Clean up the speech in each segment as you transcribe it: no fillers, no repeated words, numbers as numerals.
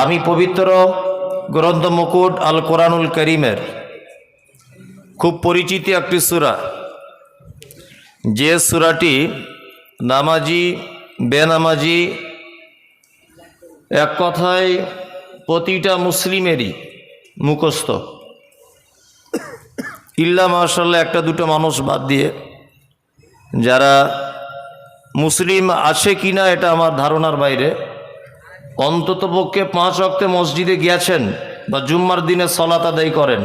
আমি পবিত্র গ্রন্থ মুকুট আল কোরআনুল করিমের খুব পরিচিত একটি সূরা, যে সূরাটি নামাজি বেনামাজি এক কথায় প্রতিটা মুসলিমেরই মুখস্থ, ইল্লা মাশাআল্লাহ একটা দুটো মানুষ বাদ দিয়ে। যারা মুসলিম আছে কিনা এটা আমার ধারণার বাইরে, অন্ততপক্ষে 5 ওয়াক্তে মসজিদে গিয়েছেন বা জুম্মার দিনে সালাত আদায় করেন,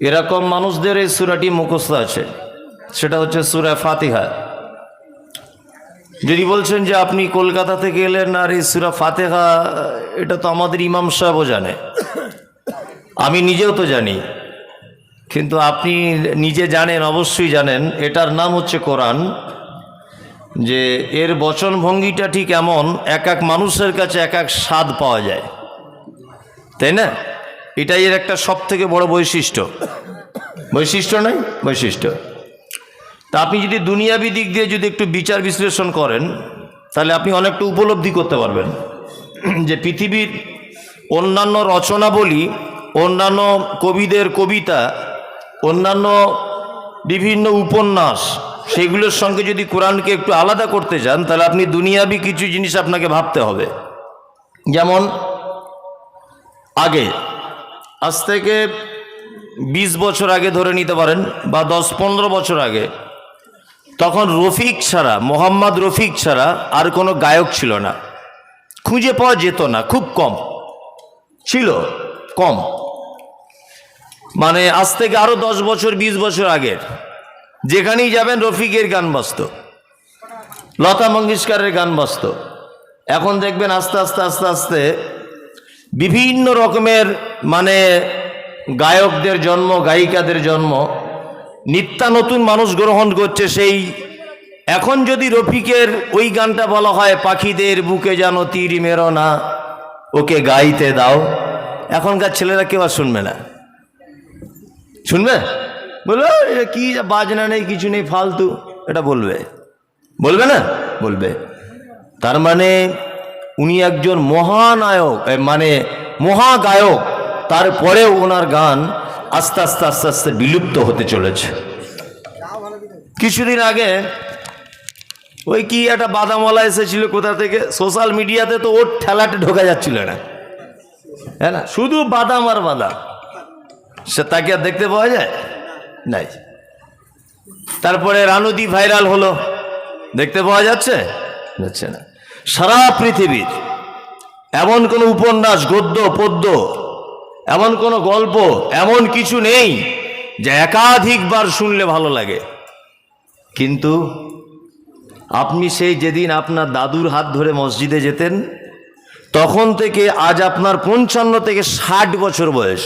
এরকম মানুষদের এই সূরাটি মুখস্থ আছে। সেটা হচ্ছে সূরা ফাতিহা। যদি বলছেন যে আপনি কলকাতা থেকে এলেন আর এই সূরা ফাতিহা, এটা তো আমাদের ইমাম সাহেবও জানে, আমি নিজেও তো জানি, কিন্তু আপনি নিজে জানেন, অবশ্যই জানেন এটার নাম হচ্ছে কোরআন। যে এর বচন ভঙ্গিটা ঠিক এমন, এক এক মানুষের কাছে এক এক স্বাদ পাওয়া যায়, তাই না? এটাই এর একটা সব থেকে বড় বৈশিষ্ট্য। বৈশিষ্ট্য নয়, বৈশিষ্ট্য। তা আপনি যদি দুনিয়াবি দিক দিয়ে যদি একটু বিচার বিশ্লেষণ করেন, তাহলে আপনি অনেকটা উপলব্ধি করতে পারবেন যে পৃথিবীর অন্যান্য রচনাবলী, অন্যান্য কবিদের কবিতা, অন্যান্য বিভিন্ন উপন্যাস, সেগুলোর সঙ্গে যদি কোরআনকে একটু আলাদা করতে চান, তাহলে আপনি দুনিয়াবি কিছু জিনিস আপনাকে ভাবতে হবে। যেমন আগে, আজ থেকে 20 বছর আগে ধরে নিতে পারেন, বা 10-15 বছর আগে, তখন রফিক ছাড়া, মোহাম্মদ রফিক ছাড়া আর কোনো গায়ক ছিল না, খুঁজে পাওয়া যেত না, খুব কম ছিল, কম। মানে আজ থেকে আরো 10 বছর 20 বছর আগের, যেখানেই যাবেন রফিকের গান বাজত, লতা মঙ্গেশকরের গান বাজত। এখন দেখবেন আস্তে আস্তে আস্তে আস্তে বিভিন্ন রকমের মানে গায়কদের জন্ম, গায়িকাদের জন্ম, নিত্য নতুন মানুষ গ্রহণ করছে। সেই এখন যদি রফিকের ওই গানটা বলা হয়, পাখিদের বুকে যেন তীর মেরো না, ওকে গাইতে দাও, এখনকার ছেলেরা কেউ আর শুনবে না। শুনবে? বলবে এটা কি, বাজনা নেই, কিছু নেই, ফালতু, এটা বলবে, বলবে না? বলবে। তার মানে উনি একজন মহানায়ক, মানে মহাগায়ক, তারপরেও ওনার গান আস্তে আস্তে আস্তে আস্তে বিলুপ্ত হতে চলেছে। কিছুদিন আগে ওই কি একটা বাদামওয়ালা এসেছিল কোথা থেকে, সোশ্যাল মিডিয়াতে তো ওর ঠেলাটে ঢোকা যাচ্ছিল না, হ্যাঁ না, শুধু বাদাম আর বাদাম, সে তাকে আর দেখতে পাওয়া যায় নাই। তারপরে রানুদি ভাইরাল হলো, দেখতে পাওয়া যাচ্ছে? যাচ্ছে না। সারা পৃথিবীর এমন কোনো উপন্যাস, গদ্য, পদ্য, এমন কোনো গল্প, এমন কিছু নেই যে একাধিকবার শুনলে ভালো লাগে। কিন্তু আপনি সেই যেদিন আপনার দাদুর হাত ধরে মসজিদে যেতেন, তখন থেকে আজ আপনার 55 থেকে 60 বছর বয়স,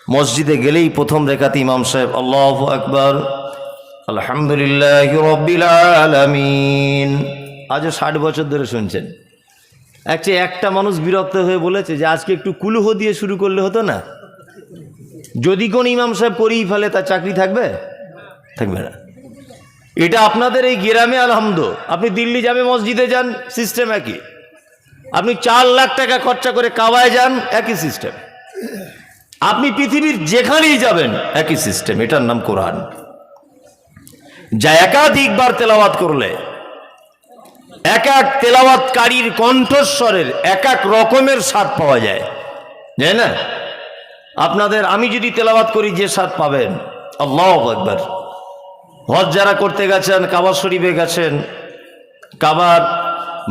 মসজিদে গেলেই প্রথম রেখাতে ইমাম সাহেব আল্লাহু আকবার, আলহামদুলিল্লাহি রাব্বিল আলামিন, আজও 60 বছর ধরে শুনছেন। একটা মানুষ বিরক্ত হয়ে বলেছে যে আজকে একটু কুলুহ দিয়ে শুরু করলে হতো না? যদি কোন ইমাম সাহেব করেই ফেলে, তার চাকরি থাকবে? থাকবে না। এটা আপনাদের এই গ্রামে আলহামদু, আপনি দিল্লি যাবে মসজিদে যান, সিস্টেম একই। আপনি 4 লাখ টাকা খরচা করে কাবায় যান, একই সিস্টেম। আপনি পৃথিবীর যেখানেই যাবেন, একই সিস্টেম। এটার নাম কোরআন, যা একাধিকবার তেলাওয়াত করলে এক এক তেলাওয়াতকারীর কণ্ঠস্বরের এক এক রকমের স্বাদ পাওয়া যায়, জানেন না? আপনাদের আমি যদি তেলাওয়াত করি যে স্বাদ পাবেন, আল্লাহু আকবার। হজ যারা করতে গেছেন, কাবা শরীফে গেছেন, কাবার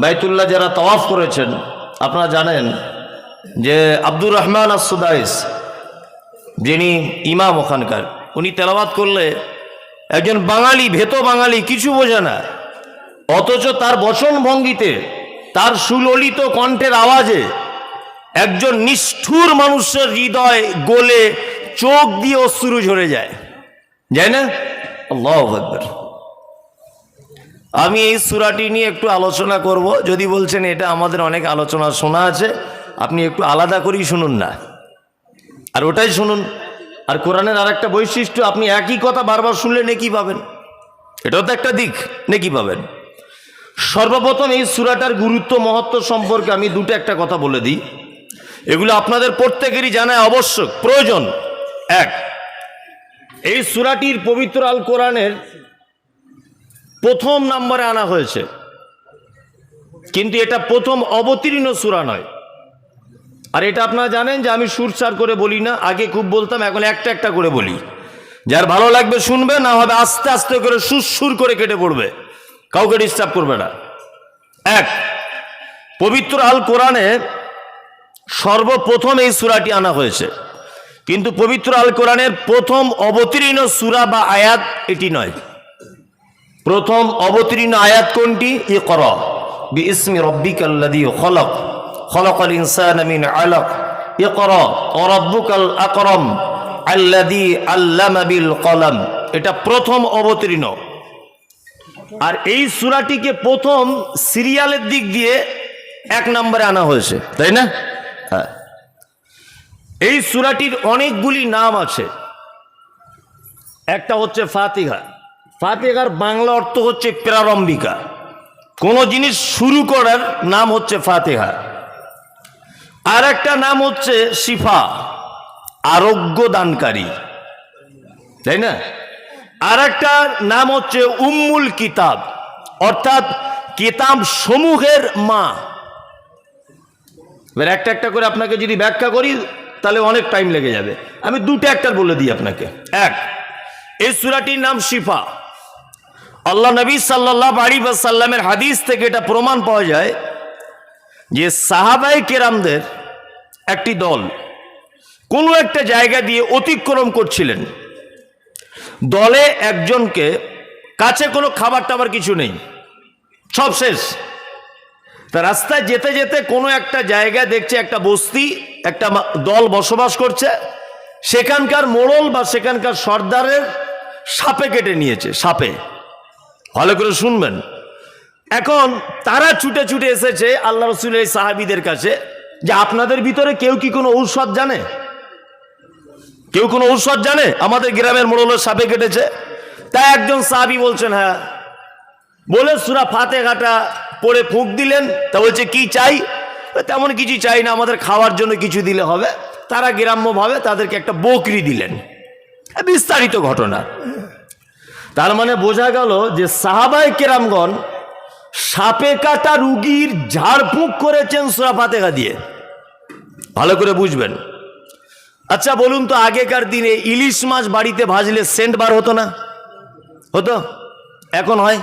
বাইতুল্লাহ যারা তাওয়াফ করেছেন, আপনারা জানেন যে আব্দুর রহমান আস-সুদাইস, যিনি ইমাম ওখানকার, উনি তেলাওয়াত করলে একজন বাঙালি, ভেতো বাঙালি, কিছু বোঝে না, অথচ তার বচন ভঙ্গিতে, তার সুললিত কণ্ঠের আওয়াজে একজন নিষ্ঠুর মানুষের হৃদয় গলে চোখ দিয়ে অশ্রু ঝরে যায়, যায় না? আল্লাহু আকবার। আমি এই সূরাটি নিয়ে একটু আলোচনা করব। যদি বলছেন এটা আমাদের অনেক আলোচনা শোনা আছে, আপনি একটু আলাদা করেই শুনুন না, আর ওটাই শুনুন। আর কোরআনের আর একটা বৈশিষ্ট্য, আপনি একই কথা বারবার শুনলে নেকি পাবেন, এটাও তো একটা দিক, নেকি পাবেন। সর্বপ্রথম এই সূরাটার গুরুত্ব মহত্ব সম্পর্কে আমি একটা কথা বলে দিই, এগুলো আপনাদের প্রত্যেকেরই জানা আবশ্যক, প্রয়োজন। এক, এই সূরাটির পবিত্র আল কোরআনের প্রথম নম্বরে আনা হয়েছে, কিন্তু এটা প্রথম অবতীর্ণ সূরা নয়। আর এটা আপনারা জানেন যে আমি সুরসার করে বলি না, আগে খুব বলতাম, এখন একটা একটা করে বলি। যার ভালো লাগবে শুনবে, না হবে আস্তে আস্তে করে সুর করে কেটে পড়বে, কাউকে ডিস্টার্ব করবে না। এক, পবিত্র আল কোরআনে সর্বপ্রথম এই সূরাটি আনা হয়েছে, কিন্তু পবিত্র আল কোরআনের প্রথম অবতীর্ণ সূরা বা আয়াত এটি নয়। প্রথম অবতীর্ণ আয়াত কোনটি? ইকরা বিইসমি রাব্বিকাল্লাযী খলাক খলাকাল ইনসানা মিন আলাক ইকরা ওয়া রাব্বুকাল আকরাম আল্লাযী আল্লামা বিল কলম। এটা প্রথম অবতীর্ণ। আর এই সূরাটিকে প্রথম সিরিয়ালের দিক দিয়ে 1 নম্বরে আনা হয়েছে, তাই না? হ্যাঁ। এই সূরাটির অনেকগুলি নাম আছে। একটা হচ্ছে ফাতিহা। ফাতিহার বাংলা অর্থ হচ্ছে প্রারম্ভিকা। কোন জিনিস শুরু করার নাম হচ্ছে ফাতিহা। আর একটা নাম হচ্ছে শিফা, আরোগ্য দানকারী, তাই না? আর একটা নাম হচ্ছে উম্মুল কিতাব, অর্থাৎ কিতাব সমূহের মা। এবার একটা একটা করে আপনাকে যদি ব্যাখ্যা করি তাহলে অনেক টাইম লেগে যাবে। আমি একটা বলে দিই আপনাকে। এক, এই সূরাটির নাম শিফা। আল্লাহ নবী সাল্লাল্লাহু আলাইহি ওয়াসাল্লামের হাদিস থেকে এটা প্রমাণ পাওয়া যায় যে সাহাবায়ে কেরামদের একটি দল কোনো একটা জায়গা দিয়ে অতিক্রম করছিলেন। দলে একজনকে কাছে কোনো খাবার টাবার কিছু নেই, সব শেষ। তা রাস্তায় যেতে যেতে কোনো একটা জায়গায় দেখছে একটা বস্তি, একটা দল বসবাস করছে। সেখানকার মোড়ল বা সেখানকার সর্দারের সাপে কেটে নিয়েছে, সাপে। ভালো করে শুনবেন। এখন তারা ছুটে ছুটে এসেছে আল্লাহ রাসূলের সাহাবীদের কাছে যে আপনাদের ভিতরে কেউ কি কোনো ঔষধ জানে? কেউ কোনো ঔষধ জানে? আমাদের গ্রামের মোড়লের সাপে কেটেছে। তাই একজন সাহাবী বলছেন হ্যাঁ, বলে সূরা ফাতিহাটা পড়ে ফুঁক দিলেন। তা বলছে কি চাই? তেমন কিছু চাই না, আমাদের খাওয়ার জন্য কিছু দিলে হবে। তারা গ্রাম্যভাবে তাদেরকে একটা বকরি দিলেন। বিস্তারিত ঘটনা। তার মানে বোঝা গেল যে সাহাবায়ে কেরামগণ সাপে কাটা রুগীর ঝাড়ফুঁক করেছেন সূরা ফাতিহা দিয়ে। ভালো করে বুঝবেন। আচ্ছা বলুন তো, আগেকার দিনে ইলিশ মাছ বাড়িতে ভাজলে সেন্ট বার হতো না? হতো? এখন হয়?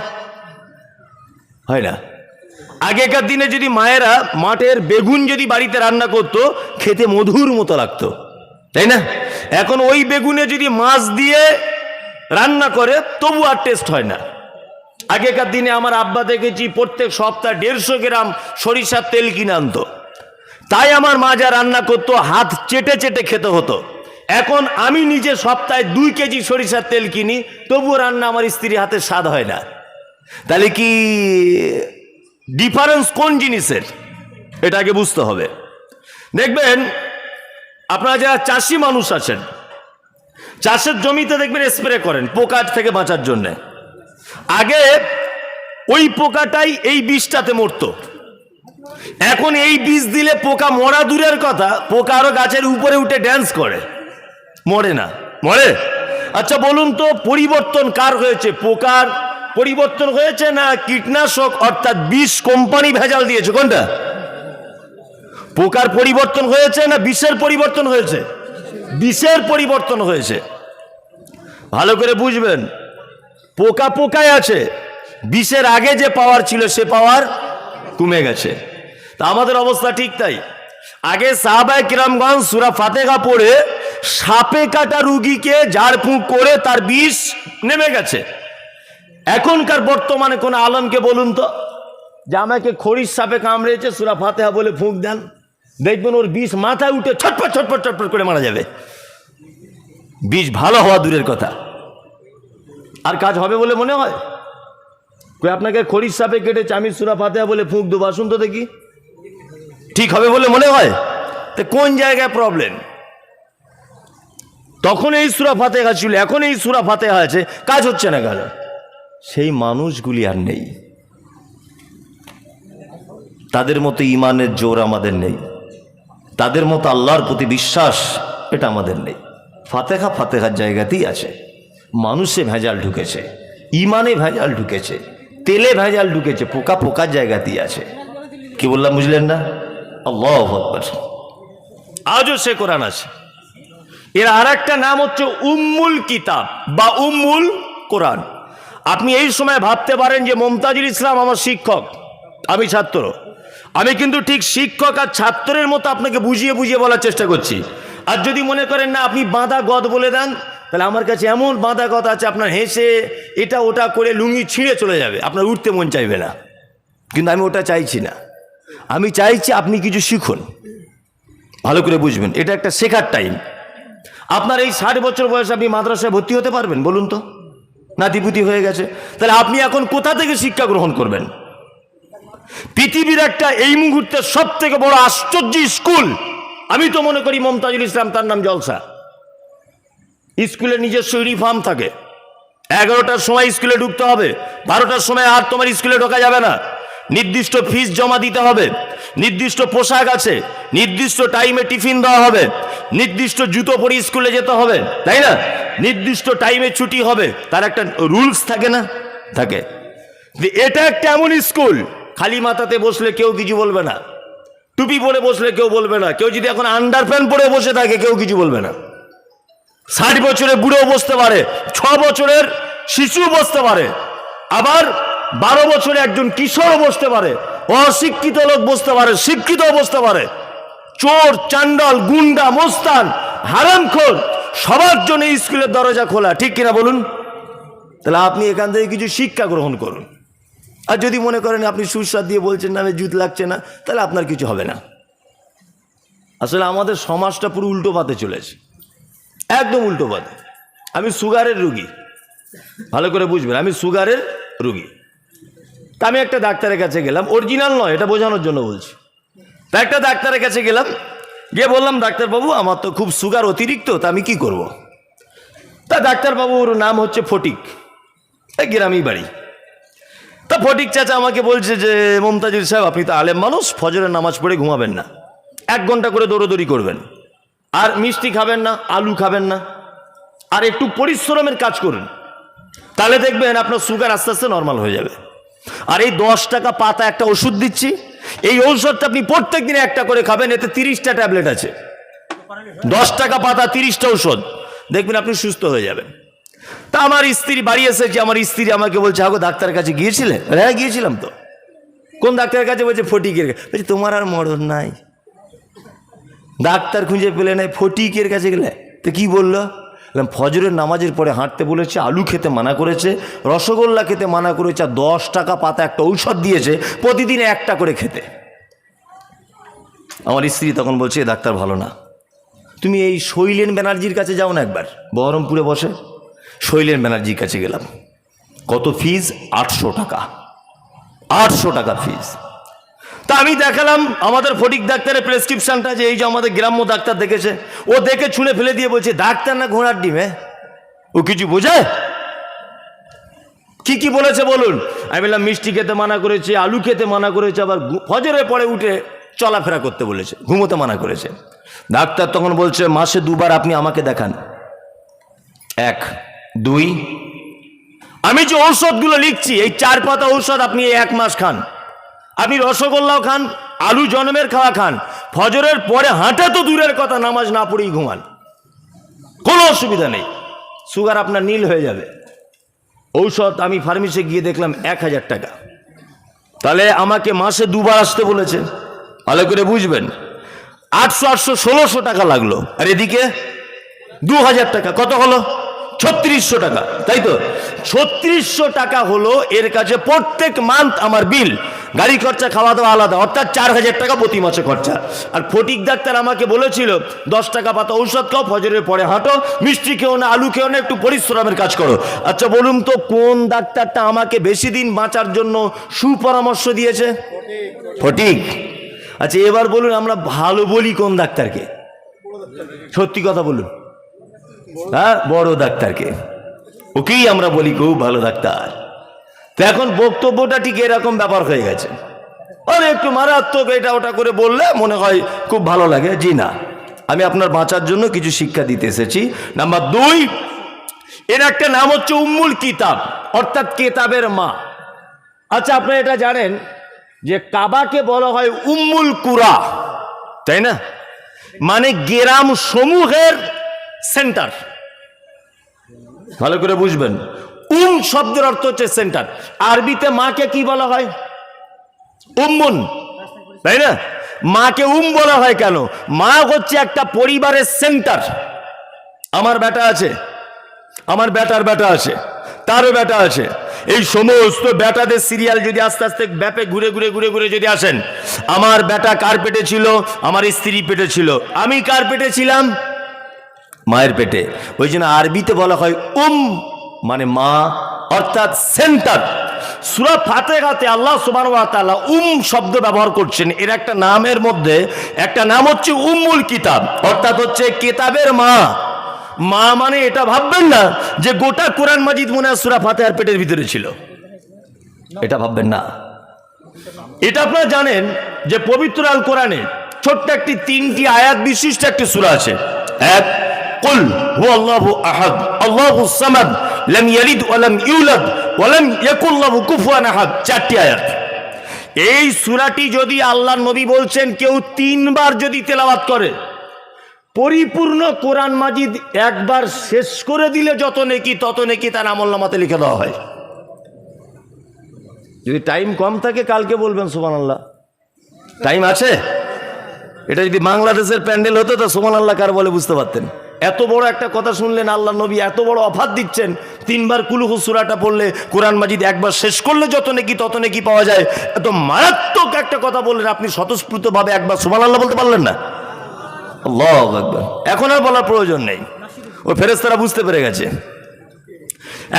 হয় না। আগেকার দিনে যদি মায়েরা মাঠের বেগুন যদি বাড়িতে রান্না করতো, খেতে মধুর মতো লাগতো, তাই না? এখন ওই বেগুনে যদি মাছ দিয়ে রান্না করে তবু আর টেস্ট হয় না। আগেকার দিনে আমার আব্বা দেখেছি প্রত্যেক সপ্তাহে 150 গ্রাম সরিষার তেল কিনে আনতো। তাই আমার মা যা রান্না করতো হাত চেটে চেটে খেতে হতো। এখন আমি নিজে সপ্তাহে 2 কেজি সরিষার তেল কিনি, তবুও রান্না আমার স্ত্রীর হাতে স্বাদ হয় না। তাহলে কি ডিফারেন্স কোন জিনিসের? এটাকে বুঝতে হবে। দেখবেন আপনারা যারা চাষি মানুষ আছেন, চাষের জমিতে দেখবেন স্প্রে করেন পোকা থেকে বাঁচার জন্য। আগে ওই পোকাটাই এই বিষটাতে মরতো। এখন এই বিষ দিলে পোকা মরা দূরের কথা, পোকা আরো গাছের উপরে উঠে ড্যান্স করে, মরে না। মরে? আচ্ছা বলুন তো, পরিবর্তন কার হয়েছে? পোকার পরিবর্তন হয়েছে না কীটনাশক অর্থাৎ বিষ কোম্পানি ভেজাল দিয়েছে? কোনটা? পোকার পরিবর্তন হয়েছে না বিষের পরিবর্তন হয়েছে? বিষের পরিবর্তন হয়েছে। ভালো করে বুঝবেন। পোকা পোকায় আছে, বিষের আগে যে পাওয়ার ছিল সে পাওয়ার কমে গেছে। তা আমাদের অবস্থা ঠিক তাই। আগে সাহাবায়ে কিরামগণ সূরা ফাতিহা পড়ে সাপে কাটা রুগীকে ঝাড়ফুঁক করে তার বিষ নেমে গেছে। এখনকার বর্তমানে কোন আলেমকে বলুন তো যে আমাকে খড়ির সাপে কামড়েছে, সূরা ফাতিহা বলে ফুঁক দেন, দেখবেন ওর বিষ মাথায় উঠে ছটপট ছটপট ছটপট করে মারা যাবে। বিষ ভালো হওয়া দূরের কথা, আর কাজ হবে বলে মনে হয়? কই আপনাকে খড়ির সাপে কেটেছে, আমি সূরা ফাতিহা বলে ফুঁক দেবো, আসুন তো দেখি, ঠিক হবে বলে মনে হয়? তো কোন জায়গায় প্রবলেম? তখন এই সূরা ফাতিহা ছিল, এখন এই সূরা ফাতিহা আছে, কাজ হচ্ছে না কেন? সেই মানুষগুলি আর নেই। তাদের মতো ইমানের জোর আমাদের নেই, তাদের মতো আল্লাহর প্রতি বিশ্বাস এটা আমাদের নেই। ফাতেহা ফাতেহার জায়গাতেই আছে, মানুষে ভেজাল ঢুকেছে, ইমানে ভেজাল ঢুকেছে, তেলে ভেজাল ঢুকেছে, পোকা পোকার জায়গাতেই আছে। কি বললাম বুঝলেন না? আল্লাহু আকবার। আজও সে কোরআন আছে। এর আর একটা নাম হচ্ছে উম্মুল কিতাব বা উম্মুল কোরআন। আপনি এই সময় ভাবতে পারেন যে মমতাজুল ইসলাম আমার শিক্ষক, আমি ছাত্র। আমি কিন্তু ঠিক শিক্ষক আর ছাত্রের মতো আপনাকে বুঝিয়ে বুঝিয়ে বলার চেষ্টা করছি। আর যদি মনে করেন না আপনি বাঁধা গদ বলে দেন, তাহলে আমার কাছে এমন বাঁধা গদ আছে, আপনার হেসে এটা ওটা করে লুঙ্গি ছিঁড়ে চলে যাবে, আপনার উঠতে মন চাইবে না। কিন্তু আমি ওটা চাইছি না, আমি চাইছি আপনি কিছু শিখুন। ভালো করে বুঝবেন, এটা একটা শেখার টাইম। আপনার এই 60 বছর বয়সে আপনি মাদ্রাসায় ভর্তি হতে পারবেন বলুন তো? নাতিপুতি হয়ে গেছে, তাহলে আপনি এখন কোথা থেকে শিক্ষা গ্রহণ করবেন? পৃথিবীর একটা এই মুহূর্তে সব থেকে বড় আশ্চর্য স্কুল আমি তো মনে করি মমতাজুল ইসলাম, তার নাম জলসা। স্কুলের নিজস্ব ইউনিফর্ম থাকে, 11টার সময় স্কুলে ঢুকতে হবে, 12টার সময় আর তোমার স্কুলে ঢোকা যাবে না, নির্দিষ্ট ফিস জমা দিতে হবে, নির্দিষ্ট পোশাক আছে, নির্দিষ্ট টাইমে টিফিন দেওয়া হবে, নির্দিষ্ট জুতো পরে স্কুলে যেতে হবে, তাই না? নির্দিষ্ট টাইমে ছুটি হবে, তার একটা রুলস থাকে না? থাকে। এটা একটা এমন স্কুল, খালি মাথাতে বসলে কেউ কিছু বলবে না, টুপি পরে বসলে কেউ বলবে না, কেউ যদি এখন আন্ডার প্যান্ট পরে বসে থাকে কেউ কিছু বলবে না। 60 বছরের বুড়ো বসতে পারে, 6 বছরের শিশু বসতে পারে, আবার 12 বছরে একজন কিশোর বসতে পারে, অশিক্ষিত লোক বসতে পারে, শিক্ষিত বসতে পারে, চোর চান্ডাল গুন্ডা মোস্তান হারামখোর সবার জন্য স্কুলের দরজা খোলা, ঠিক কিনা বলুন? তাহলে আপনি এখান থেকে কিছু শিক্ষা গ্রহণ করুন। আর যদি মনে করেন আপনি সুস্বাদ দিয়ে বলছেন না, জুত লাগছে না, তাহলে আপনার কিছু হবে না। আসলে আমাদের সমাজটা পুরো উল্টো পাতে চলেছে, একদম উল্টো পাতে। আমি সুগারের রুগী, ভালো করে বুঝবেন, আমি সুগারের রুগী। তা আমি একটা ডাক্তারের কাছে গেলাম, অরিজিনাল নয়, এটা বোঝানোর জন্য বলছি। তা একটা ডাক্তারের কাছে গেলাম, গিয়ে বললাম ডাক্তারবাবু আমার তো খুব সুগার অতিরিক্ত, তা আমি কি করব? তা ডাক্তারবাবুর নাম হচ্ছে ফটিক, গ্রামেই বাড়ি। তা ফটিক চাচা আমাকে বলছে যে মমতাজুল সাহেব আপনি তো আলেম মানুষ, ফজরের নামাজ পড়ে ঘুমাবেন না, 1 ঘন্টা করে দৌড়দৌড়ি করবেন, আর মিষ্টি খাবেন না, আলু খাবেন না, আর একটু পরিশ্রমের কাজ করুন, তাহলে দেখবেন আপনার সুগার আস্তে আস্তে নর্মাল হয়ে যাবে। আর এই 10 টাকা পাতা একটা ওষুধ দিচ্ছি, এই ঔষধটা আপনি প্রত্যেক দিনে একটা করে খাবেন, এতে 30টা ট্যাবলেট আছে, 10 টাকা পাতা 30টা ঔষধ, দেখবেন আপনি সুস্থ হয়ে যাবেন। তা আমার স্ত্রী বাড়ি এসেছে, আমার স্ত্রী আমাকে বলছে আগো ডাক্তারের কাছে গিয়েছিলে? হ্যাঁ গিয়েছিলাম তো। কোন ডাক্তারের কাছে? বলছে ফটিকের কাছে। বলছে তোমার আর মরণ নাই, ডাক্তার খুঁজে পেলে নাই, ফটিকের কাছে গেলে। তো কি বললো? ফজরের নামাজের পরে হাঁটতে বলেছে, আলু খেতে মানা করেছে, রসগোল্লা খেতে মানা করেছে, আর 10 টাকা পাতা একটা ঔষধ দিয়েছে প্রতিদিন একটা করে খেতে। আমার স্ত্রী তখন বলছে ডাক্তার ভালো না, তুমি এই শৈলেন ব্যানার্জির কাছে যাও না একবার, বহরমপুরে বসে। শৈলেন ব্যানার্জির কাছে গেলাম। কত ফিজ? 800 টাকা, 800 টাকা ফিজ। তা আমি দেখালাম আমাদের ফটিক ডাক্তারের প্রেসক্রিপশনটা, যে এই যে আমাদের গ্রাম্য ডাক্তার দেখেছে, ও দেখে ছুঁড়ে ফেলে দিয়ে বলছে ডাক্তার না ঘোড়ার ডিম, ও কিছু বোঝায়? কি কি বলেছে বলুন? আমি বললাম মিষ্টি খেতে মানা করেছে, আলু খেতে মানা করেছে, আবার ফজরের পরে উঠে চলাফেরা করতে বলেছে, ঘুমোতে মানা করেছে। ডাক্তার তখন বলছে মাসে 2 বার আপনি আমাকে দেখান, 1, 2। আমি যে ঔষধগুলো লিখছি, এই 4 পাতা ঔষধ আপনি 1 মাস খান, আপনি রসগোল্লাও খান, আলু জন্মের খাওয়া খান, ফজরের পরে হাঁটা তো দূরের কথা, নামাজ না পড়েই ঘুমান, কোনো অসুবিধা নেই, সুগার আপনার নীল হয়ে যাবে। ঔষধ আমি ফার্মেসি গিয়ে দেখলাম 1000 টাকা। তাহলে আমাকে মাসে 2 বার আসতে বলেছে, ভালো করে বুঝবেন। 800, 800, 1600 টাকা লাগলো, আর এদিকে 2000 টাকা, কত হলো? 3600 টাকা, তাই তো? 3600 টাকা হলো এর কাছে প্রত্যেক মান্থ আমার বিল, গাড়ি খরচা খাওয়া দাওয়া আলাদা, অর্থাৎ 4000 টাকা প্রতি মাসে খরচা। আর ফটিক ডাক্তার আমাকে বলেছিল 10 টাকা পাতা ঔষধ খাও, ফজরের পরে হাঁটো, মিষ্টি খেও না, আলু খেও না, একটু পরিশ্রমের কাজ করো। আচ্ছা বলুন তো কোন ডাক্তারটা আমাকে বেশি দিন বাঁচার জন্য সুপরামর্শ দিয়েছে? ফটিক। আচ্ছা এবার বলুন আমরা ভালো বলি কোন ডাক্তারকে? সত্যি কথা বলুন, হ্যাঁ বড় ডাক্তারকে, ওকেই আমরা বলি খুব ভালো ডাক্তার। তো এখন বক্তব্যটা ঠিক এরকম ব্যাপার হয়ে গেছে। একটু মারাত্মক এটা ওটা করে বললে মনে হয় খুব ভালো লাগে। জি না, আমি আপনার বাঁচার জন্য কিছু শিক্ষা দিতে এসেছি। নাম্বার 2, এর একটা নাম হচ্ছে উম্মুল কিতাব, অর্থাৎ কেতাবের মা। আচ্ছা, আপনারা এটা জানেন যে কাবাকে বলা হয় উম্মুল কুরা, তাই না? মানে গ্রাম সমূহের সেন্টার। ভালো করে বুঝবেন, শব্দের অর্থ হচ্ছে সেন্টার। আরবিতে মাকে কি বলা হয়? উম্মুন, তাই না? মাকে বলা হয় কেন? মা হচ্ছে একটা পরিবারের সেন্টার। আমার বেটা আছে, আমার বেটার বেটা আছে, তারও বেটা আছে। এই সমস্ত বেটাদের সিরিয়াল যদি আস্তে আস্তে ব্যাপে ঘুরে ঘুরে ঘুরে ঘুরে যদি আসেন, আমার বেটা কার পেটে ছিল? আমার স্ত্রী পেটে ছিল। আমি কার পেটে ছিলাম? মায়ের পেটে। ওই জন্য আরবিতে বলা হয় মানে মা, অর্থাৎ সেন্টার। সূরা ফাতিহাতে আল্লাহ সুবহানাহু ওয়া তাআলা শব্দ ব্যবহার করছেন। এর একটা নামের মধ্যে একটা নাম হচ্ছে উম্মুল কিতাব, অর্থাৎ হচ্ছে কিতাবের মা। মা মানে এটা ভাববেন না যে গোটা কোরআন মাজিদ মনে হয় সূরা ফাতিহার পেটের ভিতরে ছিল, এটা ভাববেন না। এটা আপনারা জানেন যে পবিত্র আল কোরআনে ছোট্ট একটি 3টি আয়াত বিশিষ্ট একটি সূরা আছে। এক, কুল হুয়াল্লাহু আহাদ আল্লাহুস সামাদ লাম ইয়ালিদ ওয়া লাম ইউলাদ ওয়া লাম ইয়াকুল লাহু কুফুয়ান আহাদ। 4টি আয়াত। এই সূরাটি যদি আল্লাহর নবী বলছেন কেউ 3 বার যদি তেলাওয়াত করে, পরিপূর্ণ কোরআন মাজিদ একবার শেষ করে দিলে যত নেকি তত নেকি তার আমলনামাতে লিখে দেওয়া হয়। যদি টাইম কম থাকে কালকে বলবেন সুবহানাল্লাহ। টাইম আছে? এটা যদি বাংলাদেশের প্যান্ডেল হতো তো সুবহানাল্লাহ কার বলে বুঝতে পারতেন। এত বড় একটা কথা শুনলেন, আল্লাহ নবী এত বড় অফার দিচ্ছেন, 3 বার কুলহু সূরাটা পড়লে কোরআন মাজিদ একবার শেষ করলে যত নেকি তত নেকি পাওয়া যায়। এত মারাত্মক একটা কথা বললেন, আপনি স্বতঃস্ফূর্তভাবে একবার সুবহানাল্লাহ বলতে পারলেন না? আল্লাহু আকবার। এখন আর বলার প্রয়োজন নেই, ওই ফেরেশতারা বুঝতে পেরে গেছে।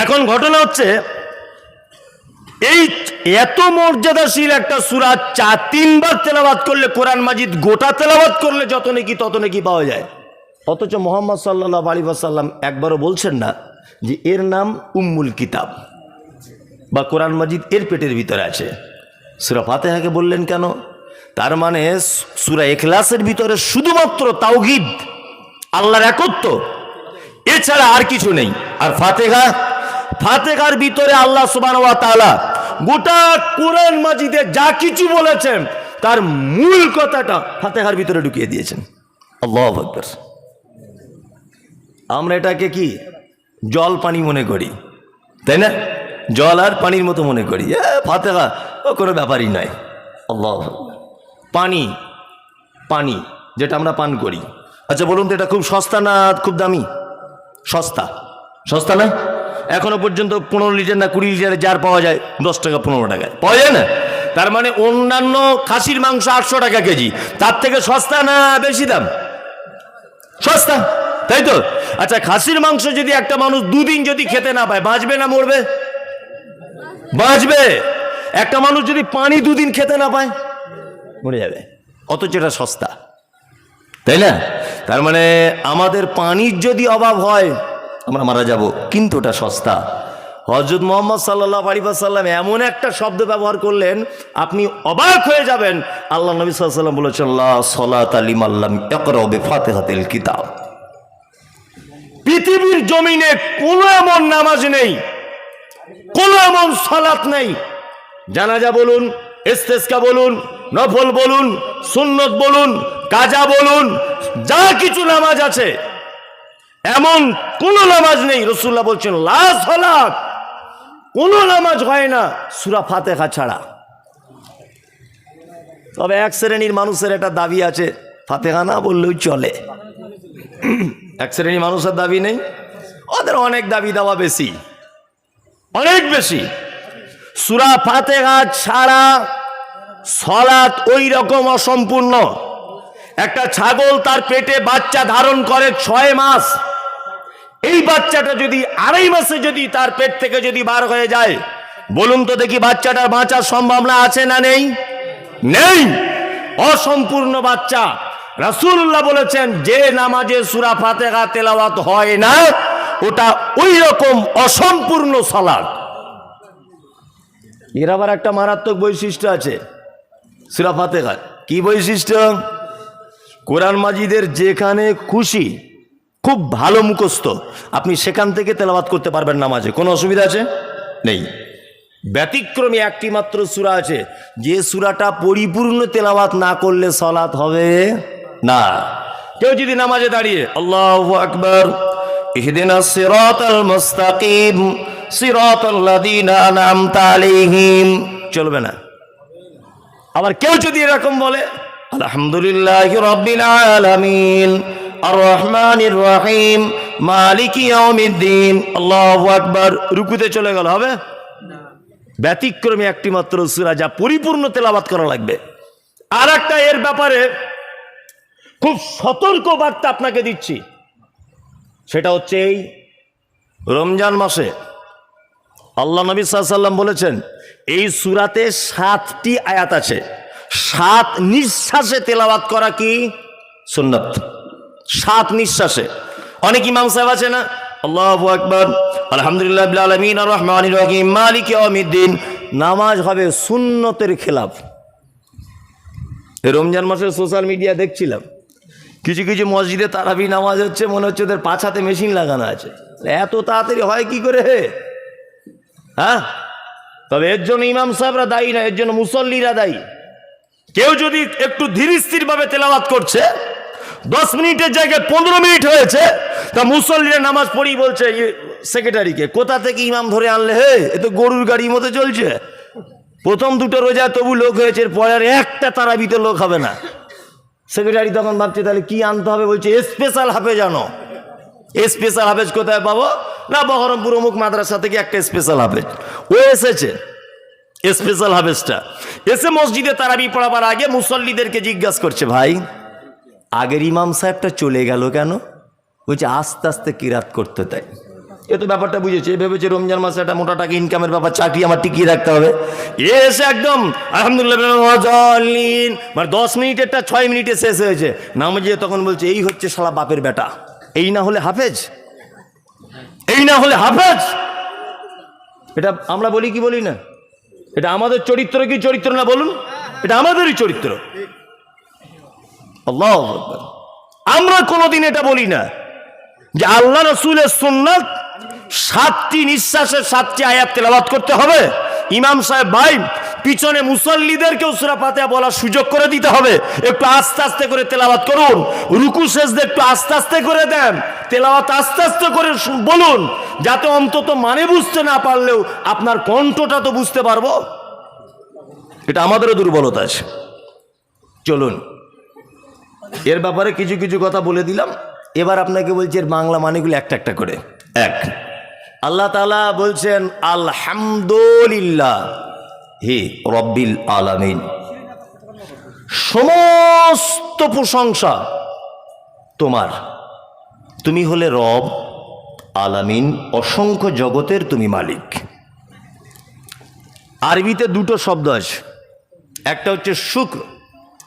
এখন ঘটনা হচ্ছে এই এত মর্যাদাশীল একটা সূরা 3 বার তেলাওয়াত করলে কোরআন মাজিদ গোটা তেলাওয়াত করলে যত নেকি তত নেকি পাওয়া যায়। অথচ মুহাম্মদ সাল্লাল্লাহু আলাইহি ওয়াসাল্লাম একবারও বলছেন না যে এর নাম উম্মুল কিতাব বা কোরআন মাজিদ এর পেটের ভিতরে আছে। সূরা ফাতিহাকে বললেন কেন? তার মানে সূরা ইখলাসের ভিতরে শুধুমাত্র তাওহীদ, আল্লাহর একত্ব, এছাড়া আর কিছু নেই। আর ফাতিহার ভিতরে আল্লাহ সুবহানাহু ওয়া তাআলা গোটা কোরআন মাজিদে যা কিছু বলেছেন তার মূল কথাটা ফাতিহার ভিতরে ঢুকিয়ে দিয়েছেন। আল্লাহু আকবার। আমরা এটাকে কি জল পানি মনে করি, তাই না? জল আর পানির মতো মনে করি। ফাতিহা ও কোনো ব্যাপারই নয়। আল্লাহু আকবার। পানি, পানি যেটা আমরা পান করি। আচ্ছা বলুন তো, এটা খুব সস্তা না খুব দামি? সস্তা। সস্তা না? এখনো পর্যন্ত 15 লিটার না 20 লিটারের জার পাওয়া যায় 10 টাকা 15 টাকায়, পাওয়া যায় না? তার মানে অন্যান্য খাসির মাংস 800 টাকা কেজি, তার থেকে সস্তা না বেশি দাম? সস্তা, তাই তো? আচ্ছা, খাসির মাংস যদি একটা মানুষ 2 দিন যদি খেতে না পায়, বাঁচবে না মরবে? বাঁচবে। একটা মানুষ যদি পানি 2 দিন খেতে না পায়, মরে যাবে। অথচ এটা সস্তা, তাই না? তার মানে আমাদের পানির যদি অভাব হয় আমরা মারা যাব, কিন্তু ওটা সস্তা। হযরত মুহাম্মদ সাল্লাল্লাহু আলাইহি ওয়াসাল্লাম এমন একটা শব্দ ব্যবহার করলেন, আপনি অবাক হয়ে যাবেন। আল্লাহ নবী সাল্লাল্লাহু আলাইহি ওয়াসাল্লাম বলেছেন, লা সালাতা লিমান লাম ইয়াকরা বিফাতিহাতিল কিতাব। পৃথিবীর জমিনে কোনো এমন নামাজ নেই, কোনো এমন সালাত নেই, জানাজা বলুন, ইস্তেসকা বলুন, নফল বলুন, সুন্নত বলুন, কাজা বলুন, যা কিছু নামাজ আছে এমন কোন নামাজ নেই, রাসূলুল্লাহ বলছেন লা সালাত, কোন নামাজ হয় না সূরা ফাতিহা ছাড়া। তবে এক শ্রেণীর মানুষের এটা দাবি আছে, ফাতিহা না বললেও চলে। এক শ্রেণীর মানুষের দাবি নেই, ওদের অনেক দাবি দাওয়া বেশি, অনেক বেশি। সূরা ফাতিহা ছাড়া সালাত ওই রকম অসম্পূর্ণ। একটা ছাগল তার পেটে বাচ্চা ধারণ করে 6 মাস। এই বাচ্চাটা যদি 2.5 মাসে যদি তার পেট থেকে যদি বার হয়ে যায়, বলুন তো দেখি বাচ্চাটার বাঁচার সম্ভাবনা আছে না নেই? নেই। অসম্পূর্ণ বাচ্চা। রাসূলুল্লাহ বলেছেন যে নামাজে সূরা ফাতিহা তেলাওয়াত হয় না ওটা ওই রকম অসম্পূর্ণ সালাত। এর আবার একটা মারাত্মক বৈশিষ্ট্য আছে, সূরা ফাতিহা কি বৈশিষ্ট্য? কোরআন মাজিদের যেখানে খুশি খুব ভালো মুখস্থ, আপনি সেখান থেকে তেলাওয়াত করতে পারবেন নামাজে, কোনো অসুবিধা আছে? নেই। ব্যতিক্রমী একটি মাত্র সূরা আছে, যে সূরাটা পরিপূর্ণ তেলাওয়াত না করলে সালাত হবে না। কেউ যদি নামাজে দাঁড়িয়ে আল্লাহু আকবার ইহদিনাস সিরাতাল মুস্তাকিম সিরাতাল্লাযীনা আন'আমতা আলাইহিম, চলবে না। আবার কেউ যদি এরকম বলে আলহামদুলিল্লাহি রাব্বিল আলামিন আর রহমানির রহিম মালিকি ইয়াউমিদ্দিন, আল্লাহু আকবার, রুকুতে চলে গেল, হবে? ব্যতিক্রমী একটি মাত্র সূরা যা পরিপূর্ণ তেলাওয়াত করা লাগবে। আর একটা এর ব্যাপারে খুব সতর্ক বার্তা আপনাকে দিচ্ছি, সেটা হচ্ছে এই রমজান মাসে আল্লাহ নবী সাল্লাল্লাহু আলাইহি ওয়াসাল্লাম বলেছেন এই সূরাতে 7টি আয়াত আছে, 7 নিঃশ্বাসে তেলাওয়াত করা কি সুন্নাত, 7 নিঃশ্বাসে। অনেক ইমাম সাহেব আছে না, আল্লাহু আকবার আলহামদুলিল্লাহি রাব্বিল আলামিন আর রহমানির রহিম মালিকি ইয়াউমিদ্দিন, নামাজ হবে সুন্নতের খেলাফ। এই রমজান মাসে সোশ্যাল মিডিয়া দেখছিলাম, কিছু কিছু মসজিদে তারাবি নামাজ হচ্ছে, মনে হচ্ছে ওদের পাছাতে মেশিন লাগানো আছে, এত তাড়াতাড়ি হয় কি করে হে? হ্যাঁ, তবে এর জন্য ইমাম সাহেবরা দায়ী না, এর জন্য মুসল্লিরা দায়ী। কেউ যদি একটু ধীর স্থির ভাবে তেলাওয়াত করছে, 10 মিনিটের জায়গায় 15 মিনিট হয়েছে, তা মুসল্লিরা নামাজ পড়ি বলছে সেক্রেটারিকে, কোথা থেকে ইমাম ধরে আনলে হে, এ তো গরুর গাড়ির মতো চলছে। প্রথম 2টো রোজা তবু লোক হয়েছে, পরে আর একটা তারাবিতে লোক হবে না। সেক্রেটারি তখন ভাবছে তাহলে কি আনতে হবে, বলছে স্পেশাল হাফেজ আনো। স্পেশাল হাফেজ কোথায় পাবো? না, বহরমপুর অমুক মাদ্রাসা থেকে একটা স্পেশাল হাফেজ ও এসেছে। স্পেশাল হাফেজটা এসে মসজিদে তারাবি পড়াবার আগে মুসল্লিদেরকে জিজ্ঞাসা করছে, ভাই আগের ইমাম সাহেবটা চলে গেল কেন? বলছে আস্তে আস্তে কিরাত করতে, তাই। এ তো ব্যাপারটা বুঝেছে, ভেবেছে রমজান মাসে একটা মোটা টাকা ইনকামের ব্যাপার, চাকরি আমার টিকিয়ে রাখতে হবে। এসে একদম আলহামদুলিল্লাহ, মানে 10 মিনিটেরটা 6 মিনিটে শেষ হয়েছে। নামাজে তখন বলছে এই হচ্ছে শালা বাপের বেটা, এই না হলে হাফেজ, এই না হলে হাফেজ। এটা আমরা বলি কি বলি না? এটা আমাদের চরিত্র কি চরিত্র না বলুন? এটা আমাদেরই চরিত্র। আল্লাহু আকবার। আমরা কোনোদিন এটা বলি না যে আল্লাহ রাসূলের সুন্নাত 7টি নিঃশ্বাসে 7টি আয়াত তেলাওয়াত করতে হবে। ইমাম সাহেব ভাই পিছনে মুসল্লিদেরকেও সূরা ফাতিহা বলার সুযোগ করে দিতে হবে, একটু আস্তে আস্তে করে তেলাওয়াত করুন, রুকু সেজদা একটু আস্তে আস্তে করে দেন, তেলাওয়াত আস্তে আস্তে করে বলুন, যাতে অন্তত মানে বুঝতে না পারলেও আপনার কণ্ঠটা তো বুঝতে পারবো। এটা আমাদেরও দুর্বলতা আছে। চলুন, এর ব্যাপারে কিছু কিছু কথা বলে দিলাম। এবার আপনাকে বলছি এর বাংলা মানেগুলো একটা একটা করে। এক, আল্লাহ তাআলা বলছেন আলহামদুলিল্লাহ হি রব্বিল আলামিন, সমস্ত প্রশংসা তোমার, তুমি হলে রব, আলামিন অসংখ্য জগতের তুমি মালিক। আরবিতে 2টো শব্দ আছে, একটা হচ্ছে শুক্র,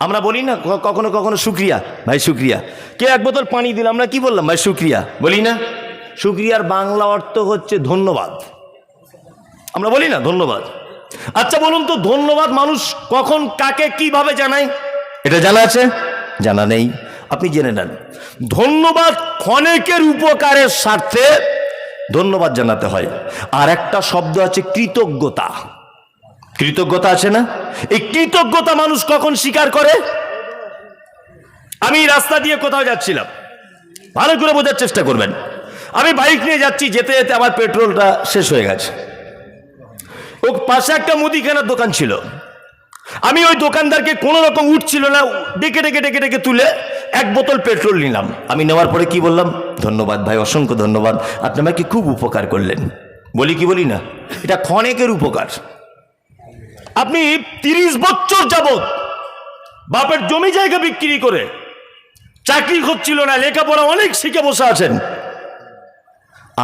আমরা বলি না কখনো কখনো শুক্রিয়া, ভাই শুক্রিয়া। কে এক বোতল পানি দিল, আমরা কি বললাম? ভাই শুক্রিয়া বলি না? শুক্রিয়ার বাংলা অর্থ হচ্ছে ধন্যবাদ, আমরা বলি না ধন্যবাদ। আচ্ছা বলুন তো, ধন্যবাদ মানুষ কখন কাকে কিভাবে জানায়? এটা জানা আছে? জানা নেই? আপনি জেনে নেন। ধন্যবাদ ক্ষণেকের উপকারের স্বার্থে ধন্যবাদ জানাতে হয়। আর একটা শব্দ আছে কৃতজ্ঞতা, কৃতজ্ঞতা আছে না? এই কৃতজ্ঞতা মানুষ কখন স্বীকার করে? আমি রাস্তা দিয়ে কোথাও যাচ্ছিলাম, ভালো করে বোঝার চেষ্টা করবেন। আমি বাইক নিয়ে যাচ্ছি, যেতে যেতে আমার পেট্রোলটা শেষ হয়ে গেছে। ও পাশে একটা মুদিখানার দোকান ছিল, আমি ওই দোকানদারকে কোনো রকম উঠছিল না, ডেকে ডেকে ডেকে ডেকে তুলে 1 বোতল পেট্রোল নিলাম। আমি নেওয়ার পরে কি বললাম? ধন্যবাদ ভাই, অসংখ্য ধন্যবাদ, আপনি আমাকে খুব উপকার করলেন। বলি কি বলি না? এটা ক্ষণেকের উপকার। আপনি 30 বছর যাবত বাপের জমি জায়গা বিক্রি করে চাকরি হচ্ছিল না, লেখাপড়া অনেক শিখে বসে আছেন,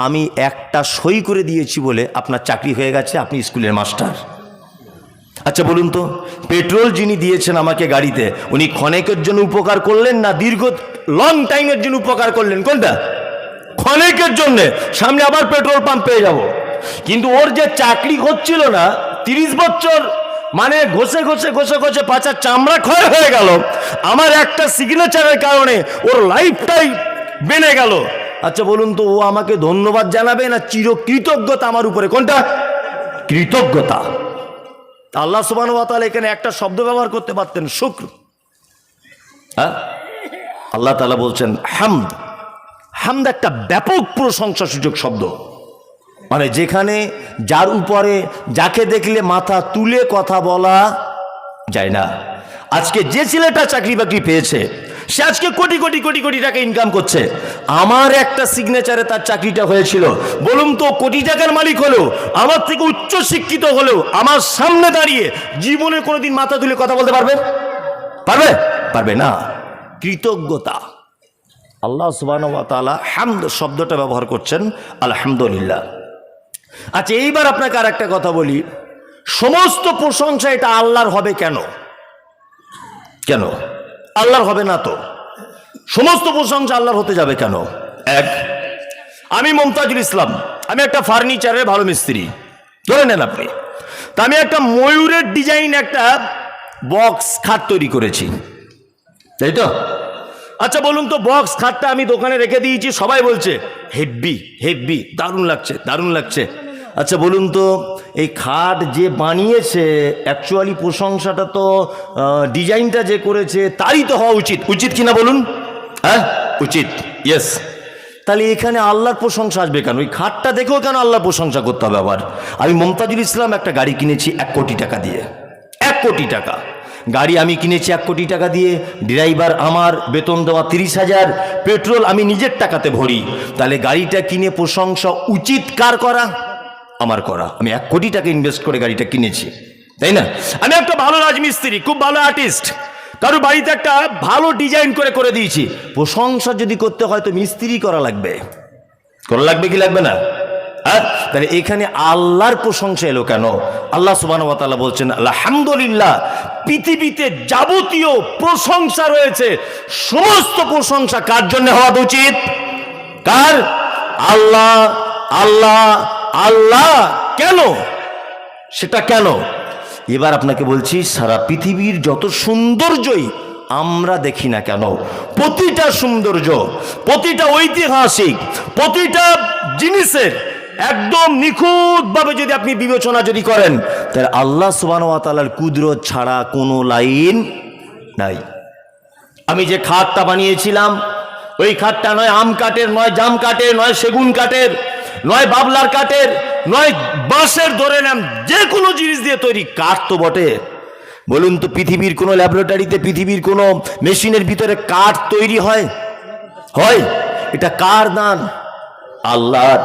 আমি একটা সই করে দিয়েছি বলে আপনার চাকরি হয়ে গেছে, আপনি স্কুলের মাস্টার। আচ্ছা বলুন তো, পেট্রোল যিনি দিয়েছেন আমাকে গাড়িতে, উনি ক্ষণেকের জন্য উপকার করলেন না দীর্ঘ লং টাইমের জন্য উপকার করলেন? কোনটা? ক্ষণেকের জন্যে, সামনে আবার পেট্রোল পাম্প পেয়ে যাব। কিন্তু ওর যে চাকরি হচ্ছিল না, 30 বছর মানে ঘষে ঘষে ঘষে ঘষে পাচার চামড়া ক্ষয় হয়ে গেল, আমার একটা সিগনেচারের কারণে ওর লাইফটাই বেড়ে গেল। আচ্ছা বলুন তো, ও আমাকে ধন্যবাদ জানাবে না চিরকৃতজ্ঞতা আমার উপরে? কোনটা? কৃতজ্ঞতা। আল্লাহ সুবহানাহু ওয়া তাআলা এখানে একটা শব্দ ব্যবহার করতে পারতেন, শুকর। হ্যাঁ, আল্লাহ তাআলা বলছেন হামদ। হামদ একটা ব্যাপক প্রশংসাসূচক শব্দ, মানে যেখানে যার উপরে যাকে দেখলে মাথা তুলে কথা বলা যায় না। আজকে যে ছেলেটা চাকরি বাকরি পেয়েছে, সে আজকে কোটি কোটি কোটি কোটি টাকা ইনকাম করছে, আমার একটা সিগনেচারে তার চাকরিটা হয়েছিল। বলুন তো, কোটি টাকার মালিক হলেও, আমার থেকে উচ্চ শিক্ষিত হলেও, আমার সামনে দাঁড়িয়ে জীবনে কোনোদিন মাথা তুলে কথা বলতে পারবে? পারবে? পারবে না। কৃতজ্ঞতা। আল্লাহ সুবহানাহু ওয়া তাআলা হামদ শব্দটা ব্যবহার করছেন, আলহামদুলিল্লাহ। আচ্ছা, এইবার আপনাকে আর একটা কথা বলি, সমস্ত প্রশংসা এটা আল্লাহর হবে কেন? কেন আল্লাহর হবে না? তো সমস্ত প্রশংসা আল্লাহর হতে যাবে কেন? এক, আমি মুমতাজুল ইসলাম, আমি একটা ফার্নিচারের ভালো মিস্ত্রি, ধরে নেন আপনি। তা আমি একটা ময়ূরের ডিজাইন একটা বক্স খাট তৈরি করেছি, তাই তো? আচ্ছা বলুন তো, বক্স খাটটা আমি দোকানে রেখে দিয়েছি, সবাই বলছে হেভি হেভি, দারুণ লাগছে দারুণ লাগছে। আচ্ছা বলুন তো, এই খাট যে বানিয়েছে, অ্যাকচুয়ালি প্রশংসাটা তো ডিজাইনটা যে করেছে তারই তো হওয়া উচিত, উচিত কিনা বলুন? হ্যাঁ উচিত, ইয়েস। তাহলে এখানে আল্লাহর প্রশংসা আসবে কেন? ওই খাটটা দেখেও কেন আল্লাহর প্রশংসা করতে হবে? আবার আমি মুমতাজুল ইসলাম একটা গাড়ি কিনেছি 1 কোটি টাকা দিয়ে, 1 কোটি টাকা গাড়ি আমি কিনেছি 1 কোটি টাকা দিয়ে, ড্রাইভার আমার, বেতন দেওয়া 30,000, পেট্রোল আমি নিজের টাকাতে ভরি। তাহলে গাড়িটা কিনে প্রশংসা উচিত কার করা? আমার করা। আমি 1 কোটি টাকা ইনভেস্ট করে গাড়িটা কিনেছি, তাই না? আমি একটা ভালো রাজমিস্ত্রি, খুব ভালো আর্টিস্ট, কারো বাড়িতে একটা ভালো ডিজাইন করে করে দিয়েছি। প্রশংসা যদি করতে হয় তো মিস্ত্রি করা লাগবে, করা লাগবে কি লাগবে না? তাহলে এখানে আল্লাহর প্রশংসা এলো কেন? আল্লাহ সুবহানাহু ওয়া তাআলা বলছেন আলহামদুলিল্লাহ। পৃথিবীতে যাবতীয় প্রশংসা রয়েছে, সমস্ত প্রশংসা কার জন্য হওয়া উচিত? কার? আল্লাহ, আল্লাহ, আল্লাহ। কেন? সেটা কেন? এবার আপনাকে বলছি, সারা পৃথিবীর যত সৌন্দর্যই আমরা দেখি না কেন, প্রতিটা সৌন্দর্য, প্রতিটা ঐতিহাসিক, প্রতিটা জিনিসের একদম নিখুঁতভাবে যদি আপনি বিবেচনা যদি করেন, তাহলে আল্লাহ সুবহানাহু ওয়া তাআলার কুদরত ছাড়া কোনো লাইন নাই। আমি যে খাটটা বানিয়েছিলাম, ওই খাটটা নয় আম কাঠের, নয় জাম কাঠের, নয় সেগুন কাঠের, নয় বাবলার কাঠের, নয় বাঁশের, ধরে নেন যে কোনো জিনিস দিয়ে তৈরি। কাঠ তো বটে। বলুন তো, পৃথিবীর কোনো ল্যাবরেটরিতে, পৃথিবীর কোনো মেশিনের ভিতরে কাঠ তৈরি হয়? হয়? এটা কার দান? আল্লাহর।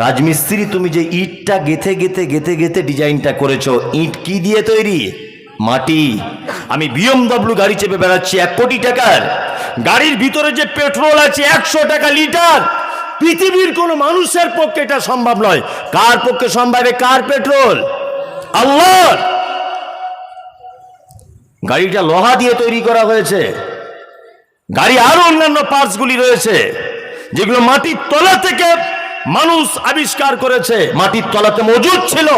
রাজমিস্ত্রি, তুমি যে ইটটা গেথে গেথে গেথে গেথে ডিজাইনটা করেছো, ইট কি দিয়ে তৈরি? মাটি। আমি BMW গাড়ি চেপে বেড়াচ্ছি 1 কোটি টাকার, গাড়ির ভিতরে যে পেট্রোল আছে 100 টাকা লিটার। পৃথিবীর কোনো মানুষের পক্ষে এটা সম্ভব নয়। কার পক্ষে সম্ভব? কার পেট্রোল? আল্লাহর। গাড়িটা লোহা দিয়ে তৈরি করা হয়েছে, গাড়ি আরো অন্যান্য পার্টসগুলি রয়েছে যেগুলো মাটির তলা থেকে মানুষ আবিষ্কার করেছে, মাটির তলাতে মজুদ ছিল।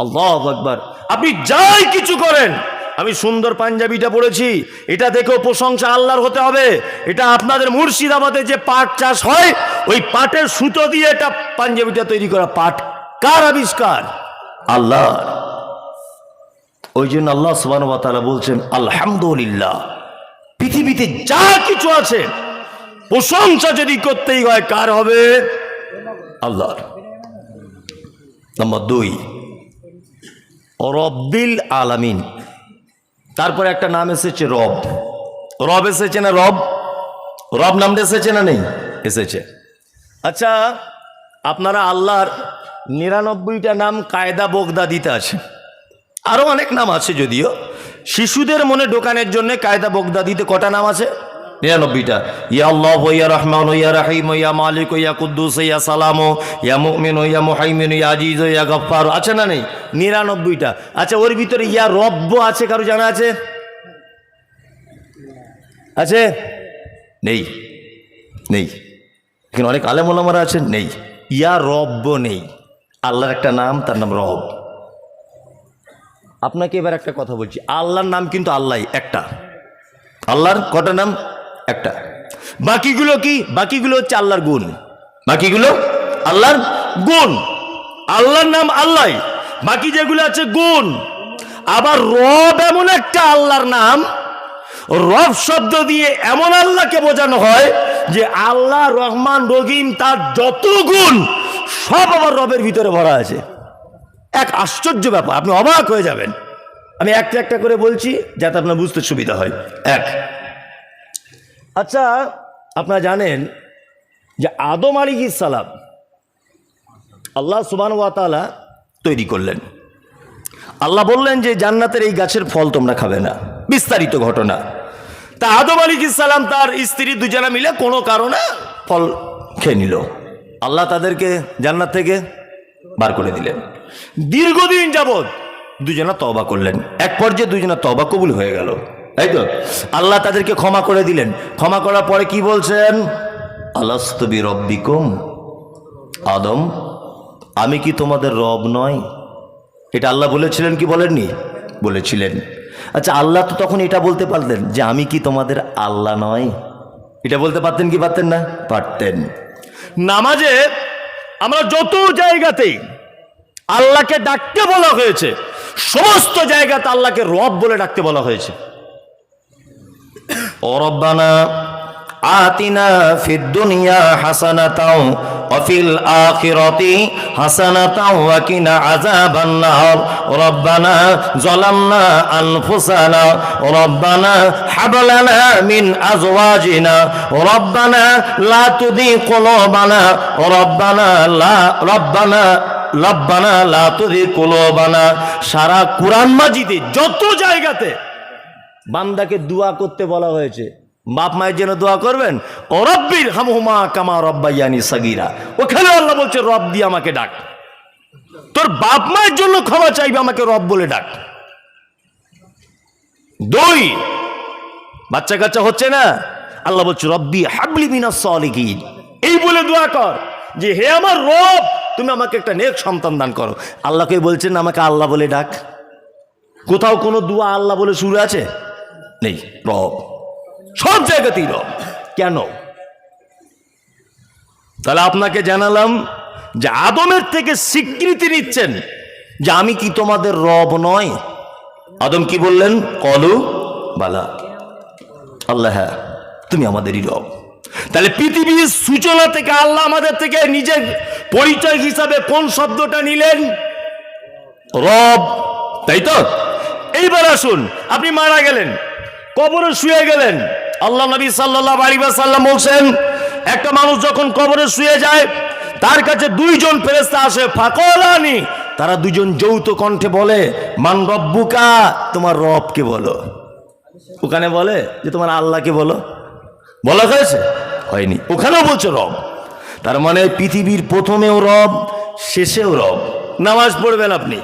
আল্লাহু আকবার। আপনি যাই কিছু করেন, আমি সুন্দর পাঞ্জাবিটা পরেছি, এটা দেখেও প্রশংসা আল্লাহর হতে হবে। এটা আপনাদের মুর্শিদাবাদে যে পাট চাষ হয়, ওই পাটের সুতো দিয়ে এটা পাঞ্জাবিটা তৈরি করা। পাট কার আবিষ্কার? আল্লাহ। ওই জন্য আল্লাহ সুবহানাহু ওয়া তাআলা বলছেন আলহামদুলিল্লাহ। পৃথিবীতে যা কিছু আছে প্রশংসা যদি করতেই হয়, কার হবে? আল্লাহর। নম্বর 2, রব্বিল আলামিন। তারপরে একটা নাম এসেছে রব। রব এসেছে না? রব, রব নামটা এসেছে না? নেই, এসেছে। আচ্ছা, আপনারা আল্লাহর 99টা নাম কায়দা বগদাদিতে আছে, আরো অনেক নাম আছে যদিও। শিশুদের মনে ঢোকানোর জন্য কায়দা বগদাদিতে কটা নাম আছে? 99টা। ইয়া আল্লাহ, ইয়া রহমান, ইয়া রহিম, ইয়া মালিক, ইয়া কুদ্দুস, ইয়া সালাম, ইয়া মুমিন, ইয়া মুহাইমিন, ইয়া আজিজ, ইয়া গফফার, আছে না নেই? 99টা। আচ্ছা, ওর ভিতরে ইয়া রব্ব আছে, কারো জানা আছে? আছে? নেই, নেই। এখানে অনেক আলেম ওলামারা আছেন, নেই। ইয়া রব্ব নেই। আল্লাহর একটা নাম, তার নাম রব। আপনাকে এবার একটা কথা বলছি, আল্লাহর নাম কিন্তু আল্লাহ একটা। আল্লাহর কটা নাম? একটা। বাকিগুলো কি? বাকিগুলো হচ্ছে আল্লাহর গুণ। বাকিগুলো আল্লাহর গুণ। আল্লাহর নাম আল্লাহ, বাকি যেগুলো আছে গুণ। আবার রব এমন একটা আল্লাহর নাম, রব শব্দ দিয়ে এমন আল্লাহকে বোঝানো হয় যে আল্লাহ রহমান রহিম, তার যত গুণ সব আবার রবের ভিতরে ভরা আছে। এক আশ্চর্য ব্যাপার, আপনি অবাক হয়ে যাবেন। আমি একটা একটা করে বলছি যাতে আপনার বুঝতে সুবিধা হয়। এক, আচ্ছা আপনারা জানেন যে আদম আলাইহিস সালাম আল্লাহ সুবহানাহু ওয়া তাআলা তৈরি করলেন। আল্লাহ বললেন যে জান্নাতের এই গাছের ফল তোমরা খাবে না, বিস্তারিত ঘটনা। তা আদম আলাইহিস সালাম তার স্ত্রী দুজনা মিলে কোনো কারণে ফল খেয়ে নিল। আল্লাহ তাদেরকে জান্নাত থেকে বার করে দিলেন। দীর্ঘদিন যাবৎ দুজনা তওবা করলেন। এক পর্যায়ে দুজনা তওবা কবুল হয়ে গেল, তাই তো? আল্লাহ তাদেরকে ক্ষমা করে দিলেন। ক্ষমা করার পরে কি বলছেন? আলাস্তু বিরব্বিকুম, আদম আমি কি তোমাদের রব নয়? এটা আল্লাহ বলেছিলেন কি বলেননি? বলেছিলেন। আচ্ছা আল্লাহ তো তখন এটা বলতে পারতেন যে আমি কি তোমাদের আল্লাহ নয়? এটা বলতে পারতেন কি পারতেন না? পারতেন। নামাজে আমরা যত জায়গাতেই আল্লাহকে ডাকতে বলা হয়েছে, সমস্ত জায়গাতে আল্লাহকে রব বলে ডাকতে বলা হয়েছে। ও রব্বানা আতিনা ফিদ দুনিয়া হাসানাতাও ওয়া ফিল আখিরাতি হাসানাতাও ওয়া কিনা আযাবান নার রব্বানা যালামনা আনফুসানা রব্বানা হাব লানা মিন আজওয়াজিনা রব্বানা লা তুযি কুলুবানা রব্বানা লা তুযি কুলুবানা। সারা কুরআন মাজিদে যত জায়গাতে বান্দাকে দোয়া করতে বলা হয়েছে, বাপ মায়ের জন্য দোয়া করবেন, ও রব্বির হামহুমা কামা রব্বায়ানি সাগীরা, ওখানে আল্লাহ বলছে রব দিয়ে আমাকে ডাক। তোর বাপ মায়ের জন্য ক্ষমা চাইবে, আমাকে রব বলে ডাক। দুই, বাচ্চা কাচ্চা হচ্ছে না, আল্লাহ বলছে রব্বি হাবলি মিনাস সালিহিন, এই বলে দোয়া কর যে হে আমার রব তুমি আমাকে একটা নেক সন্তান দান করো। আল্লাহকে বলছেন আমাকে আল্লাহ বলে ডাক। কোথাও কোনো দোয়া আল্লাহ বলে শুরু আছে? নেই। রব সব জায়গাতেই রব। কেন? তাহলে আপনাকে জানালাম যে আদমের থেকে স্বীকৃতি নিচ্ছেন যে আমি কি তোমাদের রব নয়? আদম কি বললেন? কলু বালা, আল্লাহ হ্যাঁ তুমি আমাদেরই রব। তাহলে পৃথিবীর সূচনা থেকে আল্লাহ আমাদের থেকে নিজের পরিচয় হিসাবে কোন শব্দটা নিলেন? রব, তাই তো? এইবার আসুন, আপনি মারা গেলেন, কবরে শুয়ে গেলেন। আল্লাহ নবী সাল্লাল্লাহু আলাইহি ওয়াসাল্লাম বলছেন একটা মানুষ যখন কবরে শুয়ে যায় তার কাছে দুইজন ফেরেশতা আসে, ফাকালানি, তারা দুজন যৌথ কণ্ঠে বলে মান রব্বুকা, তোমার রবকে বলো। ওখানে বলে যে তোমার আল্লাহকে বলো, বলা হয়েছে? হয়নি। ওখানেও বলছে রব। তার মানে পৃথিবীর প্রথমেও রব, শেষেও রব। নামাজ পড়বেন আপনি,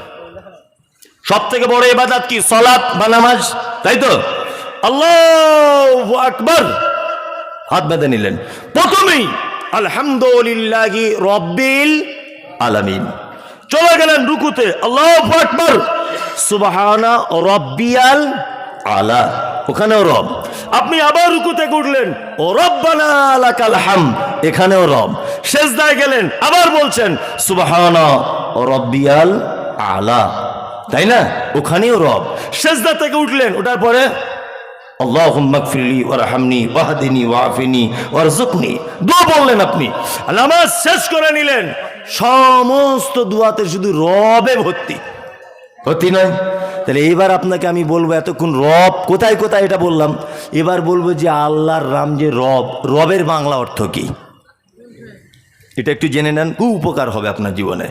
সব থেকে বড় ইবাদত কি? সালাত বা নামাজ, তাই তো? আল্লাহু আকবার, হাত বেঁধে নিলেন। প্রথমেই আলহামদুলিল্লাহি রাব্বিল আলামিন, চলে গেলেন রুকুতে, আল্লাহু আকবার, সুবহানা রাব্বিয়াল আলা, ওখানেও রব। আপনি আবার রুকু থেকে উঠলেন, ও রব্বানা লাকাল হামদ, এখানেও রব। সিজদায় গেলেন, আবার বলছেন সুবহানা রাব্বিয়াল আলা, তাই না? ওখানেও রব। সিজদা থেকে উঠলেন, ওঠার পরে আল্লাহুম্মা গফিরলি ওয়ারহামনি ওয়াহদিনি ওয়াআফিনি ওয়ারযুকনি, দোয়া বললেন আপনি। নামাজ শেষ করে নিলেন, সমস্ত দোয়াতে শুধু রবে ভর্তি, ভর্তি নয়? তাহলে এবার আপনাকে আমি বলবো, এতক্ষণ রব কোথায় কোথায় এটা বললাম, এবার বলবো যে আল্লাহর নাম যে রব, রবের বাংলা অর্থ কি এটা একটু জেনে নেন, খুব উপকার হবে আপনার জীবনে।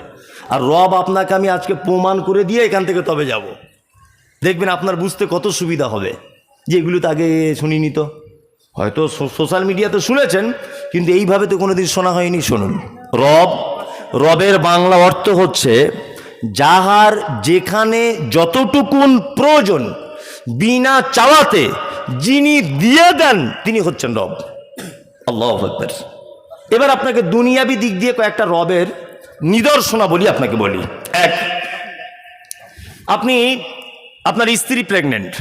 আর রব আপনাকে আমি আজকে প্রমাণ করে দিয়ে এখান থেকে তবে যাব, দেখবেন আপনার বুঝতে কত সুবিধা হবে, যে এগুলো তো আগে শুনিনি। তো হয়তো সোশ্যাল মিডিয়াতে শুনেছেন, কিন্তু এইভাবে তো কোনোদিন শোনা হয়নি। শুনুন, রব, রবের বাংলা অর্থ হচ্ছে যাহার যেখানে যতটুকুন প্রয়োজন বিনা চাওয়াতে যিনি দিয়ে দেন তিনি হচ্ছেন রব। আল্লাহু আকবার। এবার আপনাকে দুনিয়াবি দিক দিয়ে কয়েকটা রবের নিদর্শনা বলি, আপনাকে বলি। এক, আপনি আপনার স্ত্রী প্রেগনেন্ট,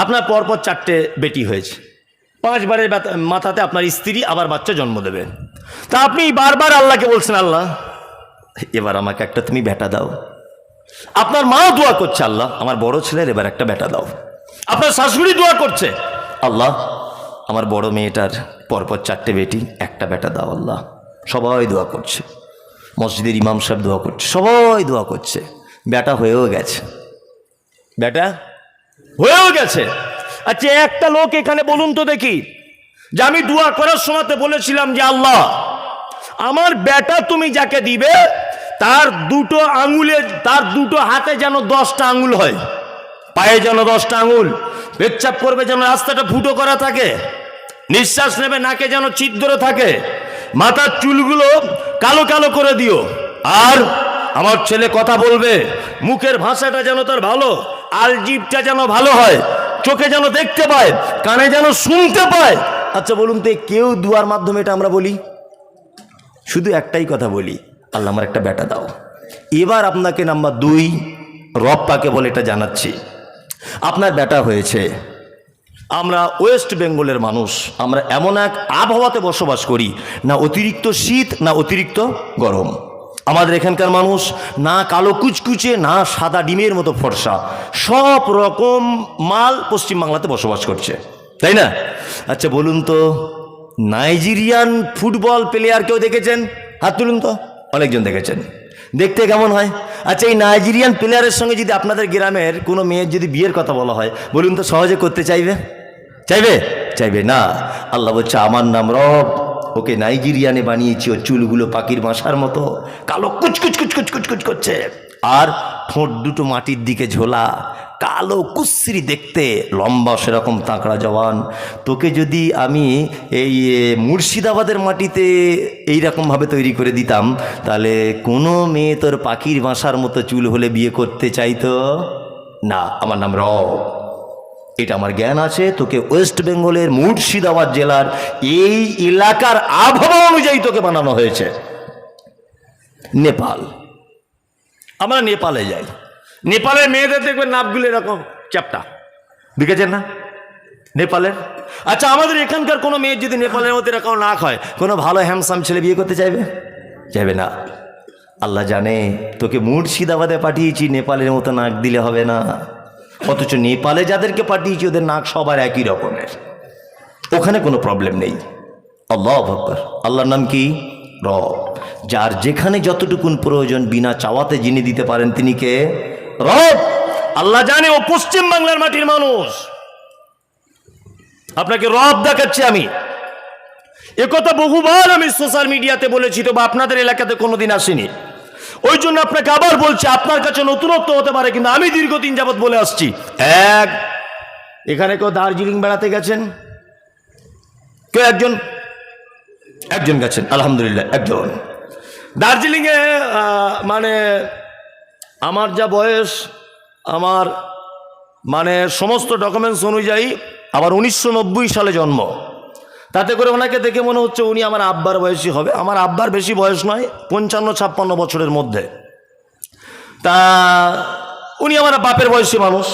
আপনার পরপর 4টে বেটি হয়েছে, 5 বারের মাথাতে আপনার স্ত্রী আবার বাচ্চা জন্ম দেবে। তা আপনি বারবার আল্লাহকে বলছেন, আল্লাহ এবার আমাকে একটা তুমি বেটা দাও। আপনার মাও দোয়া করছে, আল্লাহ আমার বড় ছেলের এবার একটা বেটা দাও। আপনার শাশুড়ি দোয়া করছে, আল্লাহ আমার বড় মেয়েটার পরপর 4টে বেটি, একটা বেটা দাও আল্লাহ। সবাই দোয়া করছে, মসজিদের ইমাম সাহেব দোয়া করছে, সবাই দোয়া করছে, বেটা হয়েও গেছে, বেটা হয়েও গেছে। আচ্ছা একটা লোক এখানে বলুন তো দেখি, যে আমি দোয়া করার সময়তে বলেছিলাম যে আল্লাহ আমার বেটা তুমি যাকে দিবে তার দুটো হাতে যেন 10টা আঙুল হয়, পায়ে যেন 10টা আঙুল, পেচ্ছাপ করবে যেন রাস্তাটা ফুটো করা থাকে, নিঃশ্বাস নেবে নাকে যেন ছিদ্র থাকে, মাথার চুলগুলো কালো কালো করে দিও। আর আমার ছেলে কথা বলবে, মুখের ভাষাটা যেন তার ভালো, আলজিভটা যেন ভালো হয়, চোখে যেন দেখতে পায়, কানে যেন শুনতে পায়। আচ্ছা বলুন তো কেউ দুয়ার মাধ্যমে এটা আমরা বলি? শুধু একটাই কথা বলি, আল্লাহ আমার একটা বেটা দাও। এবার আপনাকে নাম্বার 2 রব পাকে বলে এটা জানাচ্ছি, আপনার বেটা হয়েছে। আমরা ওয়েস্ট বেঙ্গলের মানুষ, আমরা এমন এক আবহাওয়াতে বসবাস করি, না অতিরিক্ত শীত না অতিরিক্ত গরম। আমাদের এখানকার মানুষ না কালো কুচকুচে না সাদা ডিমের মতো ফর্সা, সব রকম মাল পশ্চিমবাংলাতে বসবাস করছে, তাই না? আচ্ছা বলুন তো নাইজেরিয়ান ফুটবল প্লেয়ার কেউ দেখেছেন? হাত তুলুন তো। অনেকজন দেখেছেন। দেখতে কেমন হয়? আচ্ছা এই নাইজেরিয়ান প্লেয়ারের সঙ্গে যদি আপনাদের গ্রামের কোনো মেয়ের যদি বিয়ের কথা বলা হয়, বলুন তো সহজে করতে চাইবে? চাইবে না। আল্লাহ বলছে আমার নাম রব, ওকে নাইজেরিয়ানে বানিয়েছি, ওর চুলগুলো পাখির বাসার মতো কালো কুচকুচ কুচকুচ কুচকুচ করছে, আর ঠোঁট দুটো মাটির দিকে ঝোলা, কালো কুশ্রি দেখতে, লম্বা সেরকম তাঁকড়া জওয়ান। তোকে যদি আমি এই মুর্শিদাবাদের মাটিতে এইরকমভাবে তৈরি করে দিতাম, তাহলে কোনো মেয়ে তোর পাখির বাসার মতো চুল হলে বিয়ে করতে চাইতো না। আমার নাম রব, এটা আমার জ্ঞান আছে। তোকে ওয়েস্ট বেঙ্গলের মুর্শিদাবাদ জেলার এই এলাকার আবহাওয়া অনুযায়ী তোকে বানানো হয়েছে। নেপাল, আমরা নেপালে যাই, নেপালের মেয়েদের দেখবেন নাকগুলো এরকম চ্যাপটা, দেখেছেন না নেপালের? আচ্ছা আমাদের এখানকার কোনো মেয়ের যদি নেপালের মতো এরকম নাক হয়, কোনো ভালো হ্যান্ডসাম ছেলে বিয়ে করতে চাইবে না। আল্লাহ জানে তোকে মুর্শিদাবাদে পাঠিয়েছি, নেপালের মতো নাক দিলে হবে না। অথচ নেপালে যাদেরকে পাঠিয়েছি ওদের নাক সবার একই রকমের, ওখানে কোনো প্রবলেম নেই। আল্লাহু আকবার। আল্লাহর নাম কি? রব। যার যেখানে যতটুকুন প্রয়োজন বিনা চাওয়াতে যিনি দিতে পারেন তিনি কে? রব। আল্লাহ জানে ও পশ্চিম বাংলার মাটির মানুষ, আপনাকে রব দেখাচ্ছি আমি। একথা বহুবার আমি সোশ্যাল মিডিয়াতে বলেছি, তবে আপনাদের এলাকাতে কোনোদিন আসেনি, ওই জন্য আপনাকে আবার বলছি। আপনার কাছে নতুনত্ব হতে পারে, কিন্তু আমি দীর্ঘদিন যাবৎ বলে আসছি। এখানে কেউ দার্জিলিং বেড়াতে গেছেন? কেউ একজন গেছেন? আলহামদুলিল্লাহ একজন। দার্জিলিংয়ে মানে আমার যা বয়স, আমার মানে সমস্ত ডকুমেন্টস অনুযায়ী আমার 1990 সালে জন্ম, তাতে করে ওনাকে দেখে মনে হচ্ছে উনি আমার আব্বার বয়সী হবে। আমার আব্বার বেশি বয়স নয়, 55-56 বছরের মধ্যে। তা উনি আমার বাপের বয়সী মানুষ।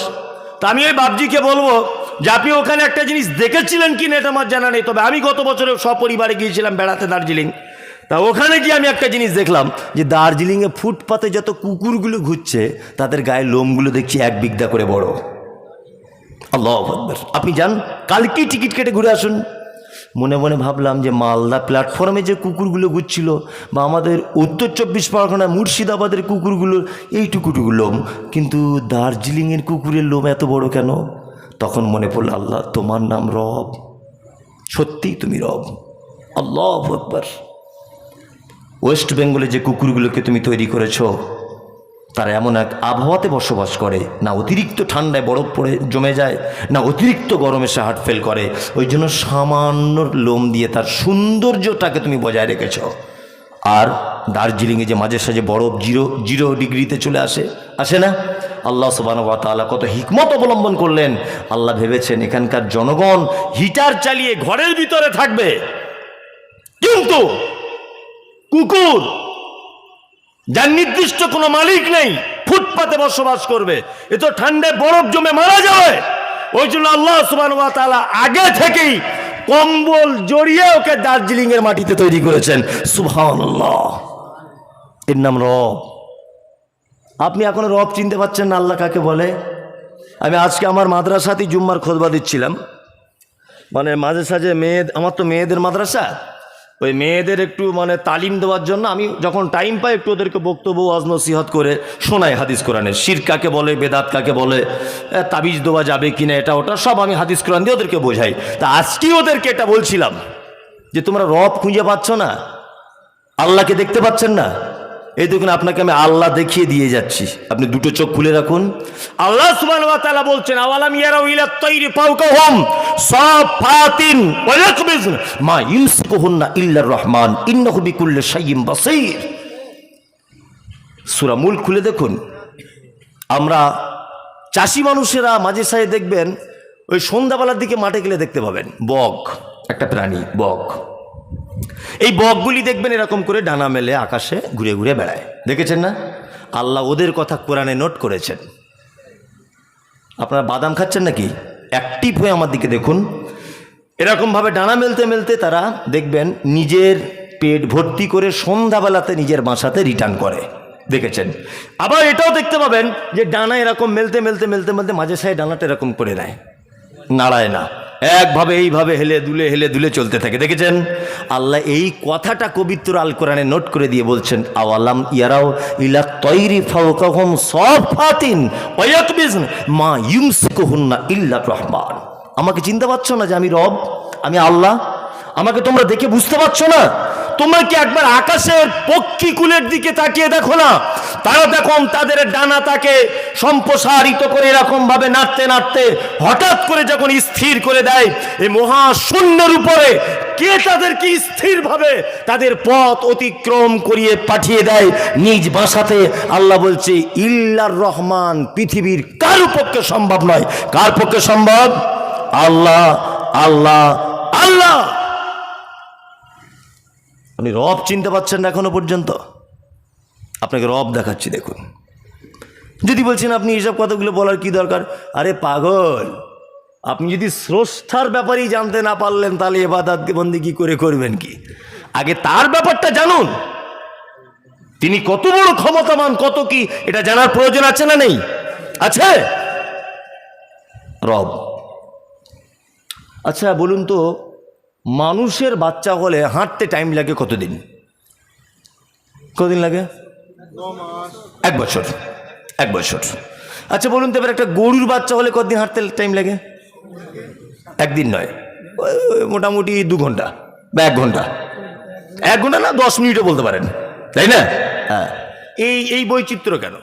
তা আমি ওই বাপজিকে বলবো যে আপনি ওখানে একটা জিনিস দেখেছিলেন কি না এটা আমার জানা নেই, তবে আমি গত বছরে সপরিবারে গিয়েছিলাম বেড়াতে দার্জিলিং। তা ওখানে গিয়ে আমি একটা জিনিস দেখলাম যে দার্জিলিংয়ে ফুটপাতে যত কুকুরগুলো ঘুরছে তাদের গায়ে লোমগুলো দেখছি 1 বিঘা করে বড়। আল্লাহু আকবার। আপনি যান, কালকেই টিকিট কেটে ঘুরে আসুন। মনে মনে ভাবলাম যে মালদা প্ল্যাটফর্মে যে কুকুরগুলো ঘুরছিল, বা আমাদের উত্তর 24 পরগনা মুর্শিদাবাদের কুকুরগুলো এইটুকুটুকু লোম, কিন্তু দার্জিলিংয়ের কুকুরের লোম এত বড় কেন? তখন মনে পড়ল আল্লাহ তোমার নাম রব, সত্যিই তুমি রব। আল্লাহু আকবার। ওয়েস্ট বেঙ্গলে যে কুকুরগুলোকে তুমি তৈরি করেছো, তারা এমন এক আবহাওয়াতে বসবাস করে, না অতিরিক্ত ঠান্ডায় বরফ পড়ে জমে যায়, না অতিরিক্ত গরমে সে হার্ট ফেল করে। ওই জন্য সামান্য লোম দিয়ে তার সৌন্দর্যটাকে তুমি বজায় রেখেছ। আর দার্জিলিংয়ে যে মাঝে সাঝে বরফ 0 ডিগ্রিতে চলে আসে না? আল্লাহ সুবহানাহু ওয়া তাআলা কত হিকমত অবলম্বন করলেন। আল্লাহ ভেবেছেন এখানকার জনগণ হিটার চালিয়ে ঘরের ভিতরে থাকবে, কিন্তু কুকুর যার নির্দিষ্ট কোনো মালিক নেই, ফুটপাতে বসবাস করবে, এ তো ঠান্ডায় বরফ জমে মারা যাবে। ওই জন্য আল্লাহ সুবহানাহু ওয়া তাআলা আগে থেকেই কম্বল জড়িয়ে ওকে দার্জিলিং এর মাটিতে তৈরি করেছেন। সুবহানাল্লাহ, এর নাম রব। আপনি এখনো রব চিনতে পারছেন না আল্লাহ কাকে বলে? আমি আজকে আমার মাদ্রাসাতেই জুম্মার খুতবা দিচ্ছিলাম, মানে মাঝে সাঝে আমার তো মেয়েদের মাদ্রাসা, ওই মেয়েদের একটু মানে তালিম দেওয়ার জন্য আমি যখন টাইম পাই একটু ওদেরকে বক্তব্য ওয়াজ নসিহত করে শোনাই হাদিস কোরআনের। শিরক কাকে বলে, বেদাত কাকে বলে, তাবিজ দেওয়া যাবে কিনা, এটা ওটা সব আমি হাদিস কোরআন দিয়ে ওদেরকে বোঝাই। তা আজকেই ওদেরকে এটা বলছিলাম যে তোমরা রব খুঁজে পাচ্ছ না, আল্লাহকে দেখতে পাচ্ছেন না। এই দেখুন, আপনাকে আমি আল্লাহ দেখিয়ে দিয়ে যাচ্ছি, আপনি দুটো চোখ খুলে রাখুন। আল্লাহ সুবহানাহু ওয়া তাআলা বলছেন, আওয়ালাম ইয়ারাউ ইলা তাইরি ফাওকাহুম সাফাতিন ওয়া ইয়াকবিজুন মা ইউমসিকুহুন্না ইল্লার রহমান ইন্নাহু বিকুল্লি শাইইন বাসীর। সূরা মুলক খুলে দেখুন। আমরা চাষি মানুষেরা মাঝে সাঝে দেখবেন ওই সন্ধ্যাবেলার দিকে মাঠে গেলে দেখতে পাবেন বক, একটা প্রাণী বক। এই বকগুলি দেখবেন এরকম করে ডানা মেলে আকাশে ঘুরে ঘুরে বেড়ায়, দেখেছেন না? আল্লাহ ওদের কথা কোরআনে নোট করেছেন। আপনারা বাদাম খাচ্ছেন নাকি? অ্যাক্টিভ হয়ে আমার দিকে দেখুন। এরকমভাবে ডানা মেলতে মেলতে তারা দেখবেন নিজের পেট ভর্তি করে সন্ধ্যাবেলাতে নিজের বাসাতে রিটার্ন করে, দেখেছেন? আবার এটাও দেখতে পাবেন যে ডানা এরকম মেলতে মেলতে মেলতে মেলতে মাঝে সাঝে ডানাটা এরকম করে নেয়, নাড়ায় না, একভাবে এইভাবে হেলে দুলে চলতে থাকে, দেখেছেন? আল্লাহ এই কথাটা পবিত্র আল কোরআনে নোট করে দিয়ে বলছেন, আওয়ালাম ইয়ারাও ইলা তাইরি ফাওকাহুম সাফাতিন ওয়া ইয়াকবিজুন মা ইউমসিকুহুন্না ইল্লার রহমান। আমাকে চিনতে পারছো না যে আমি রব, আমি আল্লাহ? আমাকে তোমরা দেখে বুঝতে পারছো না? তোমরা কি একবার আকাশের পক্ষীকুলের দিকে তাকিয়ে দেখো না? তারা দেখুন তাদের ডানা তাকে সম্প্রসারিত করে এরকম ভাবে নাড়তে নাড়তে হঠাৎ করে যখন স্থির করে দেয় এই মহাশূন্যের উপরে, কে তাদেরকে স্থিরভাবে তাদের পথ অতিক্রম করিয়ে পাঠিয়ে দেয় নিজ বাসাতে? আল্লাহ বলছে ইল্লার রহমান, পৃথিবীর কারো পক্ষে সম্ভব নয়। কার পক্ষে সম্ভব? আল্লাহ, আল্লাহ, আল্লাহ। আপনি রব চিনতে পারছেন না এখনো পর্যন্ত? আপনাকে রব দেখাচ্ছি, দেখুন। যদি বলছেন আপনি এইসব কথাগুলো বলার কি দরকার, আরে পাগল, আপনি যদি স্রষ্টার ব্যাপারেই জানতে না পারলেন তাহলে ইবাদত বন্দেগী করে করবেন কি? আগে তার ব্যাপারটা জানুন, তিনি কত বড় ক্ষমতাবান, কত কি, এটা জানার প্রয়োজন আছে না নেই? আছে। রব। আচ্ছা বলুন তো, মানুষের বাচ্চা হলে হাঁটতে টাইম লাগে কতদিন? কতদিন লাগে? 1 বছর। 1 বছর। আচ্ছা বলুন তো, এবার একটা গরুর বাচ্চা হলে কতদিন হাঁটতে টাইম লাগে? একদিন নয়, মোটামুটি 2 ঘন্টা বা 1 ঘন্টা। 1 ঘন্টা না, 10 মিনিটও বলতে পারেন, তাই না? হ্যাঁ। এই বৈচিত্র্য কেন?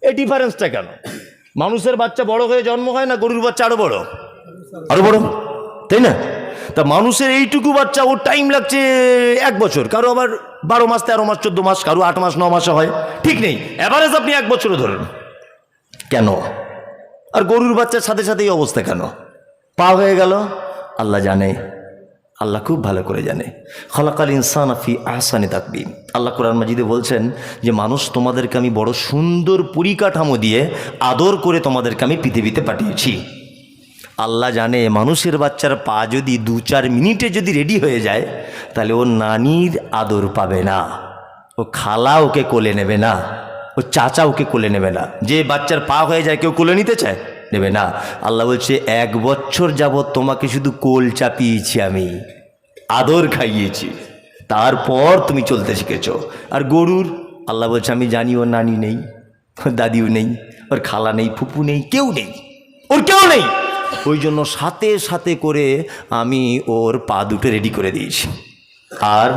এই ডিফারেন্সটা কেন? মানুষের বাচ্চা বড় হয়ে জন্ম হয় না, গরুর বাচ্চা আরো বড়, আরো বড়, তাই না? তা মানুষের এইটুকু বাচ্চা ওর টাইম লাগছে 1 বছর, কারো আবার 12 মাস, 13 মাস, 14 মাস, কারো 8 মাস, 9 মাসে হয়, ঠিক নেই। এভারেজ আপনি 1 বছরও ধরেন। কেন? আর গরুর বাচ্চার সাথে সাথে এই অবস্থা কেন? পা হয়ে গেল, আল্লাহ জানে, আল্লাহ খুব ভালো করে জানে। খলাকাল ইনসানা ফি আহসানি তাকবীম। আল্লাহ কোরআন মাজিদে বলছেন যে মানুষ তোমাদেরকে আমি বড় সুন্দর পরিকাঠামো দিয়ে আদর করে তোমাদেরকে আমি পৃথিবীতে পাঠিয়েছি। আল্লাহ জানে মানুষের বাচ্চার পা যদি 2-4 মিনিটে যদি রেডি হয়ে যায় তাহলে ও নানির আদর পাবে না, ও খালা ওকে কোলে নেবে না, ও চাচা ওকে কোলে নেবে না। যে বাচ্চার পা হয়ে যায় কেউ কোলে নিতে চায়? নেবে না। আল্লাহ বলছে 1 বছর যাবৎ তোমাকে শুধু কোল চাপিয়েছি, আমি আদর খাইয়েছি, তারপর তুমি চলতে শিখেছ। আর গরুর আল্লাহ বলছে আমি জানি ওর নানি নেই, ওর দাদিও নেই, ওর খালা নেই, ফুপু নেই, কেউ নেই, ওর কেউ নেই। ওই জন্য সাথে সাথে করে আমি ওর পা দুটো রেডি করে দিয়েছি। আর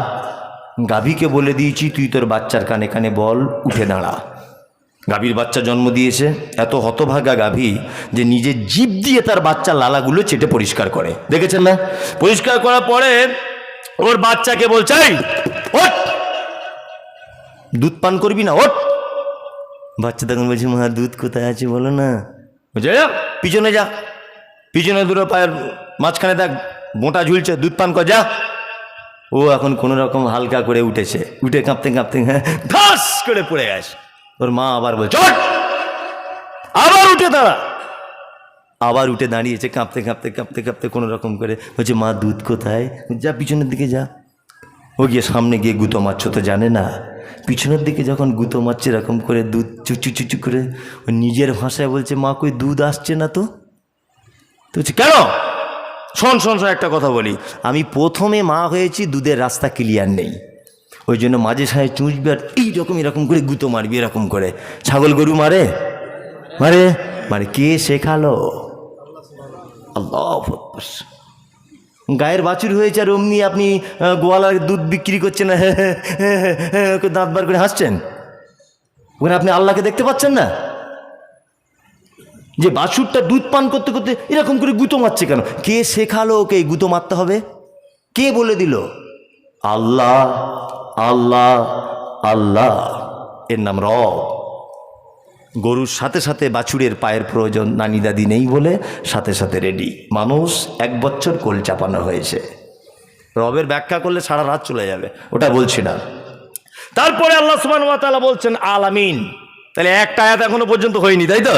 গাভীকে বলে দিয়েছি তুই তোর বাচ্চার কানে কানে বল উঠে দাঁড়া। গাভীর বাচ্চা জন্ম দিয়েছে, এত হতভাগা গাভী যে নিজের জিভ দিয়ে তার বাচ্চা লালাগুলো চেটে পরিষ্কার করে, দেখেছেন না? পরিষ্কার করার পরে ওর বাচ্চাকে বলছে ওঠ, দুধ পান করবি না, ওঠ। বাচ্চা তখন বলছে মা দুধ কোথায় আছে বলো না। বলছে পিছনে যা, পিছনে দুটো পায়ের মাঝখানে দেখ মোটা ঝুলছে, দুধ পান কর যা। ও এখন কোনো রকম হালকা করে উঠেছে, উঠে কাঁপতে কাঁপতে ধাস করে পড়ে গেছে। ওর মা আবার বলছে চট, আবার উঠে দাঁড়া। আবার উঠে দাঁড়িয়েছে কাঁপতে কাঁপতে কাঁপতে কাঁপতে কোনো রকম করে, বলছে মা দুধ কোথায়? যা পিছনের দিকে যা। ও গিয়ে সামনে গিয়ে গুঁতো মারছো তো জানে না, পিছনের দিকে যখন গুঁতো মারছে এরকম করে দুধ চুচু চুচু করে, ও নিজের ভাষায় বলছে মা কই দুধ আসছে না তো। তো বলছে কেন? শোন শোন শোন একটা কথা বলি, আমি প্রথমে মা হয়েছি, দুধের রাস্তা ক্লিয়ার নেই, ওই জন্য মাঝে সাঝে চুঁচবি আর এইরকম এরকম করে গুঁতো মারবি এরকম করে। ছাগল গরু মারে মারে মানে কে শেখালো? আল্লাহ। গায়ের বাছুর হয়েছে আর অমনি আপনি গোয়ালার দুধ বিক্রি করছেন, দাঁত বার করে হাসছেন। ওখানে আপনি আল্লাহকে দেখতে পাচ্ছেন না যে বাছুরটা দুধ পান করতে করতে এরকম করে গুঁতো মারছে কেন? কে শেখালো ওকে এই গুঁতো মারতে হবে? কে বলে দিল? আল্লাহ আল্লাহ আল্লাহ, এর নাম রব। গরুর সাথে সাথে বাছুরের পায়ের প্রয়োজন নানি দাদি নেই বলে সাথে সাথে রেডি। মানুষ 1 বছর কোল চাপানো হয়েছে। রবের ব্যাখ্যা করলে সারা রাত চলে যাবে, ওটা বলছি না। তারপরে আল্লাহ সুবহানাহু ওয়া তাআলা বলছেন আলামিন। তাহলে একটা আয়াত এখনো পর্যন্ত হয়নি, তাই তো?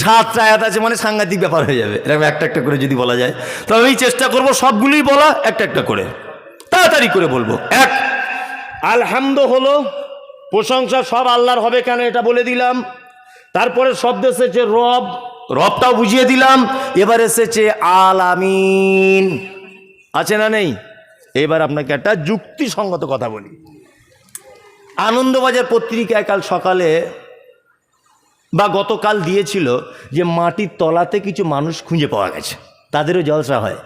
7টা আয়াত আছে, মানে সাংঘাতিক ব্যাপার হয়ে যাবে এরকম একটা একটা করে যদি বলা যায়। তবে আমি চেষ্টা করব সবগুলোই বলা, একটা একটা করে তাড়াতাড়ি করে বলবো। 1, আলহামদু হলো প্রশংসা সব আল্লাহর হবে কেন এটা বলে দিলাম। তারপরে শব্দ এসেছে রব, রবটাও বুঝিয়ে দিলাম। এবার এসেছে আলামিন, আছে না নেই? এবার আপনাকে একটা যুক্তিসঙ্গত কথা বলি। আনন্দবাজার পত্রিকায় কাল সকালে বা গতকাল দিয়েছিল যে মাটির তলাতে কিছু মানুষ খুঁজে পাওয়া গেছে, তাদেরও জলসা হয়।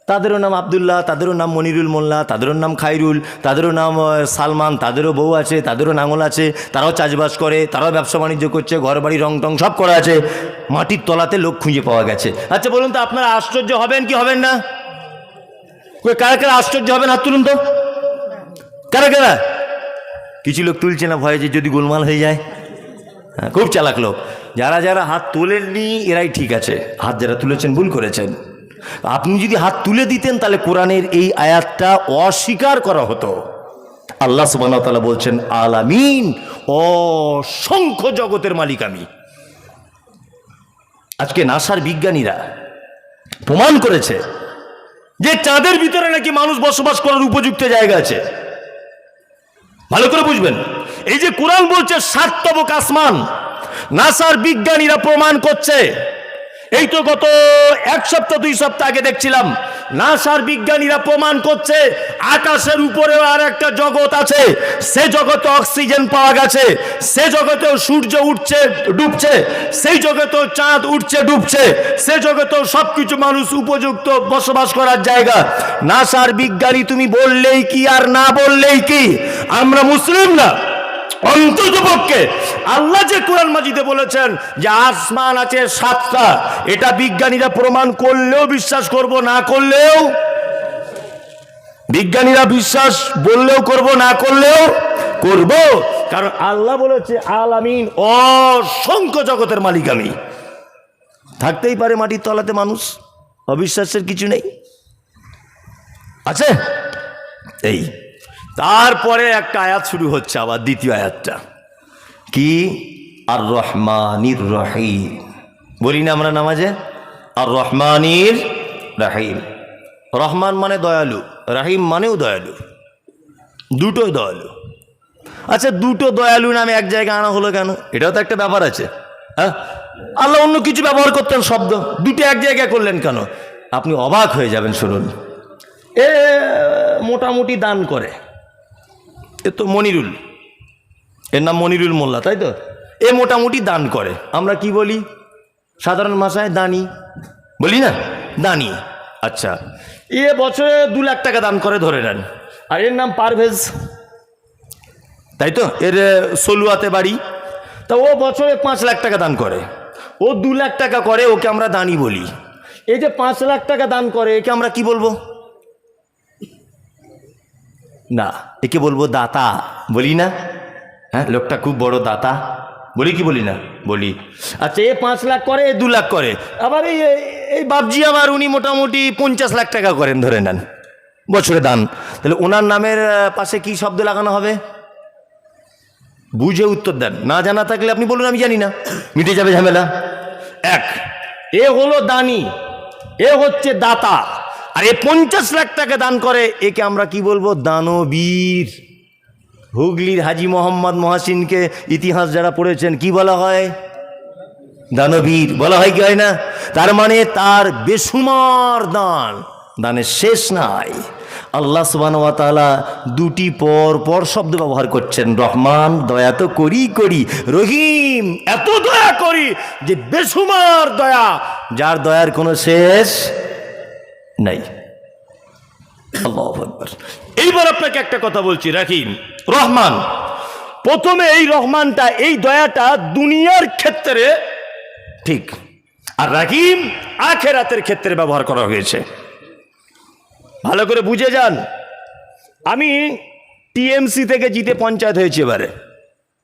তাদেরও নাম আবদুল্লাহ, তাদেরও নাম মনিরুল মোল্লা, তাদেরও নাম খাইরুল, তাদেরও নাম সালমান, তাদেরও বউ আছে, তাদেরও নাঙল আছে, তারাও চাষবাস করে, তারাও ব্যবসা বাণিজ্য করছে, ঘর বাড়ি রং টং সব করা আছে। মাটির তলাতে লোক খুঁজে পাওয়া গেছে। আচ্ছা বলুন তো আপনারা আশ্চর্য হবেন কি হবেন না? কারা কারা আশ্চর্য হবেন হাত তুলুন তো। কারা কারা? কিছু লোক তুলছে না ভয়ে যে যদি গোলমাল হয়ে যায়। হ্যাঁ, খুব চালাক লোক। যারা যারা হাত তোলেননি এরাই ঠিক আছে, হাত যারা তুলেছেন ভুল করেছেন। আপনি যদি হাত তুলে দিতেন তাহলে কোরআনের এই আয়াতটা অস্বীকার করা হতো। আল্লাহ সুবহানাহু ওয়া তাআলা বলছেন আলামিন, অসংখ্য জগতের মালিক আমি। আজকে নাসার বিজ্ঞানীরা প্রমাণ করেছে যে চাঁদের ভিতরে নাকি মানুষ বসবাস করার উপযুক্ত জায়গা আছে। ভালো করে বুঝবেন, এই যে কোরআন বলছে 7 তবক আসমান, নাসার বিজ্ঞানীরা প্রমাণ করছে। এই তো গত 1 সপ্তাহ 2 সপ্তাহ আগে দেখছিলাম নাসার বিজ্ঞানীরা প্রমাণ করছে আকাশের উপরেও আর একটা জগৎ আছে। সে জগতে অক্সিজেন পাওয়া গেছে, সে জগতেও সূর্য উঠছে ডুবছে, সেই জগতেও চাঁদ উঠছে ডুবছে, সে জগতেও সবকিছু মানুষ উপযুক্ত বসবাস করার জায়গা। নাসার বিজ্ঞানী তুমি বললেই কি আর না বললেই কি, আমরা মুসলিম না। অন্ততপক্ষে আল্লাহ যে কোরআন মাজিদে বলেছেন যে আসমান আছে 7টা, এটা বিজ্ঞানীরা প্রমাণ করলেও বিশ্বাস করব, না করলেও, বিজ্ঞানীরা বিশ্বাস বললেও করব, না করলেও করব। কারণ আল্লাহ বলেছে আলামিন, অসংখ্য জগতের মালিক আমি। থাকতেই পারে মাটির তলাতে মানুষ, অবিশ্বাসের কিছু নেই, আছে। এই তারপরে একটা আয়াত শুরু হচ্ছে আবার, দ্বিতীয় আয়াতটা কি? আর রহমানির রহিম। বলি না আমরা নামাজে আর রহমানির রহিম। রহমান মানে দয়ালু, রহিম মানেও দয়ালু, দুটোই দয়ালু। আচ্ছা দুটো দয়ালু নামে এক জায়গায় আনা হলো কেন? এটাও তো একটা ব্যাপার আছে। হ্যাঁ, আল্লাহ অন্য কিছু ব্যবহার করতেন শব্দ, দুটো এক জায়গায় করলেন কেন? আপনি অবাক হয়ে যাবেন। শুনুন, এ মোটামুটি দান করে, এ তো মনিরুল, এর নাম মনিরুল মোল্লা, তাই তো? এ মোটামুটি দান করে। আমরা কি বলি সাধারণ ভাষায়? দানি বলি না, দানি। আচ্ছা, এ বছরে 2 লাখ টাকা দান করে ধরে নেন। আর এর নাম পারভেজ, তাই তো? এর সলুয়াতে বাড়ি। তা ও বছরে 5 লাখ টাকা দান করে, ও 2 লাখ টাকা করে, ওকে আমরা দানি বলি। এই যে 5 লাখ টাকা দান করে, একে আমরা কি বলবো? না, একে বলবো দাতা, বলি না? হ্যাঁ, লোকটা খুব বড় দাতা বলি কি বলি না? বলি। আচ্ছা, এ 5 লাখ করে, এ 2 লাখ করে। আবার এই বাবজি আমার, উনি মোটামুটি 50 লাখ টাকা করেন ধরে নেন বছরে দান। তাহলে ওনার নামের পাশে কি শব্দ লাগানো হবে? বুঝে উত্তর দেন, না জানা থাকলে আপনি বলুন আমি জানি না, মিটে যাবে ঝামেলা। এক, এ হলো দানি, এ হচ্ছে দাতা, আর এ 50 লাখ টাকা দান করে, একে আমরা কি বলবো? দানবীর। হুগলির হাজি মোহাম্মদ মহাসিনকে ইতিহাস যারা পড়েছেন কি বলা হয়? দানবীর বলা হয়, কি হয় না? তার মানে তার বেসুমার দান, দানের শেষ নাই। আল্লাহ সুবহানাহু ওয়া তাআলা দুটি পর পর শব্দ ব্যবহার করছেন। রহমান, দয়া তো করি করি, রহিম, এত দয়া করি যে বেসুমার দয়া, যার দয়ার কোনো শেষ নাই। আল্লাহু আকবার। এইবার আপনাকে একটা কথা বলছি, রাহিম, রহমান, প্রথমে এই রহমানটা, এই দয়াটা দুনিয়ার ক্ষেত্রে ঠিক, আর রাহিম আখিরাতের ক্ষেত্রে ব্যবহার করা হয়েছে। ভালো করে বুঝে যান। আমি টিএমসি থেকে জিতে পঞ্চায়েত হয়েছে, এবারে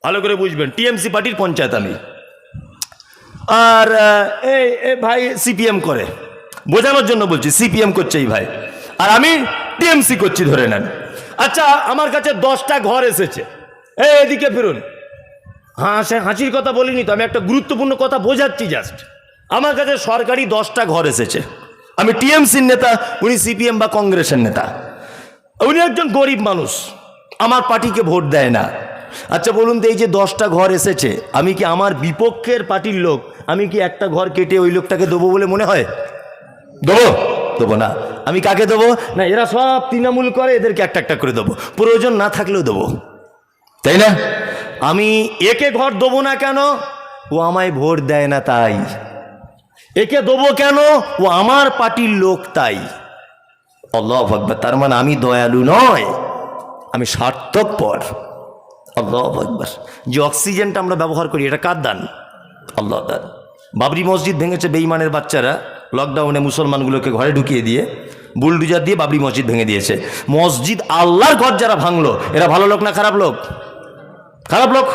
ভালো করে বুঝবেন, টিএমসি পার্টির পঞ্চায়েত আমি, আর এই ভাই সিপিএম করে, বোঝানোর জন্য বলছি, সিপিএম করছে এই ভাই, আর আমি টিএমসি করছি ধরে নেন। আচ্ছা, আমার কাছে 10টা ঘর এসেছে, এদিকে ফিরুন। হাসির কথা বলিনি তো, আমি একটা গুরুত্বপূর্ণ কথা বোঝাচ্ছি জাস্ট। আমার কাছে সরকারি 10টা ঘর এসেছে, আমি টিএমসির নেতা, উনি সিপিএম বা কংগ্রেসের নেতা, উনি একজন গরিব মানুষ, আমার পার্টিকে ভোট দেয় না। আচ্ছা বলুন তো, এই যে 10টা ঘর এসেছে, আমি কি আমার বিপক্ষের পার্টির লোক, আমি কি একটা ঘর কেটে ওই লোকটাকে দেবো বলে মনে হয়? দেবো? দেবো না। আমি কাকে দেবো? না, এরা সব তৃণমূল করে, এদেরকে একটা একটা করে দেবো, প্রয়োজন না থাকলেও দেবো, তাই না? আমি একে ঘর দেবো না কেন? ও আমায় ভোট দেয় না তাই। একে দেবো কেন? ও আমার পার্টির লোক তাই। আল্লাহু আকবার। তার মানে আমি দয়ালু নয়, আমি স্বার্থপর। আল্লাহু আকবার। যে অক্সিজেনটা আমরা ব্যবহার করি, এটা কার দান? আল্লাহ দান। বাবরি মসজিদ ভেঙেছে বেঈমানের বাচ্চারা, লকডাউনে মুসলমানগুলোকে ঘরে ঢুকিয়ে দিয়ে বুলডুজার দিয়ে বাবরি মসজিদ ভেঙে দিয়েছে। মসজিদ, আল্লাহর ঘর যারা ভাঙলো, এরা ভালো লোক না খারাপ লোক? খারাপ লোক।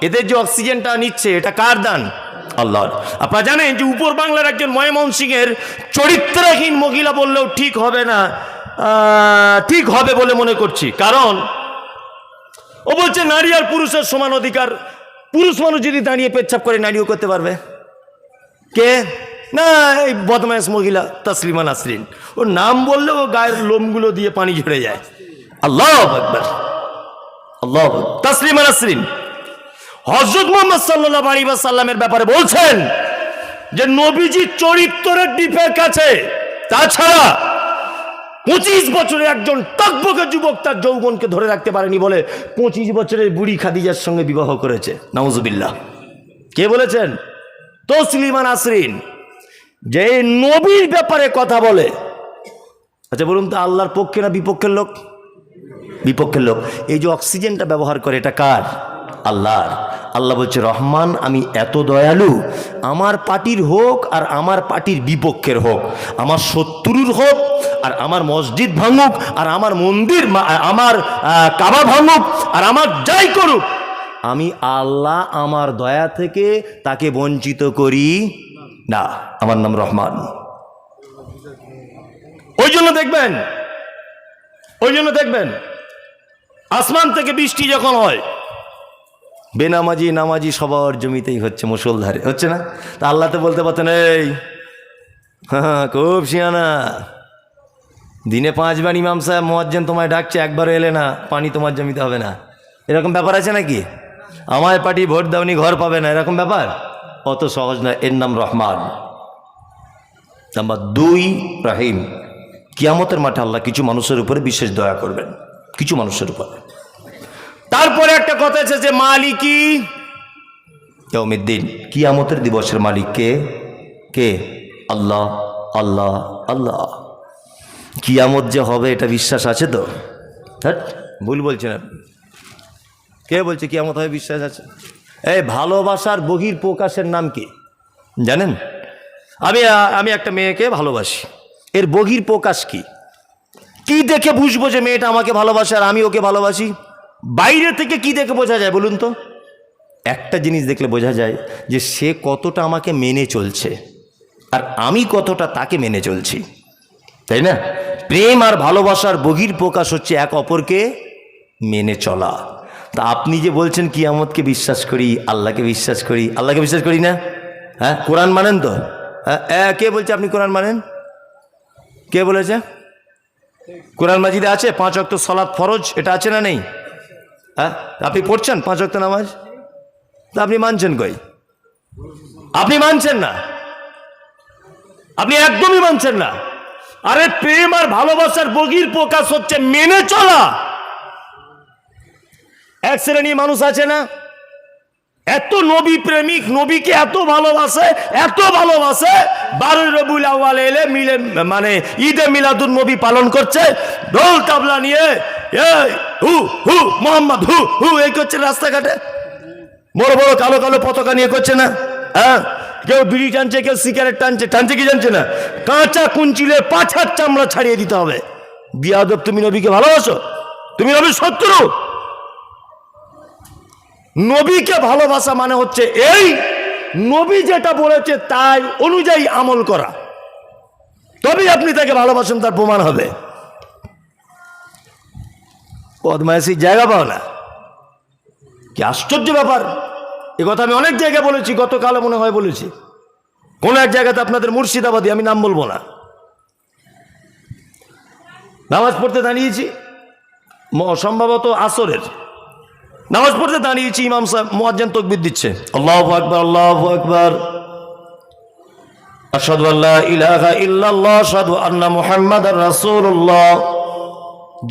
এদের যে অক্সিজেনটা নিচ্ছে, এটা কার দান? আল্লাহর। আপনারা জানেন যে উপর বাংলার একজন ময়মনসিংহের চরিত্রহীন মহিলা বললেও ঠিক হবে না, ঠিক হবে বলে মনে করছি, কারণ ও বলছে নারী আর পুরুষের সমান অধিকার। পুরুষ মানুষ যদি দাঁড়িয়ে পেচ্ছাপ করে, নারীও করতে পারবে। কে? না, এই বদমাইশ মহিলা তাসলিমা নাসরিন, ওর নাম বললে ও গায়ের লোমগুলো দিয়ে পানি ঝরে যায়। আল্লাহু আকবার, আল্লাহু আকবার। তাসলিমা নাসরিন হযরত মুহাম্মদ সাল্লাল্লাহু আলাইহি ওয়াসাল্লামের ব্যাপারে বলছেন যে নবীজির চরিত্রের ডিফেক্ট আছে। তাছাড়া 25 বছরের একজন টকবকে যুবক তার যৌবনকে ধরে রাখতে পারেনি বলে 25 বছরের বুড়ি খাদিজার সঙ্গে বিবাহ করেছে। নাউজুবিল্লাহ। কে বলেছেন? তাসলিমা নাসরিন, যে নবীর ব্যাপারে কথা বলে। আচ্ছা বলুন তো, আল্লাহর পক্ষে না বিপক্ষের লোক? বিপক্ষের লোক। এই যে অক্সিজেনটা ব্যবহার করে, এটা কার? আল্লাহর। আল্লাহ বলছে রহমান, আমি এত দয়ালু, আমার পার্টির হোক আর আমার পার্টির বিপক্ষের হোক, আমার শত্রুর হোক আর আমার মসজিদ ভাঙুক আর আমার মন্দির, আমার কাবা ভাঙুক আর আমার যাই করুক, আমি আল্লাহ আমার দয়া থেকে তাকে বঞ্চিত করি না। আমার নাম রহমান। ওই জন্য দেখবেন আসমান থেকে বৃষ্টি যখন হয়, বেনামাজি নামাজি সবার জমিতেই হচ্ছে, মুষলধারে হচ্ছে না? তা আল্লাহ তো বলতে পারতেন, এই খুব শিয়ানা, দিনে 5 বার ইমাম সাহেব মুয়াজ্জিন তোমায় ডাকছে, একবারও এলে না, পানি তোমার জমিতে হবে না। এরকম ব্যাপার আছে নাকি? আমায় পার্টি ভোট দাওনি, ঘর পাবে না, এরকম ব্যাপার অত সহজ না। এর নাম রহমান। নাম্বার 2, রাহিম। কিয়ামতের মাঠে আল্লাহ কিছু মানুষের উপরে বিশেষ দয়া করবেন, কিছু মানুষের উপরে। তারপরে একটা কথা এসেছে, মালিকি ইয়াউমিদ্দিন, কিয়ামতের দিবসের মালিক কে? কে? আল্লাহ, আল্লাহ, আল্লাহ। কিয়ামত যে হবে এটা বিশ্বাস আছে তো? হ্যাঁ, ভুল বলছেন আপনি। কে বলছে কিয়ামত হবে বিশ্বাস আছে? এই ভালোবাসার বহির প্রকাশের নাম কি জানেন? আমি একটা মেয়েকে ভালোবাসি, এর বহির প্রকাশ কি? কি দেখে বুঝবো যে মেয়েটা আমাকে ভালোবাসে আর আমি ওকে ভালোবাসি? বাইরে থেকে কি দেখে বোঝা যায় বলুন তো? একটা জিনিস দেখলে বোঝা যায় যে সে কতটা আমাকে মেনে চলছে আর আমি কতটা তাকে মেনে চলছি, তাই না? প্রেম আর ভালোবাসার বহির প্রকাশ হচ্ছে এক অপরকে মেনে চলা। তা আপনি যে বলছেন কিয়ামতকে বিশ্বাস করি, আল্লাহকে বিশ্বাস করি, আল্লাহকে বিশ্বাস করি না? হ্যাঁ, কোরআন মানেন তো? হ্যাঁ, কে বলছে আপনি কোরআন মানেন? কে বলেছে? কোরআন মাজিদে আছে 5 ওয়াক্ত সালাত ফরজ, এটা আছে না নেই? হ্যাঁ, আপনি পড়ছেন 5 ওয়াক্ত নামাজ, তা আপনি মানছেন কই? আপনি মানছেন না, আপনি একদমই মানছেন না। আরে প্রেম আর ভালোবাসার বহির প্রকাশ হচ্ছে মেনে চলা। এক শ্রেণী মানুষ আছে না, এত নবী প্রেমিক, নবীকে এত ভালোবাসে, এত ভালোবাসে, 12 রবিউল আউয়াল এলে মিলে মানে ঈদে মিলাদুন নবী পালন করছে, ঢোল তাবলা নিয়ে এই হু হু মোহাম্মদ হু হু এই করছে রাস্তাঘাটে, বড় বড় কালো কালো পতাকা নিয়ে করছে না? হ্যাঁ, কেউ বিড়ি টানছে, কেউ সিগারেট টানছে, টানছে কি জানছে না? কাঁচা কুঞ্চিলে পাছার চামড়া ছাড়িয়ে দিতে হবে। বিয়াদব, তুমি নবীকে ভালোবাসো? তুমি নবীর শত্রু। নবীকে ভালোবাসা মানে হচ্ছে এই নবী যেটা বলেছে তাই অনুযায়ী আমল করা, তবেই আপনি তাকে ভালোবাসেন, তার প্রমাণ হবে। বদমাইশির জায়গা পাও না, কি আশ্চর্য ব্যাপার। এ কথা আমি অনেক জায়গায় বলেছি, গতকালও মনে হয় বলেছি। কোন এক জায়গাতে আপনাদের মুর্শিদাবাদী, আমি নাম বলবো না, নামাজ পড়তে দাঁড়িয়েছি, সম্ভবত আসরের নামাজ পড়তে দাঁড়িয়েছি, ইমাম সাহেব মুয়াজ্জিন তাকবীর দিচ্ছে, আল্লাহু আকবার আল্লাহু আকবার, আশহাদু আল্লা ইলাহা ইল্লাল্লাহ আশহাদু আন্না মুহাম্মাদার রাসূলুল্লাহ।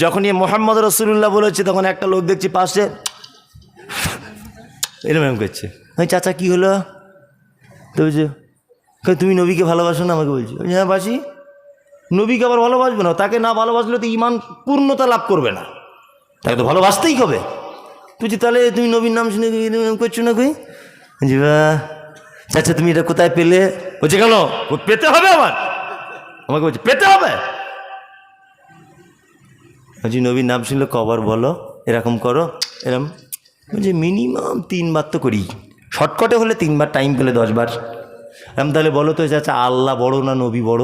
যখনই মুহাম্মদ রাসূলুল্লাহ বলেছে, তখন একটা লোক দেখছি পাশে এরকম করছে। ওই চাচা কি হলো? তো বলছে তুমি নবীকে ভালোবাসো না? আমাকে বলছি, হ্যাঁ বাসি। নবীকে আবার ভালোবাসবে না? তাকে না ভালোবাসলে তো ঈমান পূর্ণতা লাভ করবে না, তাকে তো ভালোবাসতেই হবে। বুঝছি, তাহলে তুমি নবীর নাম শুনে করছো না? কই চাচা তুমি এটা কোথায় পেলে? বলছে কেন পেতে হবে আবার? আমাকে বলছে পেতে হবে। বলছি নবীর নাম শুনলে কবার বলো, এরকম করো, এরকম। বলছে মিনিমাম 3 বার তো করি, শর্টকাটে হলে 3 বার, টাইম পেলে 10 বার। আমি তাহলে বলো তো চাচা, আল্লাহ বড় না নবী বড়?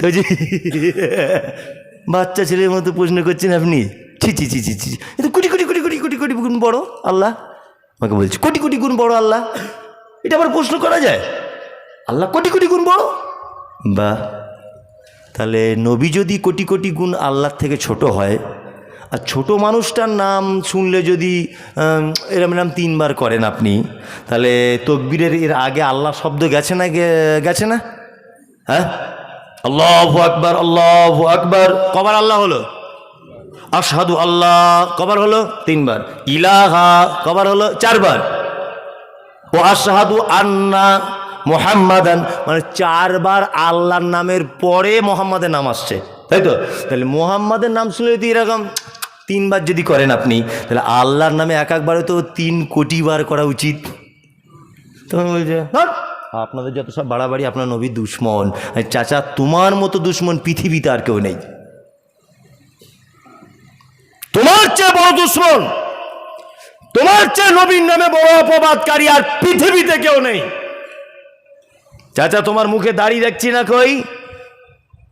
বলছি বাচ্চা ছেলের মতো প্রশ্ন করছেন আপনি। ছি ছি ছি ছি ছি, এটা কোটি কোটি কোটি কোটি কোটি কোটি গুণ বড় আল্লাহ। আমাকে বলছি কোটি কোটি গুণ বড় আল্লাহ, এটা আবার প্রশ্ন করা যায়? আল্লাহ কোটি কোটি গুণ বড়? বাহ, তাহলে নবী যদি কোটি কোটি গুণ আল্লাহর থেকে ছোট হয়, আর ছোট মানুষটার নাম শুনলে যদি এরম 3 বার করেন আপনি, তাহলে তকবীরের এর আগে আল্লাহ শব্দ গেছে না? গেছে না? হ্যাঁ, আল্লাহু আকবার আল্লাহু আকবার কবার আল্লাহ হলো? আশহাদু আল্লাহ কবার হলো? 3 বার। ইলাহা কবার হলো? 4 বার। ও আশহাদু আন্না মুহাম্মাদান, মানে 4 বার আল্লাহর নামের পরে মোহাম্মদের নাম আসছে, তাই তো? তাহলে মোহাম্মদের নাম শুনলে যদি এরকম 3 বার যদি করেন আপনি, তাহলে আল্লাহর নামে এক একবারে তো 3 কোটি বার করা উচিত। তুমি বলছে আপনাদের যত সব বাড়াবাড়ি, আপনার নবীর দুশ্মন। চাচা তোমার মতো দুশ্মন পৃথিবীতে আর কেউ নেই, তোমার চেয়ে বড় দুশ্মন, তোমার চেয়ে নবীর নামে বড় অপবাদকারী আর পৃথিবীতে কেউ নেই। চাচা তোমার মুখে দাড়ি দেখছি না, কই?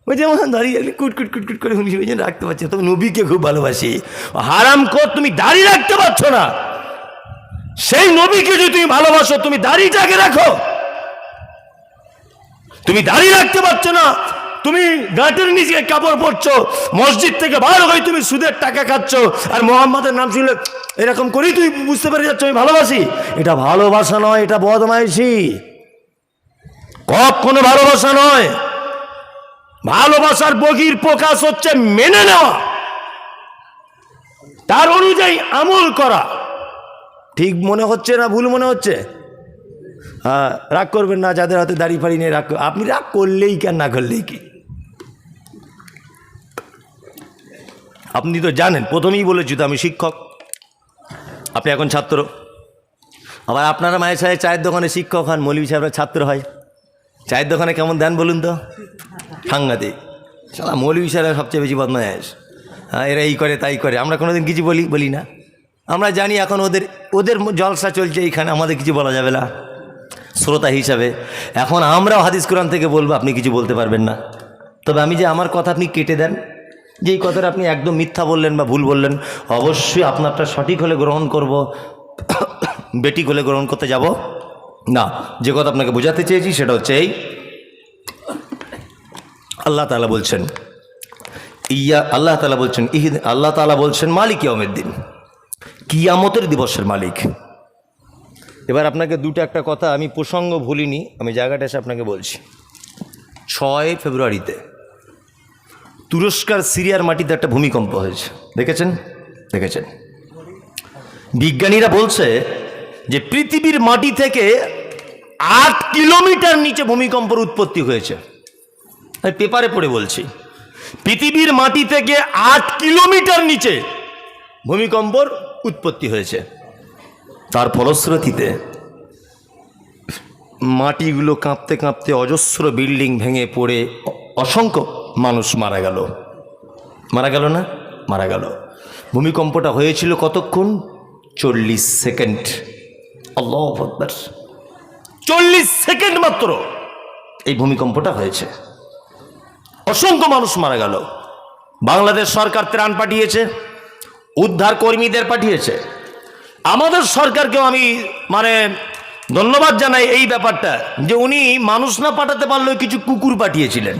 ওই যে আমার দাড়ি রাখলে কুট কুট কুট কুট করে রাখতে পারছি, তুমি নবীকে খুব ভালোবাসি। হারাম কর, তুমি দাড়ি রাখতে পারছো না। সেই নবীকে যদি তুমি ভালোবাসো, তুমি দাড়িটাকে রাখো। তুমি দাড়ি রাখতে পারছো না, তুমি গাঁটের নিচে কাপড় পরছো, মসজিদ থেকে বার হয়ে তুমি সুদের টাকা খাচ্ছ, আর মোহাম্মদের নাম শুনলে এরকম করেই তুই বুঝতে পেরে যাচ্ছ আমি ভালোবাসি। এটা ভালোবাসা নয়, এটা বদমাইশি, কখনো ভালোবাসা নয়। ভালোবাসার বহির প্রকাশ হচ্ছে মেনে নেওয়া, তার অনুযায়ী আমল করা। ঠিক মনে হচ্ছে না ভুল মনে হচ্ছে? হ্যাঁ, রাগ করবেন না যাদের হাতে দাড়ি ফাড়ি নিয়ে রাগ, আপনি রাগ করলেই কি আর না করলেই কি? আপনি তো জানেন, প্রথমেই বলেছি তো আমি শিক্ষক, আপনি এখন ছাত্র। আবার আপনারা মায়ের সাহেব চায়ের দোকানে শিক্ষক হন, মৌলভী সাহেবরা ছাত্র হয়। চায়ের দোকানে কেমন দেন বলুন তো? সাংঘাতিক। সারা মৌলভী সাহেবরা সবচেয়ে বেশি বদমাইশ। হ্যাঁ, এরা এই করে তাই করে, আমরা কোনোদিন কিছু বলি না। আমরা জানি এখন ওদের জলসা চলছে এইখানে, আমাদের কিছু বলা যাবে না শ্রোতা হিসাবে। এখন আমরাও হাদিস কোরআন থেকে বলবো, আপনি কিছু বলতে পারবেন না। তবে আমি যে আমার কথা আপনি কেটে দেন, যেই কথাটা আপনি একদম মিথ্যা বললেন বা ভুল বললেন, অবশ্যই আপনারটা সঠিক হলে গ্রহণ করব, বেঠিক হলে গ্রহণ করতে যাব না। যে কথা আপনাকে বোঝাতে চেয়েছি সেটা হচ্ছে এই, আল্লাহ তাআলা বলছেন আল্লাহ তাআলা বলছেন মালিক ইয়াউমিদ্দিন, কিয়ামতের দিবসের মালিক। এবার আপনাকে একটা কথা, আমি প্রসঙ্গ ভুলিনি, আমি জায়গাটা এসে আপনাকে বলছি। 6 ফেব্রুয়ারিতে তুরস্কার সিরিয়ার মাটিতে একটা ভূমিকম্প হয়েছে, দেখেছেন? বিজ্ঞানীরা বলছে যে পৃথিবীর মাটি থেকে 8 কিলোমিটার নিচে ভূমিকম্পের উৎপত্তি হয়েছে। আমি পেপারে পড়ে বলছি, পৃথিবীর মাটি থেকে 8 কিলোমিটার নিচে ভূমিকম্পর উৎপত্তি হয়েছে। তার ফলশ্রুতিতে মাটিগুলো কাঁপতে কাঁপতে অজস্র বিল্ডিং ভেঙে পড়ে অসংখ্য মানুষ মারা গেল। ভূমিকম্পটা হয়েছিল কতক্ষণ? 40 সেকেন্ড। আল্লাহু আকবার, 40 সেকেন্ড মাত্র এই ভূমিকম্পটা হয়েছে, অসংখ্য মানুষ মারা গেল। বাংলাদেশ সরকার ত্রাণ পাঠিয়েছে, উদ্ধার কর্মীদের পাঠিয়েছে। আমাদের সরকারকেও আমি ধন্যবাদ জানাই এই ব্যাপারটা, যে উনি মানুষ না পাঠাতে পারলেও কিছু কুকুর পাঠিয়েছিলেন।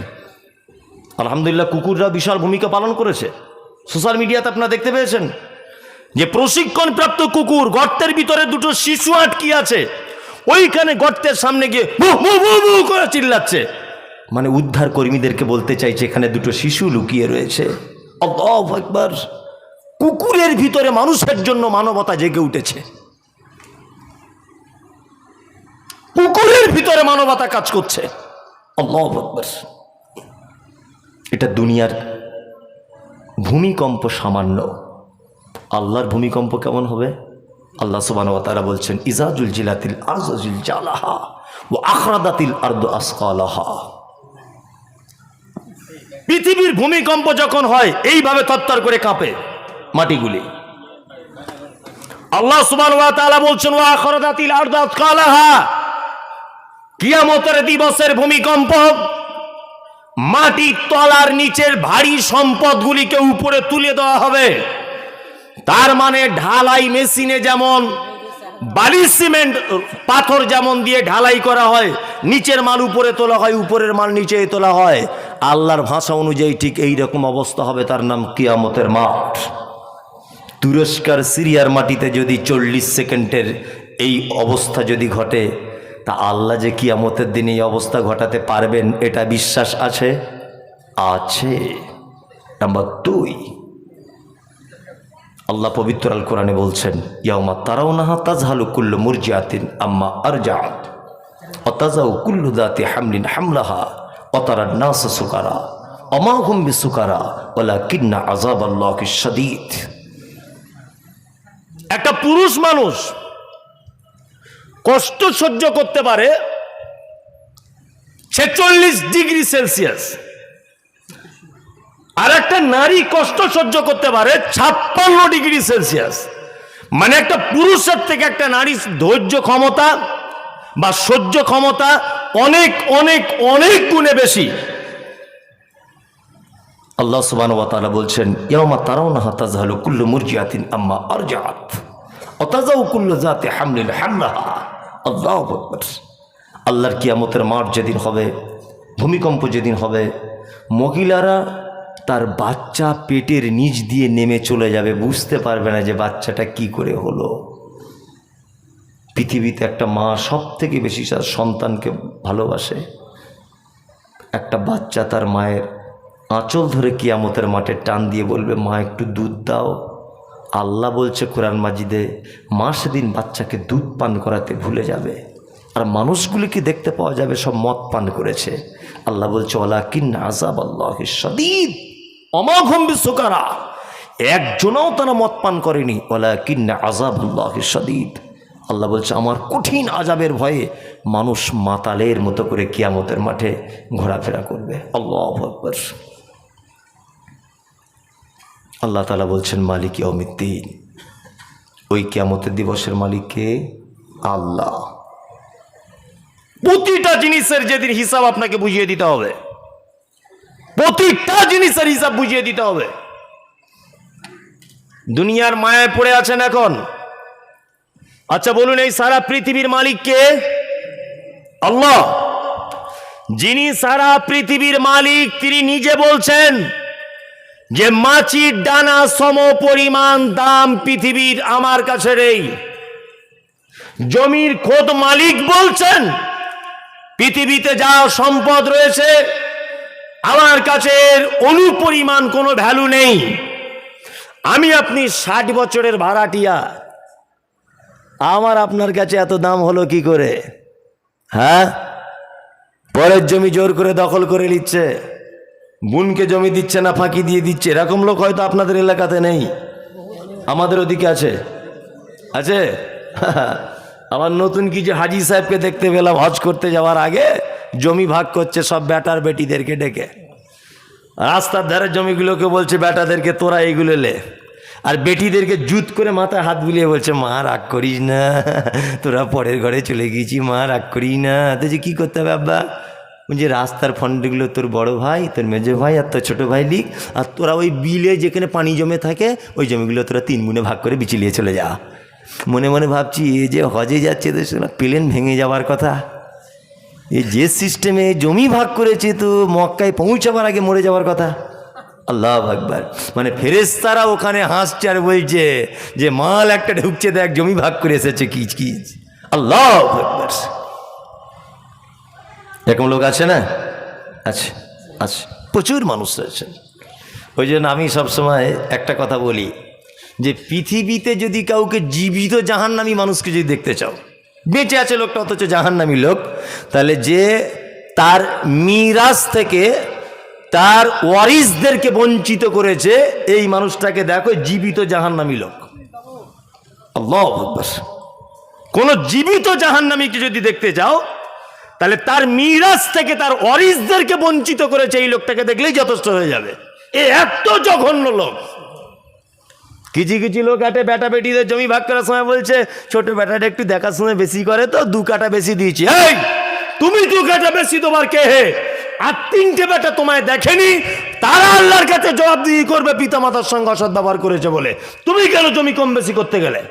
আলহামদুলিল্লাহ, কুকুররা বিশাল ভূমিকা পালন করেছে। সোশ্যাল মিডিয়াতে আপনারা দেখতে পেয়েছেন যে প্রশিক্ষণপ্রাপ্ত কুকুর গর্তের ভিতরে 2টো শিশু আটকে আছে, ওইখানে গর্তের সামনে গিয়ে ভু করে চিল্লাচ্ছে। উদ্ধার কর্মীদেরকে বলতে চাইছে এখানে 2টো শিশু লুকিয়ে রয়েছে। আল্লাহু আকবার, কুকুরের ভিতরে মানুষের জন্য মানবতা জেগে উঠেছে, কুকুরের ভিতরে মানবতা কাজ করছে। আল্লাহু আকবার। এটা দুনিয়ার ভূমিকম্প সামান্য, আল্লাহর ভূমিকম্প কেমন হবে? আল্লাহ সুবহানাহু ওয়া তাআলা বলছেন ইজা জুলজিলাতিল আরদু জিলজালাহা ওয়া আখরাজাতিল আরদু আসকালাহা। পৃথিবীর ভূমিকম্প যখন হয় এইভাবে থরথর করে কাঁপে মাটিগুলি। আল্লাহ সুবহানাহু ওয়া তাআলা বলছেন ওয়া আখরাজাতিল আরদু আসকালাহা, কিয়ামতের দিবসের ভূমিকম্প মাটির তলার নিচের ভারী সম্পদগুলিকে উপরে তুলে দেওয়া হবে। তার ঢালাই মেশিনে যেমন বালি সিমেন্ট পাথর যেমন দিয়ে ঢালাই করা হয়, নিচের মাল উপরে তোলা হয়, উপরের মাল নিচে তোলা হয়, আল্লাহর ভাষা অনুযায়ী ঠিক এই রকম অবস্থা হবে। তার নাম কিয়ামতের মাঠ। তুরস্কার সিরিয়ার মাটিতে যদি 40 সেকেন্ডের এই অবস্থা যদি ঘটে, তা আল্লাহ যে কিয়ামতের দিন এই অবস্থা ঘটাতে পারবেন, এটা বিশ্বাস আছে? নাম্বার 2, আল্লাহ পবিত্র আল কোরআনে বলছেন ইয়াউমা তারাউনাহা তাযহালু কুল্লু মুরজিআতিন আম্মা আরজাআত ওয়া তাযাউ কুল্লু যাতি হামলিন হামলাহা ওয়া তারান নাসা সুকারা ওয়া মা হুম বিসুকারা ওয়ালাকিন্না আযাবাল্লাহি শাদীদ। একটা পুরুষ মানুষ কষ্ট সহ্য করতে পারে 46 ডিগ্রি সেলসিয়াস, আর একটা নারী কষ্ট সহ্য করতে পারে 56 ডিগ্রি সেলসিয়াস। একটা পুরুষের থেকে একটা নারীর ধৈর্য ক্ষমতা বা সহ্য ক্ষমতা অনেক অনেক অনেক গুণে বেশি। আল্লাহ সুবহানাহু ওয়া তাআলা বলছেন ইয়াউমা তারাউনাহা তাযহালু কুল্লু মুরজিআতিন আম্মা আরজাআত ওয়া তাযাউ কুল্লু যাতি হামলিন হামলাহা। আল্লাহু আকবার। আল্লাহর কিয়ামতের মাঠ যেদিন হবে, ভূমিকম্প যেদিন হবে, মহিলারা তার বাচ্চা পেটের নিচ দিয়ে নেমে চলে যাবে, বুঝতে পারবে না যে বাচ্চাটা কি করে হলো। পৃথিবীতে একটা মা সব থেকে বেশি তার সন্তানকে ভালোবাসে। একটা বাচ্চা তার মায়ের আঁচল ধরে কিয়ামতের মাঠে টান দিয়ে বলবে মা একটু দুধ দাও। আল্লাহ বলছে কোরআন মাজিদে মা সেদিন বাচ্চাকে দুধ পান করাতে ভুলে যাবে, আর মানুষগুলিকে দেখতে পাওয়া যাবে সব মদ পান করেছে। আল্লাহ বলছে ওয়ালাকিন্না আযাবাল্লাহি শাদীদ ওয়া মা হুম বিসুকারা, একজনও তারা মদ পান করেনি। ওয়ালাকিন্না আযাবাল্লাহি শাদীদ, আল্লাহ বলছে আমার কঠিন আযাবের ভয়ে মানুষ মাতালের মতো করে কিয়ামতের মাঠে ঘোরাফেরা করবে। আল্লাহু আকবার। আল্লাহ তাআলা বলছেন মালিক ইয়াউমিদ্দিন, ওই কিয়ামতের দিবসের মালিককে আল্লাহ। প্রতিটা জিনিসের যেদিন হিসাব আপনাকে বুঝিয়ে দিতে হবে, প্রতিটা জিনিসের হিসাব বুঝিয়ে দিতে হবে। দুনিয়ার মায়ায় পড়ে আছেন এখন। আচ্ছা বলুন, এই সারা পৃথিবীর মালিক কে? আল্লাহ। যিনি সারা পৃথিবীর মালিক, তিনি নিজে বলছেন যে মাছির ডানা সম পরিমাণ দাম পৃথিবীর আমার কাছে নেই। জমির খোদ মালিক বলছেন পৃথিবীতে যা সম্পদ রয়েছে আমার কাছে অনুপরিমাণ কোনো ভ্যালু নেই। আমি আপনি 60 বছরের ভাড়াটিয়া, আমার আপনার কাছে এত দাম হলো কি করে? হ্যাঁ, পরের জমি জোর করে দখল করে নিচ্ছে, বোনকে জমি দিচ্ছে না, ফাঁকি দিয়ে দিচ্ছে। এরকম লোক হয়তো আপনাদের এলাকাতে নেই, আমাদের ওদিকে আছে। আছে আবার নতুন কিছু হাজি সাহেবকে দেখতে পেলাম হজ করতে যাওয়ার আগে জমি ভাগ করছে সব বেটার বেটিদেরকে ডেকে। রাস্তার ধারে জমিগুলোকে বলছে বেটাদেরকে তোরা এইগুলো লে, আর বেটিদেরকে জুত করে মাথায় হাত বুলিয়ে বলছে মা রাগ করিস না, তোরা পরের ঘরে চলে গেছি, মা রাগ করিস না। তো যে কী করতে হবে আব্বা? বলছে রাস্তার ফন্ডগুলো তোর বড় ভাই, তোর মেজো ভাই আর তোর ছোটো ভাই লিখ, আর তোরা ওই বিলে যেখানে পানি জমে থাকে ওই জমিগুলো তোরা 3 গুণে ভাগ করে বিচিলিয়ে চলে যা। মনে মনে ভাবছি এ যে হজে যাচ্ছে তো শোনা প্লেন ভেঙে যাওয়ার কথা, এ যে সিস্টেমে জমি ভাগ করেছে তো মক্কায় পৌঁছাবার আগে মরে যাওয়ার কথা। আল্লাহ আকবার। মানে ফেরেশতারা ওখানে হাসছে আর বলছে যে মাল একটা ঢুকছে, দেখ জমি ভাগ করে এসেছে কিচ কিচ। আল্লাহ আকবার। এরকম লোক আছে না? আছে, আছে, প্রচুর মানুষ রয়েছে। ওই জন্য আমি সবসময় একটা কথা বলি যে পৃথিবীতে যদি কাউকে জীবিত জাহান্নামী মানুষকে যদি দেখতে চাও, বেঁচে আছে লোকটা অথচ জাহান্নামী লোক, তাহলে যে তার মিরাস থেকে তার ওয়ারিসদেরকে বঞ্চিত করেছে এই মানুষটাকে দেখো জীবিত জাহান্নামী লোক। আল্লাহু আকবার। কোন জীবিত জাহান্নামীকে যদি দেখতে চাও তাহলে তার মিরাস থেকে তার ওয়ারিসদেরকে বঞ্চিত করেছে এই লোকটাকে দেখলেই যথেষ্ট হয়ে যাবে। এ এত জঘন্য লোক। কিছু কিছু লোক আটে বেটা বেটিদের জমি ভাগ করার সময় বলছে ছোট বেটাটা একটু দেখাশোনা বেশি করে তো 2 কাঠা বেশি দিয়েছি। এই তুমি 2 কাঠা বেশি তোমার কে হে? আর 3টে বেটা তোমায় দেখেনি, তারা আল্লাহর কাছে জবাবদিহি করবে পিতামাতার সঙ্গে অসৎ ব্যবহার করেছে বলে। তুমি কেন জমি কম বেশি করতে গেলে?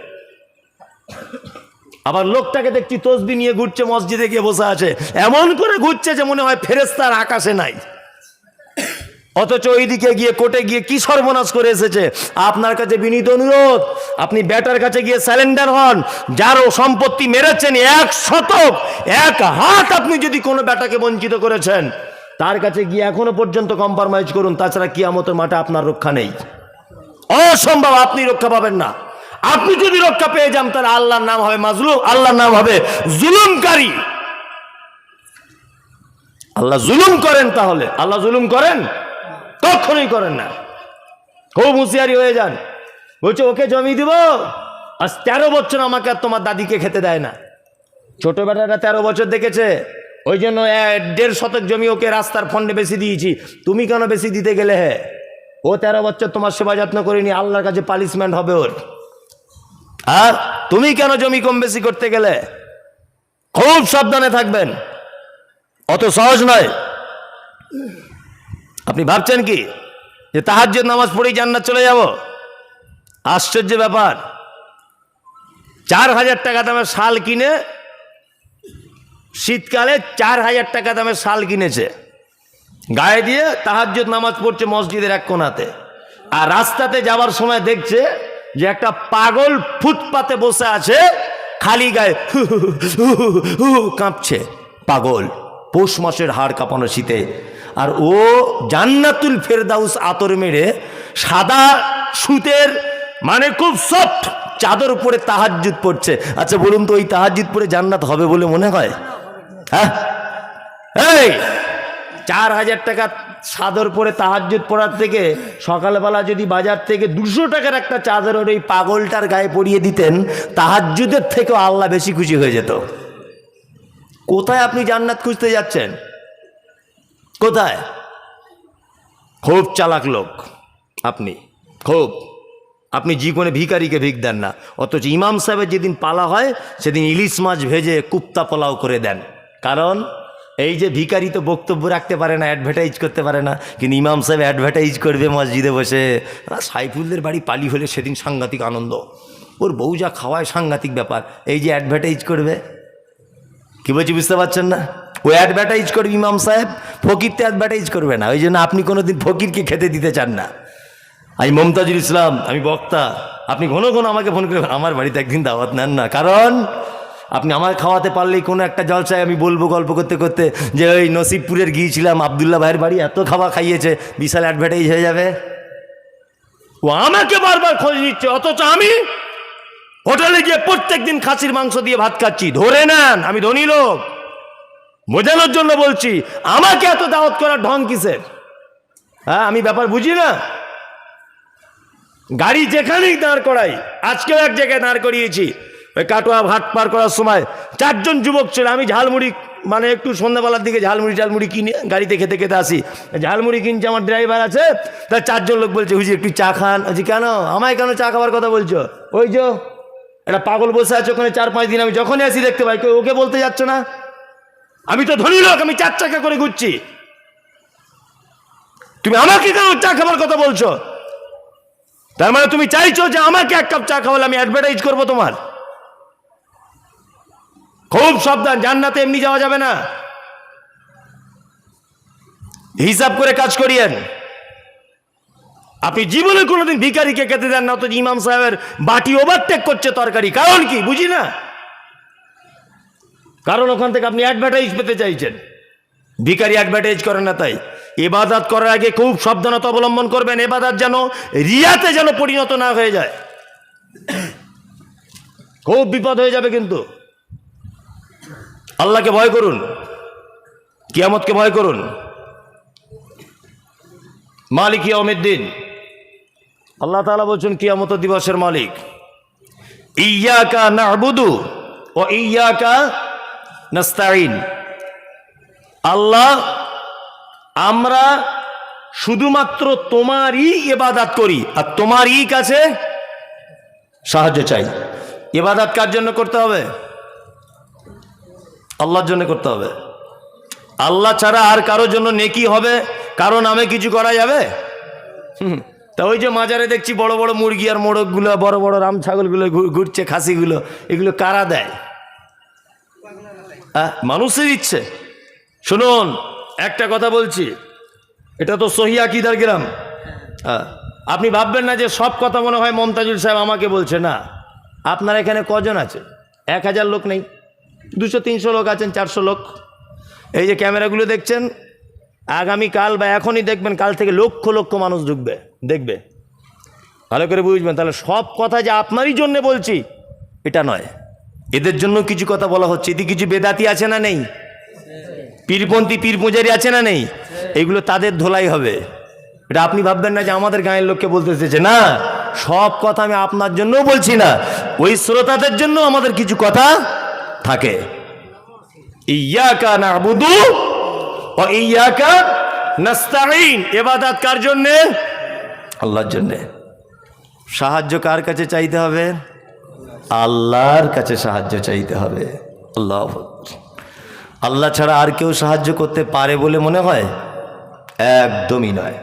আবার লোকটাকে দেখছি তসবিহ নিয়ে ঘুরছে, মসজিদে গিয়ে বসে আছে, এমন করে ঘুরছে যে মনে হয় ফেরেশতার আকাশে নাই, অথচ ওইদিকে গিয়ে কোর্টে গিয়ে কি সর্বনাশ করে এসেছে। আপনার কাছে বিনীত অনুরোধ, আপনি বেটার কাছে গিয়ে স্যালেন্ডার হন। যারও সম্পত্তি মেরেছেন 1 শতক 1 হাত আপনি যদি কোনো বেটাকে বঞ্চিত করেছেন, তার কাছে গিয়ে এখনো পর্যন্ত কম্প্রোমাইজ করুন, তাছাড়া কিয়ামতের মাঠে আপনার রক্ষা নেই। অসম্ভব, আপনি রক্ষা পাবেন না। আপনি যদি রক্ষা পেয়ে যান তাহলে আল্লাহর নাম হবে মাজলুম, আল্লাহর নাম হবে জুলুমকারী। আল্লাহ জুলুম করেন, তাহলে আল্লাহ জুলুম করেন? কখনোই করেন না। খুব হুঁশিয়ারি হয়ে যান। বলছে ওকে জমি দিব, আজ 13 বছর আমাকে আর তোমার দাদিকে খেতে দেয় না। ছোট বেটাটা 13 বছর দেখেছে, ওই জন্য 1.5 শতক জমি ওকে রাস্তার ফন্ডে বেশি দিয়েছি। তুমি কেন বেশি দিতে গেলে? হে, ও 13 বছর তোমার সেবা যত্ন করিনি, আল্লাহর কাছে পানিশমেন্ট হবে ওর। আর তুমি কেন জমি কম বেশি করতে গেলে? খুব সাবধানে থাকবেন, অত সহজ নয়। আপনি ভাবছেন কি যে তাহাজ্জুদ নামাজ পড়েই জান্নাত চলে যাব? আশ্চর্য ব্যাপার। 4000 টাকা দামের শাল কিনে, শীতকালে 4000 টাকা দামের শাল কিনেছে, গায়ে দিয়ে তাহাজ্জুদ নামাজ পড়ছে মসজিদের এক কোণাতে। আর রাস্তাতে যাওয়ার সময় দেখছে যে একটা পাগল ফুটপাতে বসে আছে, খালি গায়ে কাঁপছে। পাগল, পৌষ মাসের হাড় কাঁপানো শীতে। আর ও জান্নাতুল ফেরদাউস আতর মেরে সাদা সুতের মানে খুব সফট চাদর পরে তাহাজ্জুদ পড়ছে। আচ্ছা বলুন তো, ওই তাহাজ্জুদ পরে জান্নাত হবে বলে মনে হয়? হ্যাঁ, এই 4000 টাকা চাদর পরে তাহাজ্জুদ পড়ার থেকে সকালবেলা যদি বাজার থেকে 200 টাকার একটা চাদর ওই পাগলটার গায়ে পরিয়ে দিতেন, তাহাজ্জুদের থেকেও আল্লাহ বেশি খুশি হয়ে যেত। কোথায় আপনি জান্নাত খুঁজতে যাচ্ছেন? কোথায়? খুব চালাক লোক আপনি, খুব। আপনি জীবনে ভিখারিকে ভিক দেন না, অথচ ইমাম সাহেবের যেদিন পালা হয় সেদিন ইলিশ মাছ ভেজে কুপ্তা পোলাও করে দেন। কারণ এই যে ভিখারি তো বক্তব্য রাখতে পারে না, অ্যাডভার্টাইজ করতে পারে না, কিন্তু ইমাম সাহেব অ্যাডভার্টাইজ করবে মসজিদে বসে। সাইফুলদের বাড়ি পালি হলে সেদিন সাংঘাতিক আনন্দ, ওর বউ যা খাওয়ায় সাংঘাতিক ব্যাপার। এই যে অ্যাডভার্টাইজ করবে, কি বলছি বুঝতে পারছেন না? ও অ্যাডভার্টাইজ করবে ইমাম সাহেব, ফকির তো অ্যাডভার্টাইজ করবে না। ওই জন্য আপনি কোনোদিন ফকিরকে খেতে দিতে চান না। আমি মমতাজুল ইসলাম, আমি বক্তা, আপনি ঘন ঘন আমাকে ফোন করে আমার বাড়িতে একদিন দাওয়াত নেন না, কারণ আপনি আমার খাওয়াতে পারলেই কোনো একটা জলসায় আমি বলবো গল্প করতে করতে যে ওই নসিবপুরের গিয়েছিলাম আবদুল্লাহ ভাইয়ের বাড়ি, এত খাওয়া খাইয়েছে, বিশাল অ্যাডভার্টাইজ হয়ে যাবে। ও আমাকে বারবার খোঁজ নিচ্ছে, অথচ আমি হোটেলে গিয়ে প্রত্যেকদিন খাসির মাংস দিয়ে ভাত খাচ্ছি। ধরে নেন আমি ধনী লোক, বোঝানোর জন্য বলছি। আমাকে এত দাওয়াত করার ঢং কিসের? হ্যাঁ, আমি ব্যাপার বুঝি না। গাড়ি যেখানেই দাঁড় করাই, আজকেও এক জায়গায় দাঁড় করিয়েছি, ওই কাটোয়া ঘাট পার করার সময় 4 জন যুবক ছিল। আমি ঝালমুড়ি, মানে একটু সন্ধ্যাবেলার দিকে ঝালমুড়ি কিনে গাড়িতে খেতে খেতে আসি, ঝালমুড়ি কিনছে, আমার ড্রাইভার আছে, তার 4 জন লোক বলছে হুজুর একটু চা খান। বলছি কেন, আমায় কেন চা খাওয়ার কথা বলছো? ওই যে একটা পাগল বসে আছে ওখানে 4-5 দিন, আমি যখনই আসি দেখতে পাই, কেউ ওকে বলতে যাচ্ছে না? আমি তো ধনী লোক, আমি 4 চাকা করে ঘুরছি, তুমি আমাকে কেন চা খাবার কথা বলছো? তার মানে তুমি চাইছো যে আমাকে 1 কাপ চা খাওয়ালে আমি অ্যাডভার্টাইজ করবো তোমার? খুব সাবধান, জান্নাতে এমনি যাওয়া যাবে না, হিসাব করে কাজ করিয়েন। আপনি জীবনে কোনোদিন ভিখারিকে খেতে দেন না, তো ইমাম সাহেবের বাটি ওভারটেক করছে তরকারি, কারণ কি বুঝি না? কারণ ওখান থেকে আপনি অ্যাডভার্টাইজ পেতে চাইছেন। ভিখারি অ্যাডভার্টাইজ করে না, তাই ইবাদত করার আগে খুব সাবধানতা অবলম্বন করবেন। ইবাদত যেন রিয়াতে যেন পরিণত না হয়ে যায়, খুব বিপদ হয়ে যাবে। কিন্তু আল্লাহকে ভয় করুন, কিয়ামতকে ভয় করুন। মালিক ইয়াউমিদ্দিন, আল্লাহ তাআলা বলছেন কিয়ামত দিবসের মালিক। ইয়্যাকা না'বুদু ওয়া ইয়্যাকা নাস্তাঈন। আল্লাহ, আমরা শুধুমাত্র তোমারই ইবাদত করি আর তোমারই কাছে সাহায্য চাই। ইবাদত কার জন্য করতে হবে? আল্লাহর জন্য করতে হবে। আল্লাহ ছাড়া আর কারোর জন্য নেকি হবে, কারো নামে কিছু করা যাবে? তা ওই যে মাজারে দেখছি বড় বড় মুরগি আর মোরগগুলো, বড় বড় রাম ছাগলগুলো ঘুরছে, খাসিগুলো, এগুলো কারা দেয়? মানুষের ইচ্ছে। শুনুন, একটা কথা বলছি, এটা তো সহি আকীদার গ্রাম। আপনি ভাববেন না যে সব কথা মনে হয় মমতাজুল সাহেব আমাকে বলছে, না। আপনার এখানে কজন আছে? 1000 লোক নেই, 200-300 লোক আছেন, 400 লোক। এই যে ক্যামেরাগুলো দেখছেন, আগামীকাল বা এখনই দেখবেন, কাল থেকে লক্ষ লক্ষ মানুষ ঢুকবে, দেখবে। ভালো করে বুঝবেন। তাহলে সব কথা যে আপনারই জন্য বলছি এটা নয়, এদের জন্য কিছু কথা বলা হচ্ছে। এতে কিছু বেদাতি আছে না নেই? পীরপন্থী, পীর পূজারি আছে না নেই? এগুলো তাদের ধোলাই হবে। এটা আপনি ভাববেন না যে আমাদের গাঁয়ের লোককে বলতে এসেছে, না। সব কথা আমি আপনার জন্যও বলছি না, ওই শ্রোতাদের জন্য আমাদের কিছু কথা থাকে। ইয়্যাকা না'বুদু ওয়া ইয়্যাকা নাস্তাঈন। ইবাদত কার জন্য? আল্লাহর জন্য। সাহায্য কার কাছে চাইতে হবে? আল্লাহর কাছে সাহায্য চাইতে হবে। আল্লাহু আকবার। আল্লাহ ছাড়া আর কেউ সাহায্য করতে পারে বলে মনে হয়? একদমই নয়।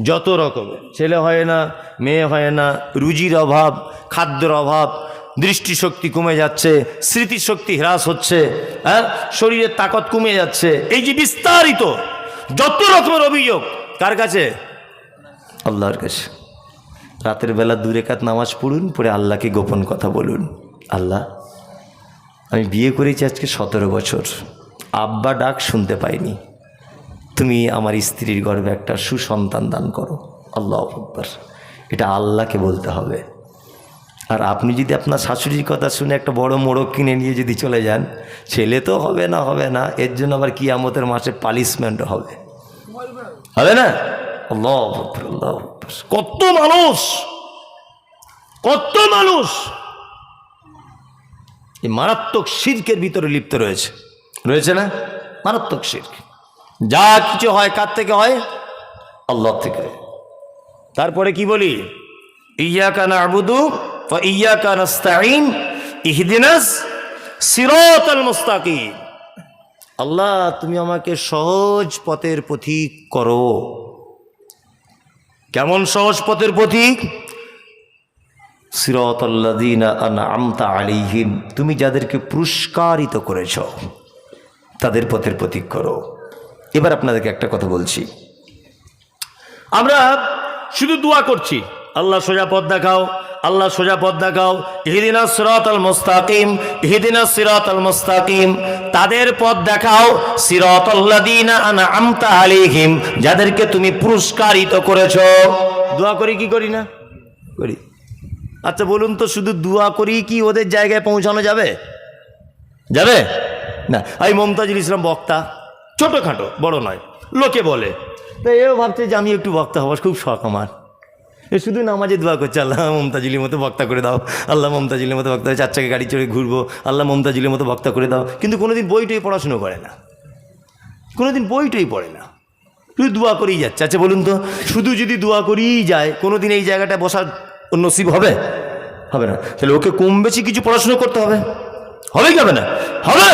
যত রকমের ছেলে হয় না, মেয়ে হয় না, রুজির অভাব, খাদ্যের অভাব, দৃষ্টিশক্তি কমে যাচ্ছে, স্মৃতিশক্তি হ্রাস হচ্ছে, হ্যাঁ, শরীরের তাকত কমে যাচ্ছে, এই যে বিস্তারিত যত রকমের অভিযোগ, কার কাছে? আল্লাহর কাছে। রাতের বেলা 2 রাকাত নামাজ পড়ুন, পড়ে আল্লাহকে গোপন কথা বলুন। আল্লাহ, আমি বিয়ে করেছি আজকে 17 বছর, আব্বা ডাক শুনতে পাইনি, তুমি আমার স্ত্রীর গর্ভে একটা সুসন্তান দান করো। আল্লাহু আকবার। এটা আল্লাহকে বলতে হবে। আর আপনি যদি আপনার শাশুড়ির কথা শুনে একটা বড় মোড়ক কিনে নিয়ে যদি চলে যান, ছেলে তো হবে না, এর জন্য আবার কিয়ামতের মাসে পানিশমেন্টও হবে না? আল্লাহু আকবার, আল্লাহু আকবার। কত মানুষ এই মারাত্মক শিরকের ভিতরে লিপ্ত রয়েছে না? মারাত্মক শিরক। যা কিছু হয় কার থেকে হয়? আল্লাহ থেকে। তারপরে কি বলি? ইয়্যাকা না'বুদু ওয়া ইয়্যাকা নাস্তাঈন ইহদিনাস সিরাতাল মুস্তাকিম। আল্লাহ তুমি আমাকে সহজ পথের পথিক করো। কেমন সহজ পথের পথিক? সিরাতাল্লাযীনা আনআমতা আলাইহিম, তুমি যাদেরকে পুরস্কারিত করেছ তাদের পথের পথিক করো। এবার আপনাদেরকে একটা কথা বলছি, আমরা শুধু দোয়া করছি, আল্লাহ সোজা পথ দেখাও, আল্লাহ সোজা পথ দেখাও, ইহদিনাস সিরাতাল মুস্তাকিম, ইহদিনাস সিরাতাল মুস্তাকিম, তাদের পথ দেখাও, সিরাতাল্লাযীনা আনআমতা আলাইহিম, যাদেরকে তুমি পুরস্কারিত করেছ। দোয়া করি কি করি না? করি। আচ্ছা বলুন তো, শুধু দোয়া করি কি ওদের জায়গায় পৌঁছানো যাবে? যাবে না। এই মমতাজুল ইসলাম বক্তা, ছোটোখাটো, বড় নয়, লোকে বলে, তাই এও ভাবছে যে আমি একটু বক্তা হবার খুব শখ আমার, এ শুধু নামাজে দোয়া করছে, আল্লাহ মমতাজুলির মতো বক্তা করে দাও, আল্লাহ মমতাজুলির মতো বক্তা, 4 চাকা গাড়ি চড়ে ঘুরবো, আল্লাহ মমতাজুলির মতো বক্তা করে দাও। কিন্তু কোনোদিন বইটই পড়াশুনো করে না, কোনোদিন বইটই পড়ে না, শুধু দোয়া করেই যাচ্ছে। আচ্ছা বলুন তো, শুধু যদি দোয়া করেই যায়, কোনোদিন এই জায়গাটা বসার নসিব হবে? হবে না। তাহলে ওকে কম বেশি কিছু পড়াশুনো করতে হবে, হবে কি হবে না? হবে।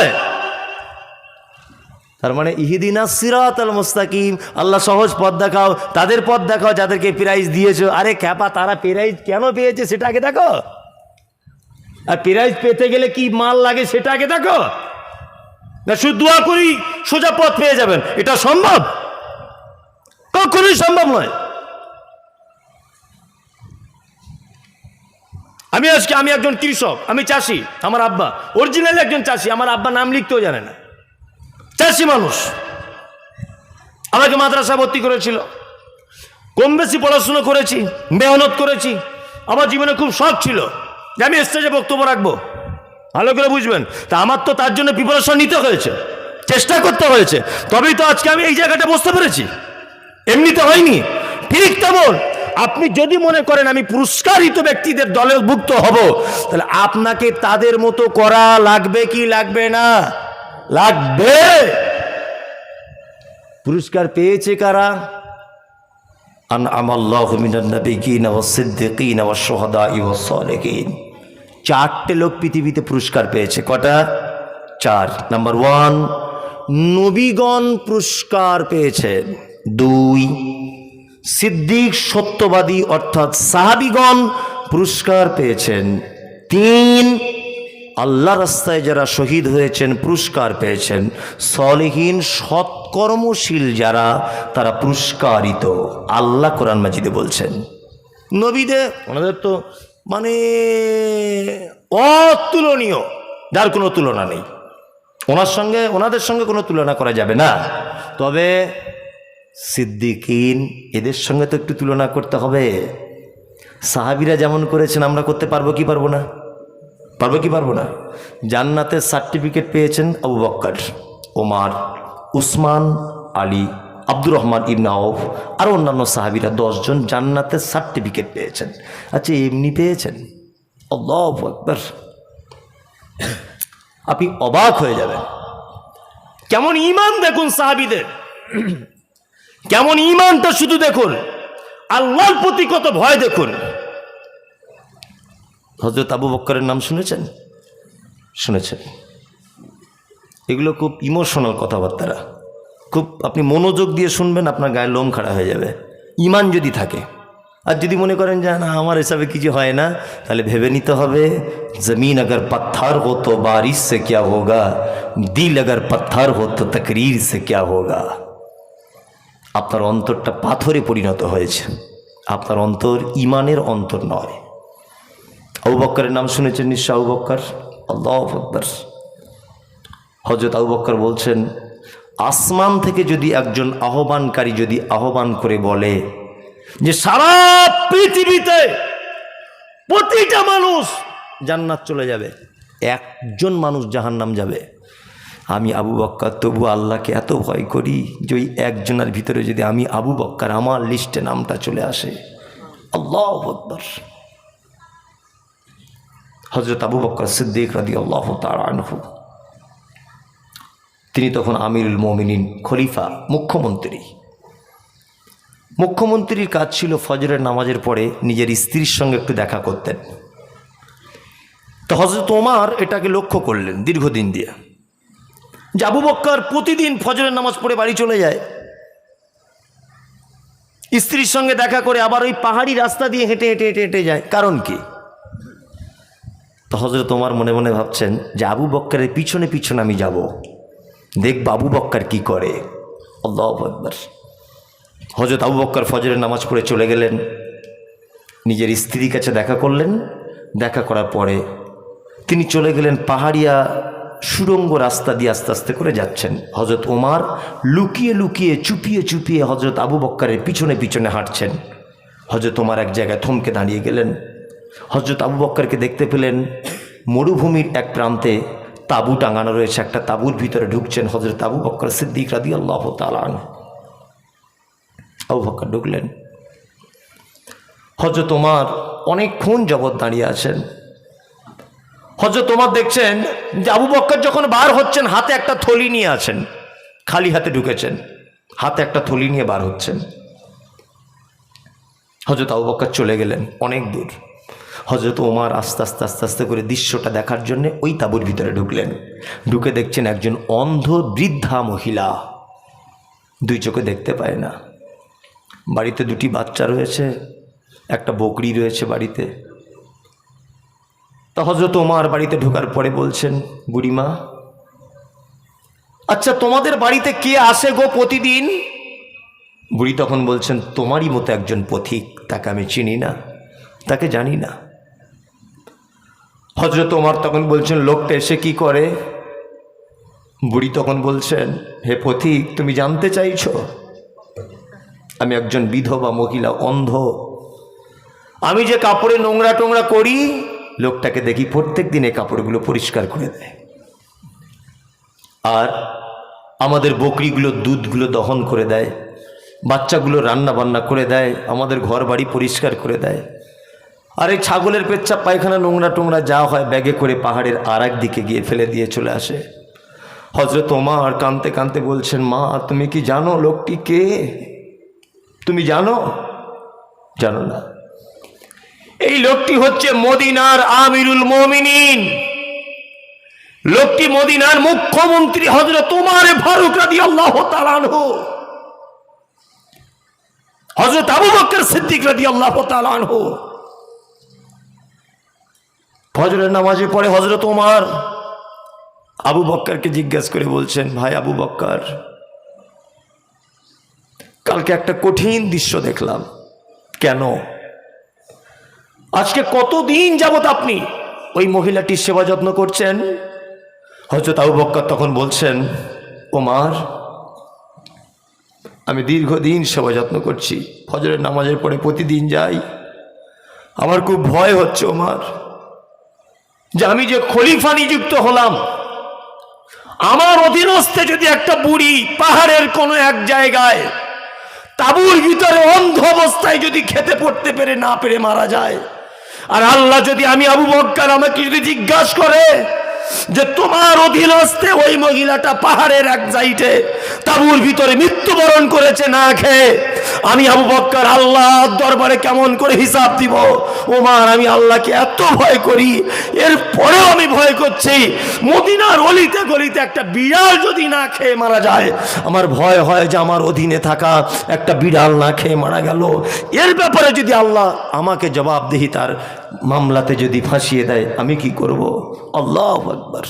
তার মানে ইহদিনাস সিরাতাল মুস্তাকিম, আল্লাহ সহজ পথ দেখাও, তাদের পথ দেখাও যাদেরকে প্রাইজ দিয়েছো। আরে খ্যাপা, তারা প্রাইজ কেন পেয়েছে সেটা আগে দেখো, আর প্রাইজ পেতে গেলে কি মাল লাগে সেটা আগে দেখো। না শুধু দোয়া করি সোজা পথ পেয়ে যাবেন, এটা সম্ভব? কখনোই সম্ভব নয়। আমি একজন কৃষক, আমি চাষি, আমার আব্বা অরিজিনালি একজন চাষি, আমার আব্বা নাম লিখতেও জানে না, চাষি মানুষ। আমাকে মাদ্রাসা ভর্তি করেছিল, কম বেশি পড়াশুনো করেছি, মেহনত করেছি। আমার জীবনে খুব শখ ছিল যে আমি স্টেজে বক্তব্য রাখবো, ভালো করে বুঝবেন। তা আমার তো তার জন্য প্রিপারেশন নিতে হয়েছে, চেষ্টা করতে হয়েছে, তবেই তো আজকে আমি এই জায়গাটা বসতে পেরেছি, এমনিতে হয়নি। ঠিক তেমন আপনি যদি মনে করেন আমি পুরস্কারিত ব্যক্তিদের দলে ভুক্ত হব, তাহলে আপনাকে তাদের মতো করা লাগবে কি লাগবে না? লাগবে। পুরস্কার পেয়েছে কারা? আনআমাল্লাহু মিনান নাবিয়্যিনা ওয়াস সিদ্দিকিনা ওয়াস শুহাদাই ওয়াস সালিহিন। 4টে লোক পৃথিবীতে পুরস্কার পেয়েছে। কটা? 4। নাম্বার 1, নবীগণ পুরস্কার পেয়েছেন। 2, সিদ্দিক সত্যবাদী অর্থাৎ সাহাবীগণ পুরস্কার পেয়েছেন। 3, আল্লাহ রাস্তায় যারা শহীদ হয়েছেন পুরস্কার পেয়েছেন। সলিহিন সৎকর্মশীল যারা, তারা পুরস্কারিত। আল্লাহ কোরআন মাজিদে বলছেন। নবীদের ওনাদের তো মানে অতুলনীয়, যার কোনো তুলনা নেই, ওনাদের সঙ্গে কোনো তুলনা করা যাবে না। তবে সিদ্দিকিন, এদের সঙ্গে তো একটু তুলনা করতে হবে। সাহাবীরা যেমন করেছেন আমরা করতে পারবো কি পারবো না? পারবো কি পারবো না? জান্নাতের সার্টিফিকেট পেয়েছেন আবু বকর, ওমর, উসমান, আলী, আব্দুর রহমান ইবনে আউফ আর অন্যান্য সাহাবীরা 10 জন জান্নাতের সার্টিফিকেট পেয়েছেন। আচ্ছা এমনি পেয়েছেন? আল্লাহু আকবার, আপনি অবাক হয়ে যাবেন। কেমন ঈমান দেখুন সাহাবীদের, কেমন ঈমানটা শুধু দেখুন, আল্লাহর প্রতি কত ভয় দেখুন। হযরত আবু বকরের নাম শুনেছেন? শুনেছেন। এগুলো খুব ইমোশনাল কথাবার্তা, খুব আপনি মনোযোগ দিয়ে শুনবেন, আপনার গায়ে লোম খাড়া হয়ে যাবে ঈমান যদি থাকে। আর যদি মনে করেন যে না আমার হিসাবে কিছু হয় না, তাহলে ভেবে নিতে হবে, জমিন अगर पत्थर हो तो बारिश से क्या होगा, दिल अगर पत्थर हो तो तकरीर से क्या होगा। আপনার অন্তরটা পাথরে পরিণত হয়েছে, আপনার অন্তর ঈমানের অন্তর নয়। আবু বকরের নাম শুনেছেন নিশ্চয়? আবু বকর, আল্লাহু আকবার। হযরত আবু বকর বলছেন, আসমান থেকে যদি একজন আহ্বানকারী যদি আহ্বান করে বলে যে সারা পৃথিবীতে প্রতিটা মানুষ জান্নাত চলে যাবে, একজন মানুষ জাহান্নাম যাবে, আমি আবু বকর তবু আল্লাহকে এত ভয় করি যে ওই একজনের ভিতরে যদি আমি আবু বকর, আমার লিস্টে নামটা চলে আসে। আল্লাহু আকবার। হযরত আবু বকর সিদ্দিক রাদিয়াল্লাহু তাআলা আনহু, তিনি তখন আমিরুল মুমিনিন, খলিফা, মুখ্যমন্ত্রীর কাজ ছিল ফজরের নামাজের পরে নিজের স্ত্রীর সঙ্গে একটু দেখা করতেন। তো হযরত ওমর এটাকে লক্ষ্য করলেন দীর্ঘদিন দিয়ে, যে আবু বক্কর প্রতিদিন ফজরের নামাজ পড়ে বাড়ি চলে যায়, স্ত্রীর সঙ্গে দেখা করে আবার ওই পাহাড়ি রাস্তা দিয়ে হেঁটে হেঁটে হেঁটে হেঁটে যায়, কারণ কি? তো হযরত ওমর মনে মনে ভাবছেন যে আবু বক্করের পিছনে পিছনে আমি যাব, দেখব আবু বক্কর কি করে। আল্লাহু আকবার। হযরত আবু বক্কর ফজরের নামাজ পড়ে চলে গেলেন, নিজের স্ত্রীর কাছে দেখা করলেন। দেখা করার পরে তিনি চলে গেলেন পাহাড়িয়া সুড়ঙ্গ রাস্তা দিয়ে আস্তে আস্তে করে যাচ্ছেন। হযরত ওমর লুকিয়ে লুকিয়ে চুপিয়ে চুপিয়ে হযরত আবু বক্করের পিছনে পিছনে হাঁটছেন। হযরত ওমর এক জায়গায় থমকে দাঁড়িয়ে গেলেন। হযরত আবু বক্করকে দেখতে পেলেন মরুভূমির এক প্রান্তে তাঁবু টাঙানো রয়েছে, একটা তাঁবুর ভিতরে ঢুকছেন হযরত আবু বক্কর সিদ্দিক রাদিয়াল্লাহু তাআলা আনহু। আবু বক্কর ঢুকলেন। হযরত ওমর অনেকক্ষণ যাবৎ দাঁড়িয়ে আছেন। হযরত ওমর দেখছেন যে আবু বক্কর যখন বার হচ্ছেন হাতে একটা থলি নিয়ে আছেন, খালি হাতে ঢুকেছেন, হাতে একটা থলি নিয়ে বার হচ্ছেন। হযরত আবু বক্কর চলে গেলেন অনেক দূর। হযরত ওমর আস্তে আস্তে আস্তে আস্তে করে দৃশ্যটা দেখার জন্য ওই তাঁবুর ভিতরে ঢুকলেন। ঢুকে দেখছেন একজন অন্ধ বৃদ্ধা মহিলা, দুই চোখে দেখতে পায় না। বাড়িতে দুটি বাচ্চা রয়েছে, একটা বকরি রয়েছে বাড়িতে। তো হযরত ওমর বাড়িতে ঢোকার পরে বলছেন, বুড়িমা, আচ্ছা তোমাদের বাড়িতে কে আসে গো প্রতিদিন? বুড়ি তখন বলছেন, তোমারই মতো একজন পথিক, তাকে আমি চিনি না, তাকে জানি না। হযরত ওমর তখন বলছেন, লোকটা এসে কি করে? বুড়ি তখন বলছেন, হে পথিক, তুমি জানতে চাইছো? আমি একজন বিধবা মহিলা, অন্ধ। আমি যে কাপড়ে নোংরা টোংরা করি, লোকটাকে দেখি প্রত্যেক দিন এই কাপড়গুলো পরিষ্কার করে দেয়, আর আমাদের বকরিগুলো দুধগুলো দহন করে দেয়, বাচ্চাগুলো রান্না বান্না করে দেয়, আমাদের ঘর বাড়ি পরিষ্কার করে দেয়। আর এই ছাগলের পেচ্ছাপ পায়খানা নোংরা টোংরা যা হয় ব্যাগে করে পাহাড়ের আর এক দিকে গিয়ে ফেলে দিয়ে চলে আসে। হযরত ওমর কাঁদতে কাঁদতে বলছেন, মা তুমি কি জানো লোকটি কে? তুমি জানো? জানো না। এই লোকটি হচ্ছে মদিনার আমিরুল মুমিনিন, লোকটি মদিনার মুখ্যমন্ত্রী হযরত ওমর ফারুক রাদিয়াল্লাহু তাআলা আনহু। হযরত আবু বকর সিদ্দিক রাদিয়াল্লাহু তাআলা আনহু। ফজরের নামাজে পড়ে হযরত ওমর আবু বক্করকে জিজ্ঞাসা করে বলছেন, ভাই আবু বক্কর, কালকে একটা কঠিন দৃশ্য দেখলাম। কেন? আজকে কতদিন যাবত আপনি ওই মহিলাটির সেবা যত্ন করছেন? হযরত আবু বক্কর তখন বলছেন, ওমর, আমি দীর্ঘদিন সেবা যত্ন করছি, ফজরের নামাজের পরে প্রতিদিন যাই। আমার খুব ভয় হচ্ছে ওমর, যে আমি যে খলিফা নিযুক্ত হলাম, আমার অধীনস্থে যদি একটা বুড়ি পাহাড়ের কোনো এক জায়গায় তাঁবুর ভিতরে অন্ধ অবস্থায় যদি খেতে পড়তে পেরে না পেরে মারা যায়, আর আল্লাহ যদি আমি আবু বক্কর আমাকে যদি জিজ্ঞাসা করে যে তোমার অধীনস্থে ওই মহিলাটা পাহাড়ের এক সাইডে তাঁবুর ভিতরে মৃত্যুবরণ করেছে না খেয়ে, আমি আবু বক্কর আল্লাহর দরবারে কেমন করে হিসাব দিব? ওমর, আমি আল্লাহকে এত ভয় করি, এরপরেও আমি ভয় করছি মদিনার অলিতে গলিতে একটা বিড়াল যদি না খেয়ে মারা যায়, আমার ভয় হয় যে আমার অধীনে থাকা একটা বিড়াল না খেয়ে মারা গেল। এর ব্যাপারে যদি আল্লাহ আমাকে জবাবদিহি তার মামলাতে যদি ফাঁসিয়ে দেয়, আমি কি করব? আল্লাহু আকবার।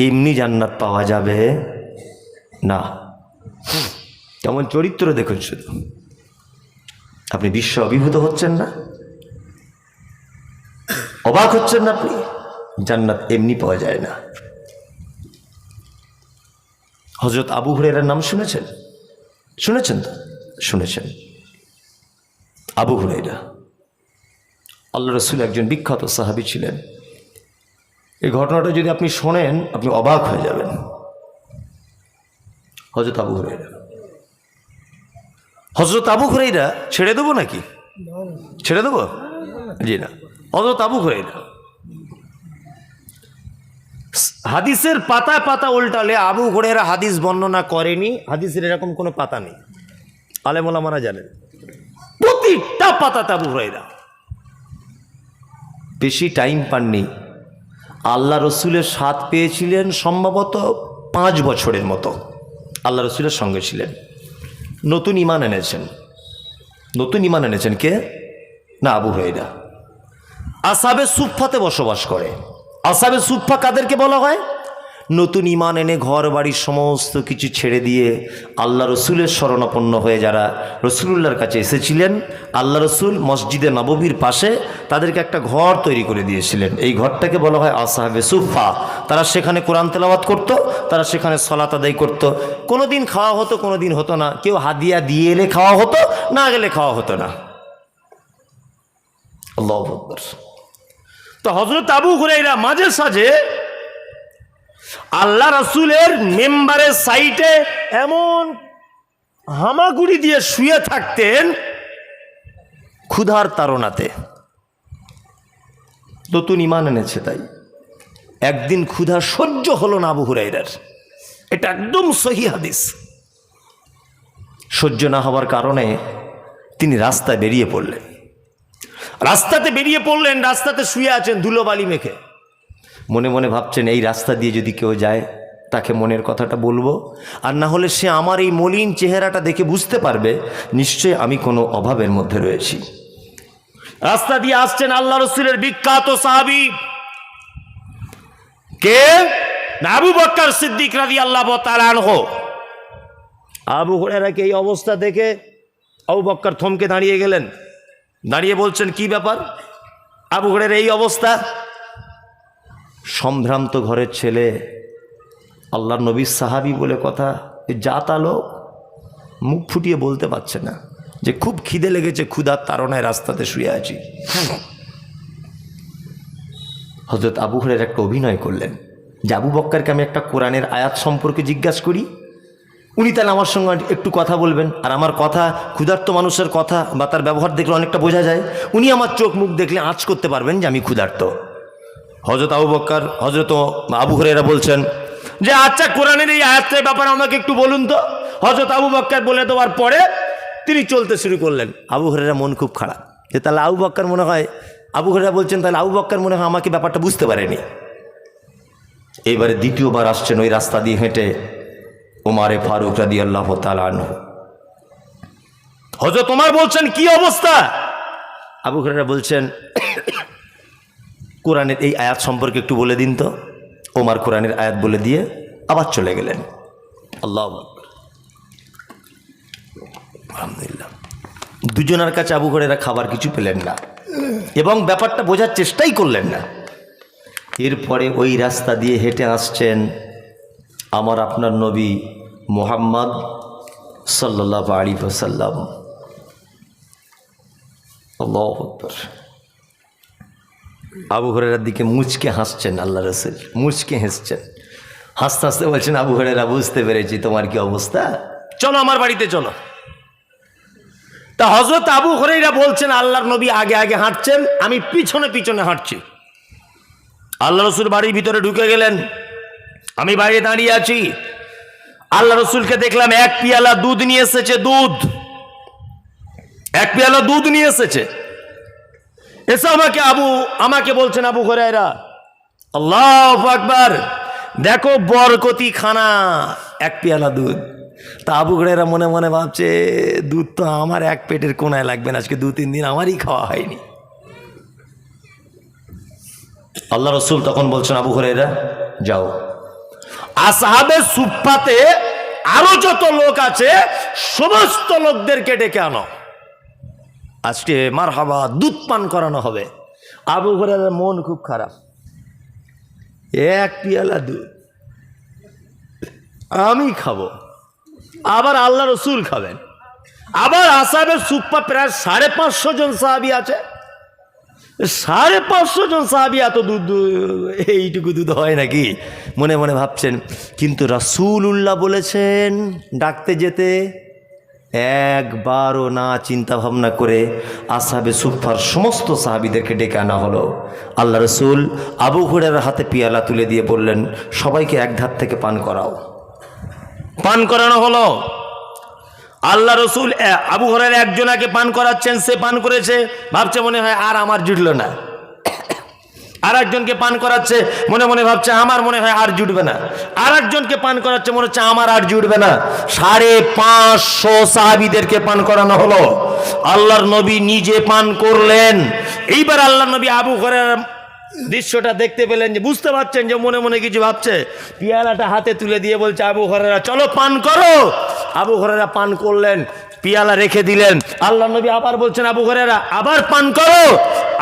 এমনি জান্নাত পাওয়া যাবে না। কেমন চরিত্র দেখুন শুধু। আপনি বিশ্ব অভিভূত হচ্ছেন না? অবাক হচ্ছেন না আপনি? জান্নাত এমনি পাওয়া যায় না। হযরত আবু হুরায়রার নাম শুনেছেন? শুনেছেন তো? শুনেছেন। আবু হুরায়রা আল্লাহ রাসূল একজন বিখ্যাত সাহাবী ছিলেন। এই ঘটনাটা যদি আপনি শোনেন, আপনি অবাক হয়ে যাবেন। হযরত আবু হুরায়রা, হযরত আবু হুরায়রা ছেড়ে দেবো নাকি? ছেড়ে দেবো? জি না। হযরত আবু হুরায়রা হাদিসের পাতা পাতা উল্টালে আবু হুরায়রা হাদিস বর্ণনা করেনি, হাদিসের এরকম কোনো পাতা নেই। আলেম ওলামারা জানেন, প্রতিটা পাতাতে আবু হুরায়রা। বেশি টাইম পাননি, আল্লাহ রসুলের সাথ পেয়েছিলেন সম্ভবত 5 বছরের মতো। আল্লাহ রসুলের সঙ্গে ছিলেন, নতুন ঈমান এনেছেন কে? না, আবু হুরায়রা। আসহাবে সুফফাতে বসবাস করে। আসহাবে সুফফা কাদেরকে বলা হয়? নতুন ঈমান এনে ঘর বাড়ির সমস্ত কিছু ছেড়ে দিয়ে আল্লাহ রসুলের শরণাপন্ন হয়ে যারা রসুলুল্লাহর কাছে এসেছিলেন, আল্লাহ রসুল মসজিদে নববীর পাশে তাদেরকে একটা ঘর তৈরি করে দিয়েছিলেন। এই ঘরটাকে বলা হয় আসহাবে সুফফা। তারা সেখানে কোরআন তেলাওয়াত করত, তারা সেখানে সালাত আদায় করত। কোনো দিন খাওয়া হতো, কোনো দিন হতো না। কেউ হাদিয়া দিয়ে এলে খাওয়া হতো, না গেলে খাওয়া হতো না। আল্লাহু আকবার। তো হযরত আবু হুরায়রা মাঝে সাঝে আল্লাহ রাসূলের মেম্বারের সাইটে এমন হামাগুড়ি দিয়ে শুয়ে থাকতেন ক্ষুধার তাড়নাতে। নতুন ঈমান এনেছে তাই। একদিন ক্ষুধা সহ্য হলো না আবু হুরায়রার, এটা একদম সহিহ হাদিস। সহ্য না হওয়ার কারণে তিনি রাস্তায় বেরিয়ে পড়লেন। রাস্তাতে শুয়ে আছেন ধুলোবালি মেখে। মনে মনে ভাবছেন এই রাস্তা দিয়ে যদি কেউ যায় তাকে মনের কথাটা বলবো, আর না হলে সে আমার এই মলিন চেহারাটা দেখে বুঝতে পারবে নিশ্চয়ই আমি কোনো অভাবের মধ্যে রয়েছি। রাস্তা দিয়ে আসছেন আল্লাহ রসুলের বিখ্যাত সাহাবী কে? আবু বকর সিদ্দিক রাদিয়াল্লাহু তাআলা আনহু। আবু হুরায়রাকে এই অবস্থা দেখে আবু বকর থমকে দাঁড়িয়ে গেলেন। দাঁড়িয়ে বলছেন, কি ব্যাপার? আবু হুরায়রার এই অবস্থা। সম্ভ্রান্ত ঘরের ছেলে, আল্লাহর নবীর সাহাবী বলে কথা, জাতা লোক, মুখ ফুটিয়ে বলতে পারছে না যে খুব খিদে লেগেছে, ক্ষুধার তাড়নায় রাস্তাতে শুয়ে আছি। হযরত আবু হুরায়রা একটা অভিনয় করলেন যে আবু বক্করকে আমি একটা কোরআনের আয়াত সম্পর্কে জিজ্ঞাসা করি, উনি তাহলে আমার সঙ্গে একটু কথা বলবেন। আর আমার কথা, ক্ষুধার্ত মানুষের কথা বা তার ব্যবহার দেখলে অনেকটা বোঝা যায়। উনি আমার চোখ মুখ দেখলে আঁচ করতে পারবেন যে আমি ক্ষুধার্ত। হযরত আবু হুরায়রা বলছেন যে আচ্ছা, কোরআনের এই আয়াতের ব্যাপারে আমাকে একটু বলুন তো। হযরত আবু বকর বলে দেওয়ার পরে তিনি চলতে শুরু করলেন। আবু হুরায়রা মন খুব খারাপ যে তাহলে আবু বকর মনে হয়, আবু হুরায়রা বলছেন তাহলে আবু বকর মনে হয় আমাকে ব্যাপারটা বুঝতে পারেনি। এইবারে দ্বিতীয়বার আসছেন ওই রাস্তা দিয়ে হেঁটে ওমরে ফারুক রাদিয়াল্লাহু তাআলা আনহু। হযরত ওমর বলছেন, কি অবস্থা? আবু হুরায়রা বলছেন, কোরআনের এই আয়াত সম্পর্কে একটু বলে দিন তো। ওমর কোরআনের আয়াত বলে দিয়ে আবার চলে গেলেন। আল্লাহু আকবার। আলহামদুলিল্লাহ। দুজনের কাছে আবু হুরায়রা খাবার কিছু পেলেন না এবং ব্যাপারটা বোঝার চেষ্টাই করলেন না। এরপরে ওই রাস্তা দিয়ে হেঁটে আসছেন আমার আপনার নবী মুহাম্মদ সাল্লাল্লাহু আলাইহি ওয়াসাল্লাম। আল্লাহু আকবার। আবু হুরায়রার দিকে মুচকে হাসছেন আল্লাহ রাসূল, মুচকে হাসছেন। হাসতে হাসতে বলছেন, আবু হুরায়রা বুঝতে পেরেছি তোমার কি অবস্থা, চলো আমার বাড়িতে চলো। তা হযরত আবু হুরায়রা বলছেন আল্লাহর নবী আগে আগে হাঁটছেন, আমি পিছনে পিছনে হাঁটছি। আল্লাহ রসুল বাড়ির ভিতরে ঢুকে গেলেন, আমি বাইরে দাঁড়িয়ে আছি। আল্লাহ রসুলকে দেখলাম এক পিয়ালা দুধ নিয়ে এসেছে, এক পিয়ালা দুধ নিয়ে এসেছে। এসে আমাকে বলছেন আবু হুরায়রা, আল্লাহু আকবার, দেখো বরকতি খানা, এক পেয়ালা দুধ। তা আবু হুরায়রা মনে মনে ভাবছে দুধ তো আমার এক পেটের কোনায় লাগবে না, আজকে 2-3 দিন আমারই খাওয়া হয়নি। আল্লাহ রসুল তখন বলছেন, আবু হুরায়রা যাও, আসহাবে সুফফাতে আরো যত লোক আছে সমস্ত লোকদেরকে ডেকে আনো, আজকে মারহাবা দুধ পান করানো হবে। আবু হুরায়রার মন খুব খারাপ, এক পিয়ালা দুধ আমি খাবো, আবার আল্লাহ রসুল খাবেন, আবার আসহাবে সুফফা প্রায় 550 জন সাহাবী আছে। 550 জন সাহাবী, এত দুধ, এইটুকু দুধ হয় নাকি? মনে মনে ভাবছেন। কিন্তু রাসূলুল্লাহ বলেছেন ডাকতে যেতে, একবারও না চিন্তা ভাবনা করে আসহাবে সুফফার সমস্ত সাহাবীদেরকে ডেকে আনা হলো। আল্লাহ রসুল আবু হুরায়রার হাতে পিয়ালা তুলে দিয়ে বললেন, সবাইকে এক ধার থেকে পান করাও। পান করানো হলো। আল্লাহ রসুল আবু হুরায়রা একজনাকে পান করাচ্ছেন, সে পান করেছে, ভাবছে মনে হয় আর আমার জুটল না। আর একজনকে পান করাচ্ছে, মনে মনে ভাবছে আমার মনে হয় আর জুটবে না। আর একজনকে পান করাচ্ছে, মনে হচ্ছে আমার আর জুটবে না। 550 সাহাবীদেরকে পান করানো হলো। আল্লাহর নবী নিজে পান করলেন। এইবার আল্লাহর নবী আবু হুরায়রা দৃশ্যটা দেখতে পেলেন, যে বুঝতে পারছেন যে মনে মনে কিছু ভাবছে। পিয়ালাটা হাতে তুলে দিয়ে বলছে, আবু হুরায়রা চলো পান করো। আবু হুরায়রা পান করলেন, পিয়ালা রেখে দিলেন। আল্লাহর নবী আবার বলছেন, আবু হুরায়রা আবার পান করো।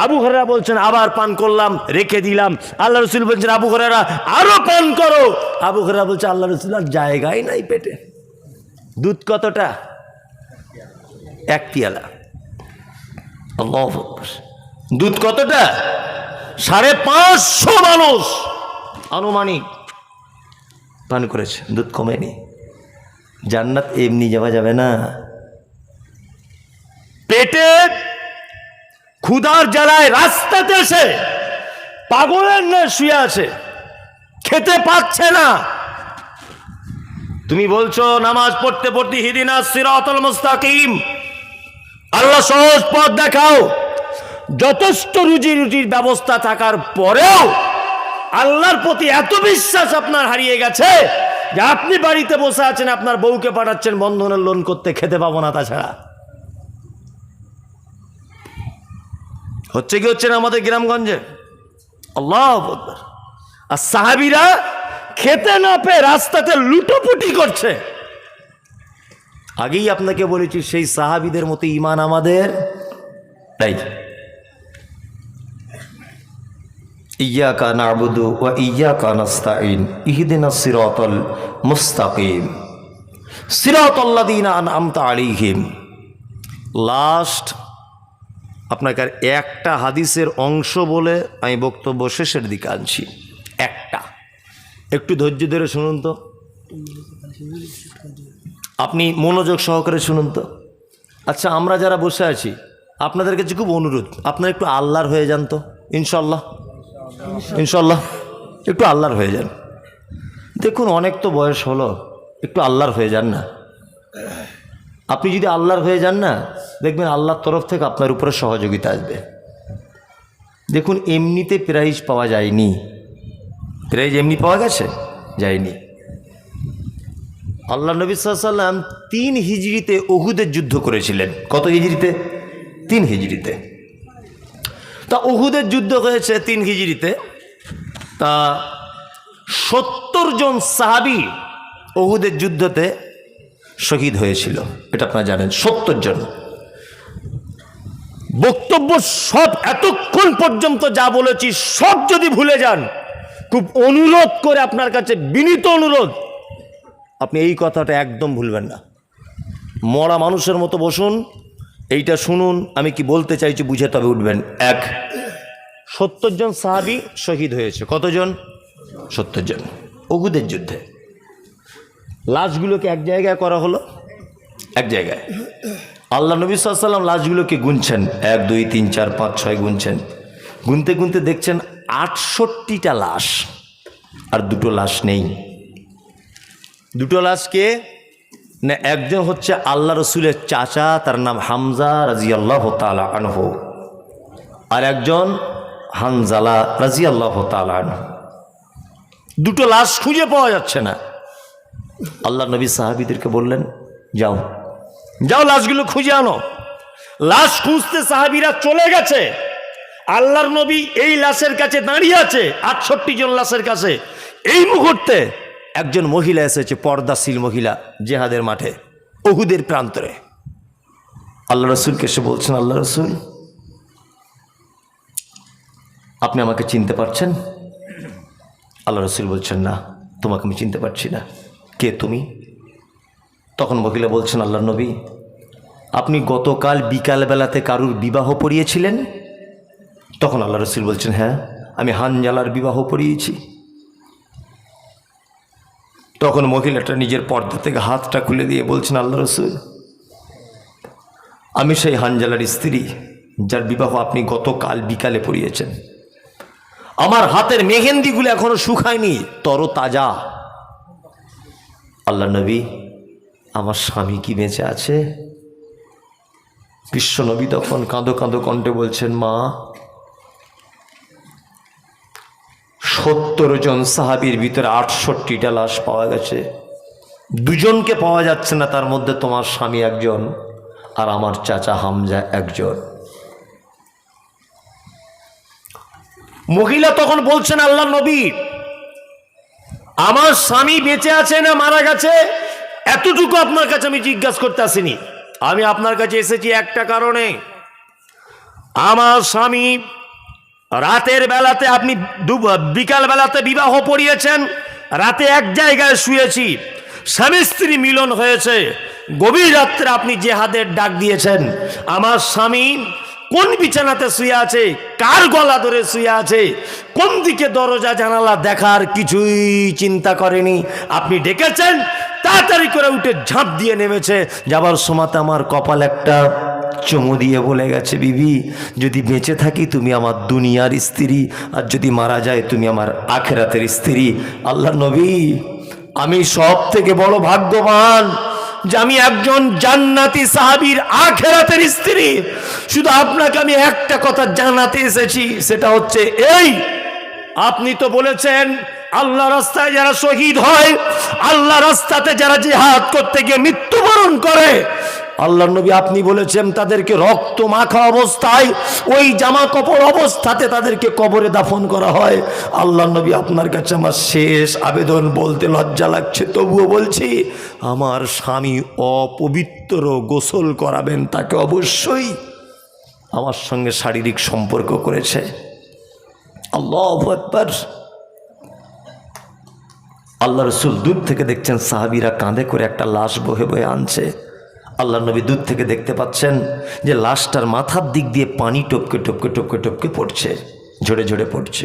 আবু হুরায়রা বলছেন, আবার পান করলাম, রেখে দিলাম। আল্লাহ রাসূল বলছেন, আবু হুরায়রা আরো পান করো। আবু হুরায়রা বলছে, আল্লাহ রাসূল আর জায়গাই নাই পেটে। দুধ কতটা? 1 পিয়ালা। আল্লাহু আকবার। দুধ কতটা? 550 মানুষ আনুমানিক পান করেছে, দুধ কমেনি। জান্নাত এমনি যাওয়া যাবে না। পেটে ক্ষুধার জ্বালায় রাস্তাতে এসে পাগলের ন্যায় শুয়ে আছে, খেতে পাচ্ছে না। তুমি বলছো নামাজ পড়তে পড়তে ইহদিনাস সিরাতাল মুস্তাকিম, আল্লাহ সহজ পথ দেখাও। যথেষ্ট রুজি রুটির ব্যবস্থা থাকার পরেও আল্লাহর প্রতি এত বিশ্বাস আপনার হারিয়ে গেছে যে আপনি বাড়িতে বসে আছেন, আপনার বউকে পাঠাচ্ছেন বন্ধনের লোন করতে, খেতে পাবো না তাছাড়া। হচ্ছে কি হচ্ছে না আমাদের গ্রামগঞ্জে? আল্লাহু আকবার। আর সাহাবীরা খেতে না পেয়ে রাস্তাতে লুটোপুটি করছে। আগেই আপনাকে বলেছি, সেই সাহাবীদের মতো ঈমান আমাদের নাই। ইয়্যাকা না'বুদু ওয়া ইয়্যাকা নাস্তাঈন ইহদিনাস সিরাতাল মুস্তাকিম সিরাতাল্লাযীনা আন'আমতা আলাইহিম। লাস্ট আপনাকে আর একটা হাদিসের অংশ বলে আমি বক্তব্য শেষের দিকে আনছি। একটা, একটু ধৈর্য ধরে শুনুন তো, আপনি মনোযোগ সহকারে শুনুন তো। আচ্ছা, আমরা যারা বসে আছি আপনাদের কাছে খুব অনুরোধ, আপনারা একটু আল্লাহর হয়ে যান তো। ইনশাল্লাহ, ইনশাল্লাহ একটু আল্লাহর হয়ে যান। দেখুন অনেক তো বয়স হলো, একটু আল্লাহর হয়ে যান না। আপনি যদি আল্লাহর হয়ে যান না, দেখবেন আল্লাহর তরফ থেকে আপনার উপরে সহযোগিতা আসবে। দেখুন এমনিতে প্রাইজ পাওয়া যায়নি, প্রাইজ এমনি পাওয়া গেছে যায়নি। আল্লাহ নবী সাল্লাল্লাহু আলাইহি ওয়াসাল্লাম 3 হিজরিতে উহুদের যুদ্ধ করেছিলেন। কত হিজরিতে? 3 হিজরিতে। তা উহুদের যুদ্ধ হয়েছে 3 হিজরিতে। তা 70 জন সাহাবী উহুদের যুদ্ধতে শহীদ হয়েছিল, এটা আপনারা জানেন। 70 জন। বক্তব্য সব এতক্ষণ পর্যন্ত যা বলেছি সব যদি ভুলে যান, খুব অনুরোধ করে আপনার কাছে বিনীত অনুরোধ, আপনি এই কথাটা একদম ভুলবেন না। মরা মানুষের মতো বসুন, এইটা শুনুন আমি কি বলতে চাইছি বুঝে তবে উঠবেন। 70 জন সাহাবী শহীদ হয়েছে। কতজন? 70 জন উহুদের যুদ্ধে। লাশগুলোকে এক জায়গায় করা হলো, এক জায়গায়। আল্লাহ নবী সাল্লাল্লাহু আলাইহি ওয়াসাল্লাম লাশগুলোকে গুনছেন, 1 2 3 4 5 6 গুনছেন। গুনতে গুনতে দেখছেন 68টা লাশ, আর 2টো লাশ নেই। 2টো লাশ কে না? একজন হচ্ছে আল্লাহ রসুলের চাচা, তার নাম হামজা রাদিয়াল্লাহু তাআলা আনহু, আর একজন হানজালা রাদিয়াল্লাহু তাআলা আনহু। 2টো লাশ খুঁজে পাওয়া যাচ্ছে না। আল্লাহ নবী সাহাবীদেরকে বললেন, যাও যাও লাশগুলো খুঁজে আনো। লাশ খুঁজতে সাহাবীরা চলে গেছে। আল্লাহর নবী এই লাশের কাছে দাঁড়িয়ে আছে, 68 জন লাশের কাছে। এই মুহূর্তে একজন মহিলা এসেছে, পর্দাশীল মহিলা, জিহাদের মাঠে উহুদের প্রান্তরে। আল্লাহ রসুলকে এসে বলছেন, আল্লাহ রসুল আপনি আমাকে চিনতে পারছেন? আল্লাহ রসুল বলছেন, না তোমাকে আমি চিনতে পারছি না, কে তুমি? তখন মহিলা বলছেন, আল্লাহ নবী আপনি গতকাল বিকালবেলাতে কারুর বিবাহ পড়িয়েছিলেন? তখন আল্লাহ রসুল বলছেন, হ্যাঁ আমি হানজালার বিবাহ পড়িয়েছি। তখন মহিলাটা নিজের পর্দা থেকে হাতটা খুলে দিয়ে বলছেন, আল্লাহ রসুল আমি সেই হানজালার স্ত্রী যার বিবাহ আপনি গতকাল বিকালে পড়িয়েছেন। আমার হাতের মেহেন্দিগুলো এখনো শুকায়নি, তরতাজা। আল্লাহ নবী আমার স্বামী কি বেঁচে আছে? বিশ্ব নবী তখন কাঁদো কাঁদো কণ্ঠে বলছেন, মা 70 জন সাহাবীর ভিতরে 68টা লাশ পাওয়া গেছে, দুজনকে পাওয়া যাচ্ছে না, তার মধ্যে তোমার স্বামী একজন আর আমার চাচা হামজা একজন। মহিলা তখন বলছেন, আল্লাহ নবী, আমার স্বামী বেঁচে আছে না মারা গেছে এতটুকু আপনার কাছে আমি জিজ্ঞাসা করতে আসিনি, আমি আপনার কাছে এসেছি একটা কারণে। আমার স্বামী রাতের বেলাতে, আপনি বিকাল বেলাতে বিবাহ পড়িয়েছেন, রাতে এক জায়গায় শুয়েছি, স্বামী স্ত্রী মিলন হয়েছে, গভীর রাত্রে আপনি জিহাদের ডাক দিয়েছেন, আমার স্বামী কোন বিছানাতে শুয়ে আছে, কার গলা ধরে শুয়ে আছে, কোন দিকে দরজা জানালা দেখার কিছুই চিন্তা করেনি, আপনি ডেকেছেন, তাড়াতাড়ি করে উঠে ঝাঁপ দিয়ে নেমেছে, যাবার সময়তে আমার কপাল একটা চুমু দিয়ে বলে গেছে, বিবি যদি বেঁচে থাকি তুমি আমার দুনিয়ার স্ত্রী, আর যদি মারা যায় তুমি আমার আখেরাতের স্ত্রী। আল্লাহ নবী, আমি সব থেকে বড় ভাগ্যবান যে আমি একজন জান্নাতি সাহাবীর আখেরাতের স্ত্রী। শুধু আপনাকে আমি একটা কথা জানাতে এসেছি, সেটা হচ্ছে এই, আপনি তো বলেছেন আল্লাহ রাস্তায় যারা শহীদ হয়, আল্লাহ রাস্তাতে যারা জিহাদ করতে গিয়ে মৃত্যুবরণ করে, আল্লাহ নবী আপনি বলেছেন তাদেরকে রক্ত মাখা অবস্থায়, ওই জামা কাপড় অবস্থাতে তাদেরকে কবরে দাফন করা হয়। আল্লাহ নবী আপনার কাছে আমার শেষ আবেদন, বলতে লজ্জা লাগছে তবুও বলছি, আমার স্বামী অপবিত্র, গোসল করাবেন তাকে, অবশ্যই আমার সঙ্গে শারীরিক সম্পর্ক করেছে। আল্লাহু আকবার। আল্লাহ রসুল দূর থেকে দেখছেন সাহাবীরা কাঁধে করে একটা লাশ বহে বহে আনছে। আল্লাহ নবী দূর থেকে দেখতে পাচ্ছেন যে লাশটার মাথার দিক দিয়ে পানি টপকে টপকে টপকে টপকে পড়ছে, ঝরে ঝরে পড়ছে।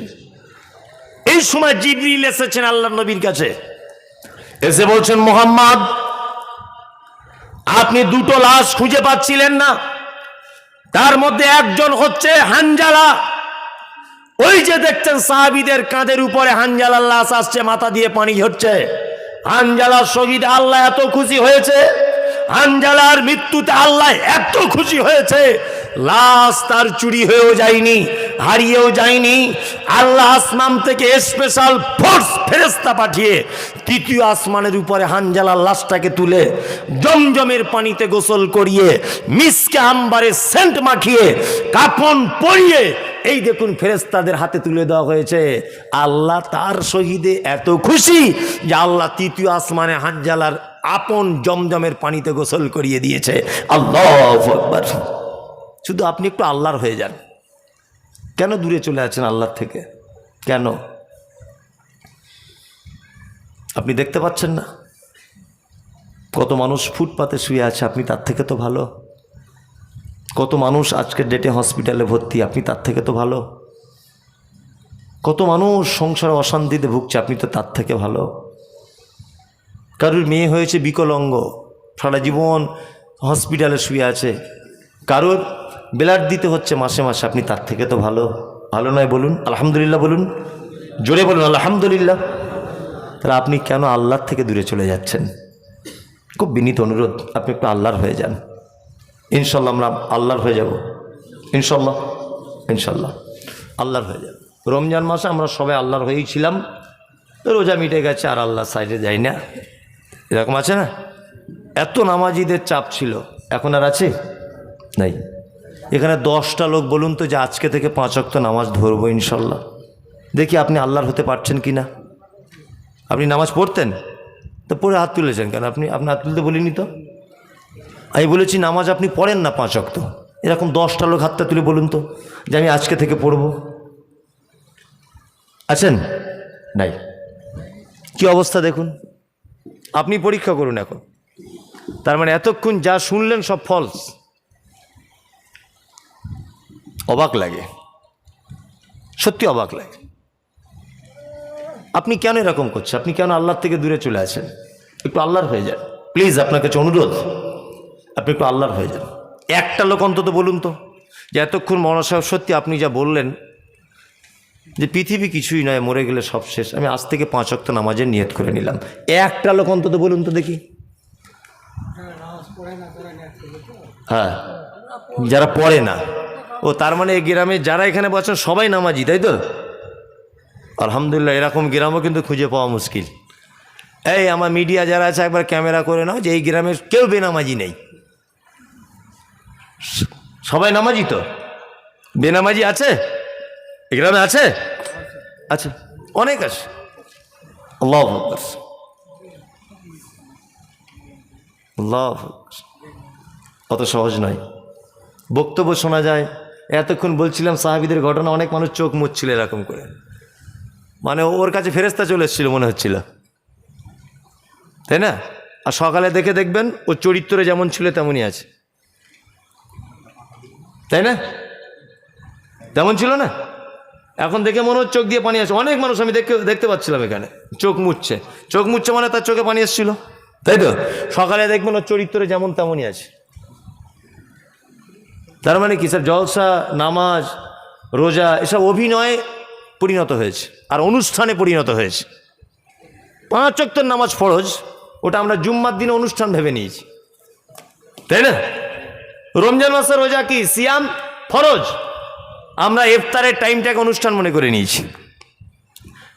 এই সময় জিবরিল এসেছেন আল্লাহ নবীর কাছে, এসে বলছেন, মুহাম্মদ, আপনি দুটো লাশ খুঁজে পাচ্ছিলেন না, তার মধ্যে একজন হচ্ছে হানজালা। ওই যে দেখছেন সাহাবীদের কাঁধের উপরে হানজালার লাশ আসছে, মাথা দিয়ে পানি ঝরছে। হানজালার শহীদ, আল্লাহ এত খুশি হয়েছে, হানজালার মৃত্যুতে আল্লাহ এত খুশি হয়েছে, লাশ তার চুরি হয়েও যায়নি, হারিয়েও যায়নি। আল্লাহ আসমান থেকে স্পেশাল ফোর্স ফেরেশতা পাঠিয়ে তৃতীয় আসমানের উপরে হানজালার লাশটাকে তুলে জমজমের পানিতে গোসল করিয়ে, মিসকে আম্বারে সেন্ট মাখিয়ে, কাফন পরিয়ে, এই দেখুন ফেরেশতাদের হাতে তুলে দেওয়া হয়েছে। আল্লাহ তার শহীদে এত খুশি যে আল্লাহ তৃতীয় আসমানে হানজালার আপন জমজমের পানিতে গোসল করিয়ে দিয়েছে। আল্লাহু আকবার। শুধু আপনি একটু আল্লাহর হয়ে যান। কেন দূরে চলে আছেন আল্লাহর থেকে? কেন? আপনি দেখতে পাচ্ছেন না কত মানুষ ফুটপাতে শুয়ে আছে, আপনি তার থেকে তো ভালো। কত মানুষ আজকের ডেটে হসপিটালে ভর্তি, আপনি তার থেকে তো ভালো। কত মানুষ সংসারে অশান্তিতে ভুগছে, আপনি তো তার থেকে ভালো। কারোর মেয়ে হয়েছে বিকলাঙ্গ, সারা জীবন হসপিটালে শুয়ে আছে, কারোর ব্লাড দিতে হচ্ছে মাসে মাসে, আপনি তার থেকে তো ভালো। ভালো নয়? বলুন আলহামদুলিল্লাহ, বলুন জোরে বলুন আলহামদুলিল্লাহ। তাহলে আপনি কেন আল্লাহর থেকে দূরে চলে যাচ্ছেন? খুব বিনীত অনুরোধ, আপনি একটু আল্লাহর হয়ে যান। ইনশাল্লাহ আমরা আল্লাহর হয়ে যাব, ইনশাল্লাহ ইনশাল্লাহ আল্লাহর হয়ে যাব। রমজান মাসে আমরা সবাই আল্লাহর হয়েই ছিলাম, রোজা মিটে গেছে আর আল্লাহ সাইডে যাই না, এরকম আছে না? এত নামাজিদের চাপ ছিল, এখন আর আছে? নাই। এখানে 10টা লোক বলুন তো যে আজকে থেকে 5 ওয়াক্ত নামাজ ধরবো ইনশাল্লাহ। দেখি আপনি আল্লাহর হতে পারছেন কি না। আপনি নামাজ পড়তেন তো পড়ে হাত তুলেছেন কেন? আপনি হাত তুলতে বলিনি তো। আমি বলেছি নামাজ আপনি পড়েন না 5 ওয়াক্ত। এরকম 10টা লোক হাতটা তুলে বলুন তো যে আমি আজকে থেকে পড়ব। আছেন? নাই। কি অবস্থা দেখুন, আপনি পরীক্ষা করুন এখন। তার মানে এতক্ষণ যা শুনলেন সব ফলস। অবাক লাগে, সত্যি অবাক লাগে। আপনি কেন এরকম করছেন? আপনি কেন আল্লাহর থেকে দূরে চলে আসেন? একটু আল্লাহর হয়ে যান প্লিজ, আপনার কাছে অনুরোধ, আপনি একটু আল্লাহর হয়ে যান। একটা লোক অন্তত বলুন তো যে এতক্ষণ মৌলানা সাহেব সত্যি আপনি যা বললেন যে পৃথিবী কিছুই নয়, মরে গেলে সব শেষ, আমি আজ থেকে 5 ওয়াক্ত নামাজের নিয়ত করে নিলাম। একটা লোক অন্তত বলুন তো দেখি। হ্যাঁ, যারা পড়ে না। ও তার মানে এই গ্রামে যারা এখানে বসেন সবাই নামাজি, তাই তো? আলহামদুলিল্লাহ এরকম গ্রামও কিন্তু খুঁজে পাওয়া মুশকিল। এই আমার মিডিয়া যারা আছে একবার ক্যামেরা করে নাও যে এই গ্রামের কেউ বেনামাজি নেই, সবাই নামাজি। তো বেনামাজি আছে এই গ্রামে? আছে, আচ্ছা, অনেক আছে। আল্লাহু আকবার, আল্লাহু আকবার। অত সহজ নয়। বক্তব্য শোনা যায়। এতক্ষণ বলছিলাম সাহাবীদের ঘটনা, অনেক মানুষ চোখ মুচ্ছিল এরকম করে, মানে ওর কাছে ফেরেশতা চলে এসেছিল মনে হচ্ছিল, তাই না? আর সকালে দেখে দেখবেন ও চরিত্রে যেমন ছিল তেমনই আছে, তাই না? তেমন ছিল না? এখন দেখে মনে হচ্ছে চোখ দিয়ে পানি আসে। অনেক মানুষ আমি দেখতে পাচ্ছিলাম এখানে চোখ মুচ্ছে মানে তার চোখে পানি এসেছিল, তাই তো? সকালে দেখবেন ওর চরিত্রে যেমন তেমনই আছে। তার মানে কি স্যার, জলসা, নামাজ, রোজা এসব অভিনয়ে পরিণত হয়েছে আর অনুষ্ঠানে পরিণত হয়েছে। 5 ওয়াক্ত নামাজ ফরজ, ওটা আমরা জুম্মার দিনে অনুষ্ঠান ভেবে নিয়েছি, তাই না? রমজান মাসে রোজা কি সিয়াম ফরজ, আমরা ইফতারের টাইমটাকে অনুষ্ঠান মনে করে নিয়েছি।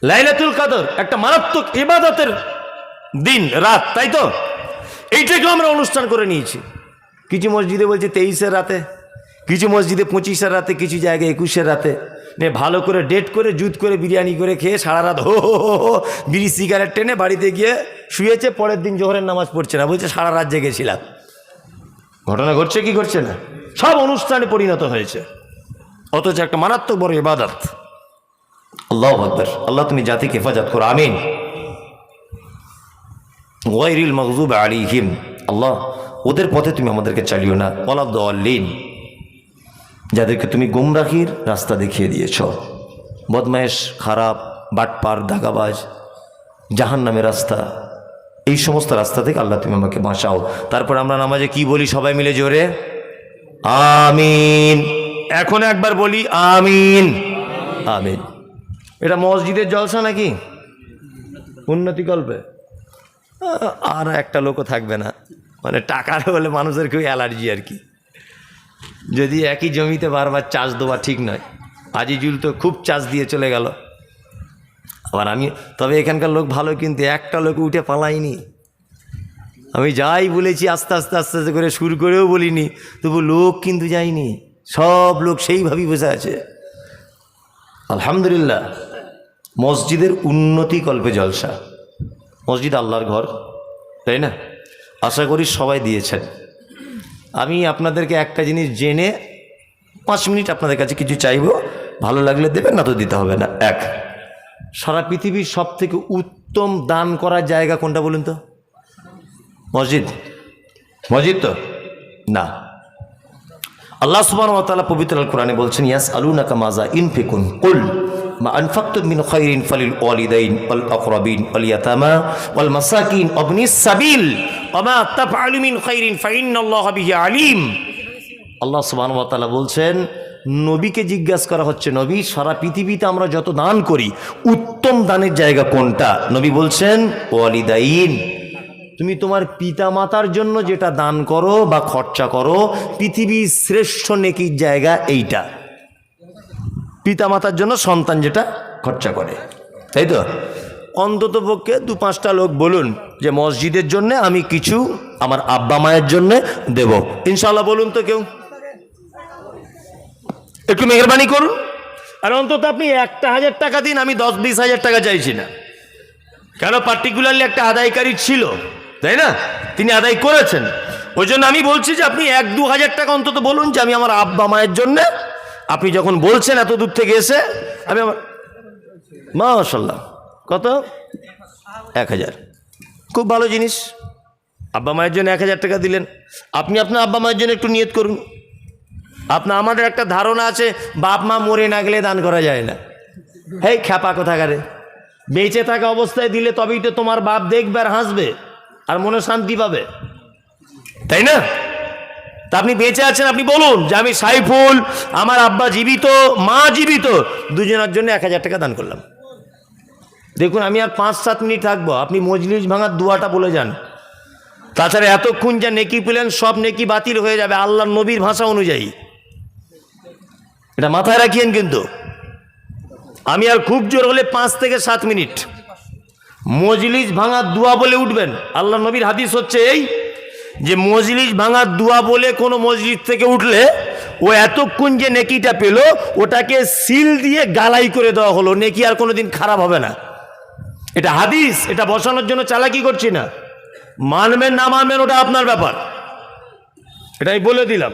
লাইলাতুল কদর একটা মারাত্মক ইবাদতের দিন রাত, তাই তো? এইটাকেও আমরা অনুষ্ঠান করে নিয়েছি। কিছু মসজিদে বলছে 23-এর রাতে, কিছু মসজিদে 25-এর রাতে, কিছু জায়গায় 21-এর রাতে। ভালো করে ডেট করে জুত করে বিরিয়ানি করে খেয়ে সারা রাত হো হো হো বিড়ি সিগারেট টেনে বাড়িতে গিয়ে শুয়েছে, পরের দিন জোহরের নামাজ পড়ছে না, বলছে সারা রাত জেগেছিলাম। ঘটনা ঘটছে কি ঘটছে না? সব অনুষ্ঠানে পরিণত হয়েছে, অথচ একটা মারাত্মক বড় ইবাদত। আল্লাহু আকবার। আল্লাহ তুমি জাতিকে হেফাজত করো, আমিন। গায়রিল মাগযুবি আলাইহিম, আল্লাহ ওদের পথে তুমি আমাদেরকে চালিও না। ওয়ালাদ-দাল্লিন, যাদেরকে তুমি গুমরাহির রাস্তা দেখিয়ে দিয়েছ, বদমায়েশ, খারাপ, বাটপার, দাগাবাজ, জাহান্নামের রাস্তা, এই সমস্ত রাস্তা থেকে আল্লাহ তুমি আমাকে বাঁচাও। তারপর আমরা নামাজে কি বলি সবাই মিলে জোরে? আমিন। এখন একবার বলি আমিন, আমিন। এটা মসজিদের জলসা নাকি উন্নতি কল্পে? আর একটা লোকও থাকবে না, মানে টাকার বলে মানুষের কেউ অ্যালার্জি আর কি। যদি একই জমিতে বারবার চাষ দেওয়া ঠিক নয়। আজিজুল তো খুব চাষ দিয়ে চলে গেল, আবার আমি, তবে এখানকার লোক ভালো, কিন্তু একটা লোক উঠে পালাইনি। আমি যাই বলেছি আস্তে আস্তে আস্তে আস্তে করে সুর করেও বলিনি, তবু লোক কিন্তু যায়নি, সব লোক সেইভাবেই বসে আছে। আলহামদুলিল্লাহ, মসজিদের উন্নতি কল্পে জলসা। মসজিদ আল্লাহর ঘর, তাই না? আশা করি সবাই দিয়েছেন। আমি আপনাদেরকে একটা জিনিস জেনে 5 মিনিট আপনাদের কাছে কিছু চাইব, ভালো লাগলে দেবেন, না তো দিতে হবে না। এক, সারা পৃথিবীর সব থেকে উত্তম দান করার জায়গা কোনটা বলুন তো? মসজিদ। মসজিদ তো না। আল্লাহ সুবহানাহু ওয়া তাআলা পবিত্র আল কোরআনে বলছেন, ইয়াসআলুনাকা মাযা ইনফিকুন কুল মা আনফাকতুম মিন খায়রিন ফালিল ওয়ালিদাইন ওয়াল আকরাবিন ওয়াল ইয়াতামা ওয়াল মাসাকিন ওয়াবনিস সাবিল ওয়া মা তাফআলু মিন খায়রিন ফাইন্নাল্লাহা বিহি আলিম। আল্লাহ সুবহানাহু ওয়া তাআলা বলছেন, নবীকে জিজ্ঞাসা করা হচ্ছে, নবী সারা পৃথিবীতে আমরা যত দান করি উত্তম দানের জায়গা কোনটা? নবী বলছেন ওয়ালিদাইন, তুমি তোমার পিতা মাতার জন্য যেটা দান করো বা খরচা করো, পৃথিবীর শ্রেষ্ঠ নেকির জায়গা এইটা। পিতা মাতার জন্য সন্তান যেটা খরচা করে, তাই তো? অন্তত পক্ষে 2-5টা লোক বলুন যে মসজিদের জন্য আমি কিছু আমার আব্বা মায়ের জন্য দেব, ইনশাআল্লাহ বলুন তো কেউ? একটু মেহরবানি করুন। আর অন্তত আপনি 1,000 টাকা দিন, আমি 10-20 হাজার টাকা চাইছি না। কেন? পার্টিকুলারলি একটা আদায়কারী ছিল, তাই না? তিনি আদায় করেছেন, ওই জন্য আমি বলছি যে আপনি 1-2 হাজার টাকা অন্তত বলুন যে আমি আমার আব্বা মায়ের জন্য। আপনি যখন বলছেন এত দূর থেকে এসে, আমি আমার, মাশাআল্লাহ, কত? 1000, খুব ভালো জিনিস। আব্বা মায়ের জন্য 1000 টাকা দিলেন। আপনি আপনার আব্বা মায়ের জন্য একটু নিয়ত করুন। আমাদের একটা ধারণা আছে বাপ মা মরে না গেলে দান করা যায় না। হেই খ্যাপা কোথাকারে, বেঁচে থাকা অবস্থায় দিলে তবেই তো তোমার বাপ দেখবে আর হাসবে আর মনে শান্তি পাবে, তাই না? তা আপনি বেঁচে আছেন, আপনি বলুন যে আমি সাইফুল, আমার আব্বা জীবিত, মা জীবিত, দুজনের জন্য 1000 টাকা দান করলাম। দেখুন আমি আর 5-7 মিনিট থাকবো, আপনি মজলিস ভাঙার দুয়াটা বলে যান। তাছাড়া এতক্ষণ যা নেকি পেলেন সব নেকি বাতিল হয়ে যাবে আল্লাহর নবীর ভাষা অনুযায়ী, এটা মাথায় রাখিয়েন। কিন্তু আমি আর খুব জোর হলে 5 থেকে 7 মিনিট মজলিস ভাঙার দোয়া বলে উঠবেন। আল্লাহ নবীর হাদিস হচ্ছে এই যে মজলিস ভাঙার দোয়া বলে কোনো মসজিদ থেকে উঠলে ও এতক্ষণ যে নেকিটা পেল ওটাকে সিল দিয়ে গালাই করে দেওয়া হলো, নেকি আর কোনোদিন খারাপ হবে না। এটা হাদিস, এটা বসানোর জন্য চালাকি করছি না। মানবেন না মানবেন ওটা আপনার ব্যাপার, এটাই বলে দিলাম।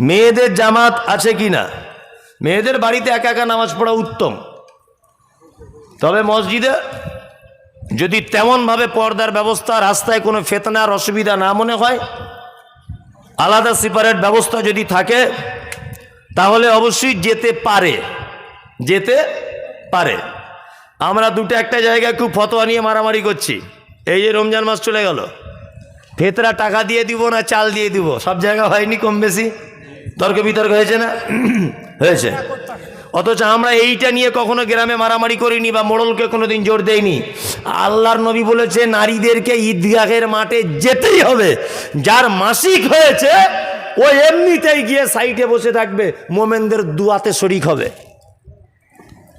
মেয়েদের জামাত আছে কি না? মেয়েদের বাড়িতে একা একা নামাজ পড়া উত্তম, তবে মসজিদে যদি তেমনভাবে পর্দার ব্যবস্থা, রাস্তায় কোনো ফিতনার অসুবিধা না মনে হয়, আলাদা সেপারেট ব্যবস্থা যদি থাকে তাহলে অবশ্যই যেতে পারে। আমরা দুটো একটা জায়গায় খুব ফতোয়া নিয়ে মারামারি করছি। এই যে রমজান মাস চলে গেল, ফেতরা টাকা দিয়ে দিব না চাল দিয়ে দিব, সব জায়গা হয়নি কম বেশি তর্ক বিতর্ক হয়েছে না? হয়েছে। অথচ আমরা এইটা নিয়ে কখনো গ্রামে মারামারি করিনি বা মোড়লকে কোনোদিন জোর দেয়নি। আল্লাহর নবী বলেছে নারীদেরকে ঈদগাহের মাঠে যেতেই হবে। যার মাসিক হয়েছে ও এমনিতেই গিয়ে সাইডে বসে থাকবে, মোমেনদের দুয়াতে শরিক হবে,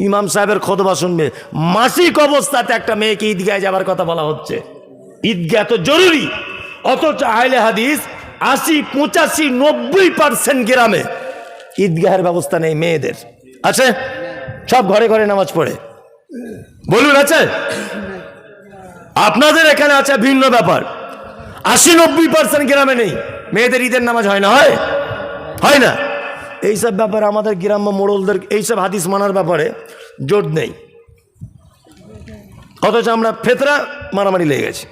ইমাম সাহেবের খুতবা শুনবে। মাসিক অবস্থাতে একটা মেয়েকে ঈদগাহে যাবার কথা বলা হচ্ছে, ঈদগাহ তো জরুরি। অথচ আহলে হাদিস 80-85-90% গ্রামে ঈদগাহের ব্যবস্থা নেই মেয়েদের। আছে? সব ঘরে ঘরে নামাজ পড়ে। বলুন আছে? আপনাদের এখানে আছে ভিন্ন ব্যাপার। 80-90% গ্রামে নেই, মেয়েদের ঈদের নামাজ হয় না, হয় না। এইসব ব্যাপারে আমাদের গ্রাম্য মোড়লদের এইসব হাদিস মানার ব্যাপারে জোর নেই। অথচ আমরা ফেতরা মারামারি লেগে গেছি।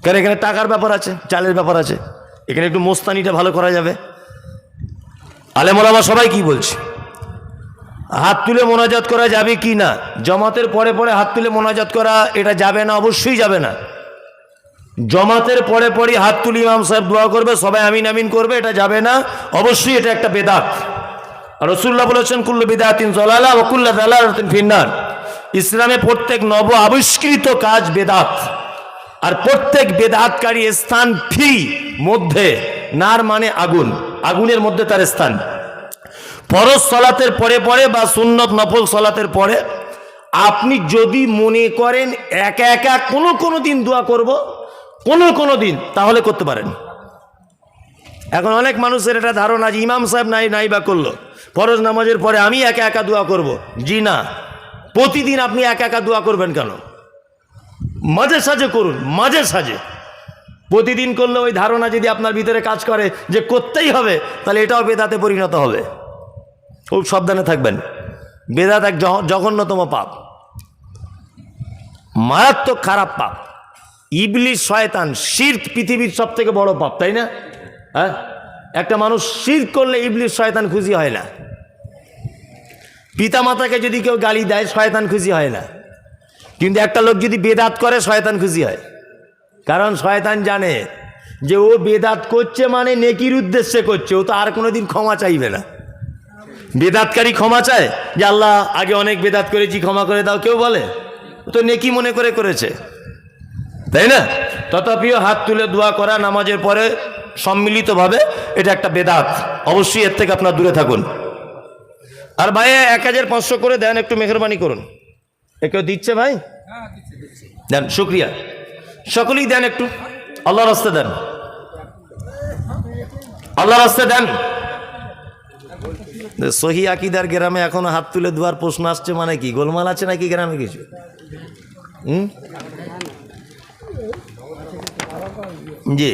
কারণ এখানে টাকার ব্যাপার আছে, চালের ব্যাপার আছে, এখানে একটু মোস্তানিটা ভালো করা যাবে। আলেম ওলামা সবাই কি বলছে? হাত তুলে মোনাজাত করা যাবে কি না? জমাতের পরে পরে হাত তুলে মোনাজাত করা এটা যাবে না, অবশ্যই যাবে না। জমাতের পরে পরে হাত তুলে ইমাম সাহেব দোয়া করবে, সবাই আমিন আমিন করবে, এটা যাবে না, অবশ্যই এটা একটা বেদাত। আর রাসূলুল্লাহ বলেছেন কুল্লু বিদআতিন যালালা ওয়া কুল্লু যালালাতিন ফিন্নার। ইসলামে প্রত্যেক নব আবিষ্কৃত কাজ বেদাত, আর প্রত্যেক বেদাতকারী স্থান ফি মধ্যে, নার মানে আগুন, আগুনের মধ্যে তার স্থান। ফরজ সালাতের পরে পরে বা সুন্নত নফল সালাতের পরে আপনি যদি মনে করেন একা একা কোনো দিন দোয়া করব, কোনো দিন, তাহলে করতে পারেন। এখন অনেক মানুষের এটা ধারণা যে ইমাম সাহেব নাই বা করলো, ফরজ নামাজের পরে আমি একা একা দোয়া করব। জি না, প্রতিদিন আপনি একা একা দোয়া করবেন কেন? মাঝে সাঝে করুন, মাঝে সাঝে। প্রতিদিন করলে ওই ধারণা যদি আপনার ভিতরে কাজ করে যে করতেই হবে, তাহলে এটাও বেদাতে পরিণত হবে। খুব সাবধানে থাকবেন। বেদাত এক জঘন্যতম পাপ, মারাত্মক খারাপ পাপ। ইবলিস শয়তান শিরক পৃথিবীর সব থেকে বড় পাপ, তাই না? হ্যাঁ, একটা মানুষ শিরক করলে ইবলিস শয়তান খুশি হয় না। পিতামাতাকে যদি কেউ গালি দেয় শয়তান খুশি হয় না, কিন্তু একটা লোক যদি বেদাত করে শয়তান খুশি হয়। কারণ শয়তান জানে যে ও বেদাত করছে মানে নেকির উদ্দেশ্যে করছে, ও তো আর কোনোদিন ক্ষমা চাইবে না। বেদাতকারী ক্ষমা চায় যে আল্লাহ আগে অনেক বেদাত করেছি, ক্ষমা করে দাও, কেউ বলে? ও তো নেকি মনে করে করেছে, তাই না? তথাপিও হাত তুলে দোয়া করা নামাজের পরে সম্মিলিতভাবে, এটা একটা বেদাত। অবশ্যই এর থেকে আপনার দূরে থাকুন। আর ভাই 1500 করে দেন, একটু মেহরবানি করুন। কেউ দিচ্ছে ভাই? দেন, শুক্রিয়া। সকলেই দেন, একটু আল্লাহর রাস্তায় দেন, আল্লাহর রাস্তায় দেন। সহি আকিদার গ্রামে এখনো হাত তুলে দোয়ার প্রশ্ন আসছে মানে কি? গোলমাল আছে নাকি গ্রামে কিছু? জি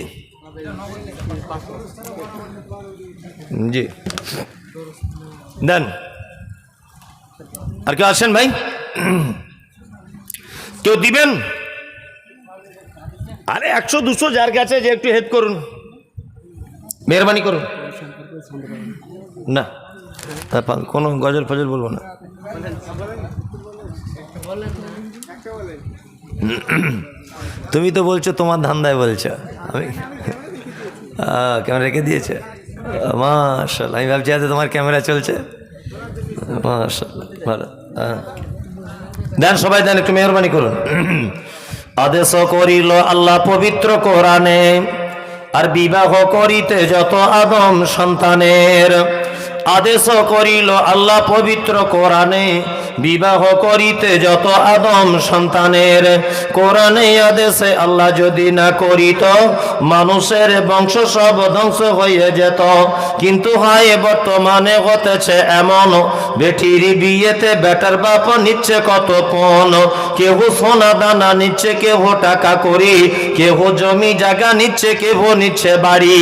জি, দেন। আর কেউ আসেন ভাই? কেউ দিবেন? আরে 100-200 যার কাছে, যে একটু হেল্প করুন, মেহরবানি করুন। না, কোনো গজল ফজল বলবো না। তুমি তো বলছো তোমার ধান্দায় বলছো, আমি ক্যামেরা রেখে দিয়েছে। মাশাআল্লাহ, আমি ভাবছি আজ তোমার ক্যামেরা চলছে। মাশাআল্লাহ, ভালো। দেন, সবাই দেন, একটু মেহরবানি করুন। আদেশ করিল আল্লাহ পবিত্র কোরআনে, আর বিবাহ করিতে যত আদম সন্তানের, আদেশ করিল আল্লাহ পবিত্র কোরআনে বিবাহ করিতে যত আদম সন্তানের। কোরআনে আদেশে আল্লাহ যদি না করিত মানুষের বংশ সব ধ্বংস হয়ে যেত। কিন্তু হায় বর্তমানে হতেছে এমন, বেটির বিয়েতে বেটার বাপ নিচ্ছে কত পণ। কেহ সোনা দানা নিচ্ছে, কেহ টাকা করি, কেহ জমি জায়গা নিচ্ছে, কেহ নিচ্ছে বাড়ি।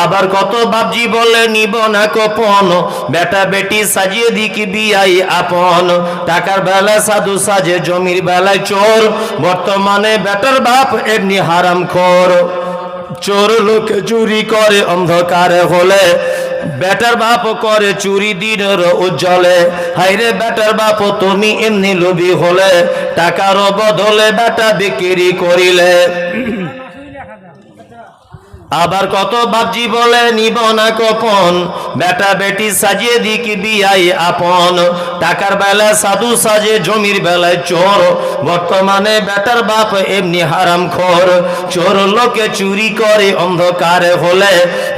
আবার কত বাপজি বলে নিব না কোপন, বেটা বেটি সাজিয়ে দিকি বিয়াই আপন। টাকার বেলায় সাধু সাজে, জমির বেলায় চোর। বর্তমানে বেটার বাপ এমনি হারামখোর। চোর লোকে চুরি করে অন্ধকারে হলে, বেটার বাপ করে চুরি দিনের উজ্জ্বলে। হাইরে বেটার বাপ তুমি এমনি লোভী হলে, টাকার বদলে বেটা বিক্রি করিলে। আবার কত বাপজি বলে নিব না কোপন, বেটা বেটি সাজিয়ে দিকি বিয়াই আপন। টাকার বেলায় সাধু সাজে, জমির বেলায় চোর। বর্তমানে বেটার বাপ এমনি হারামখোর। চোর লোকে চুরি করে অন্ধকারে হলে,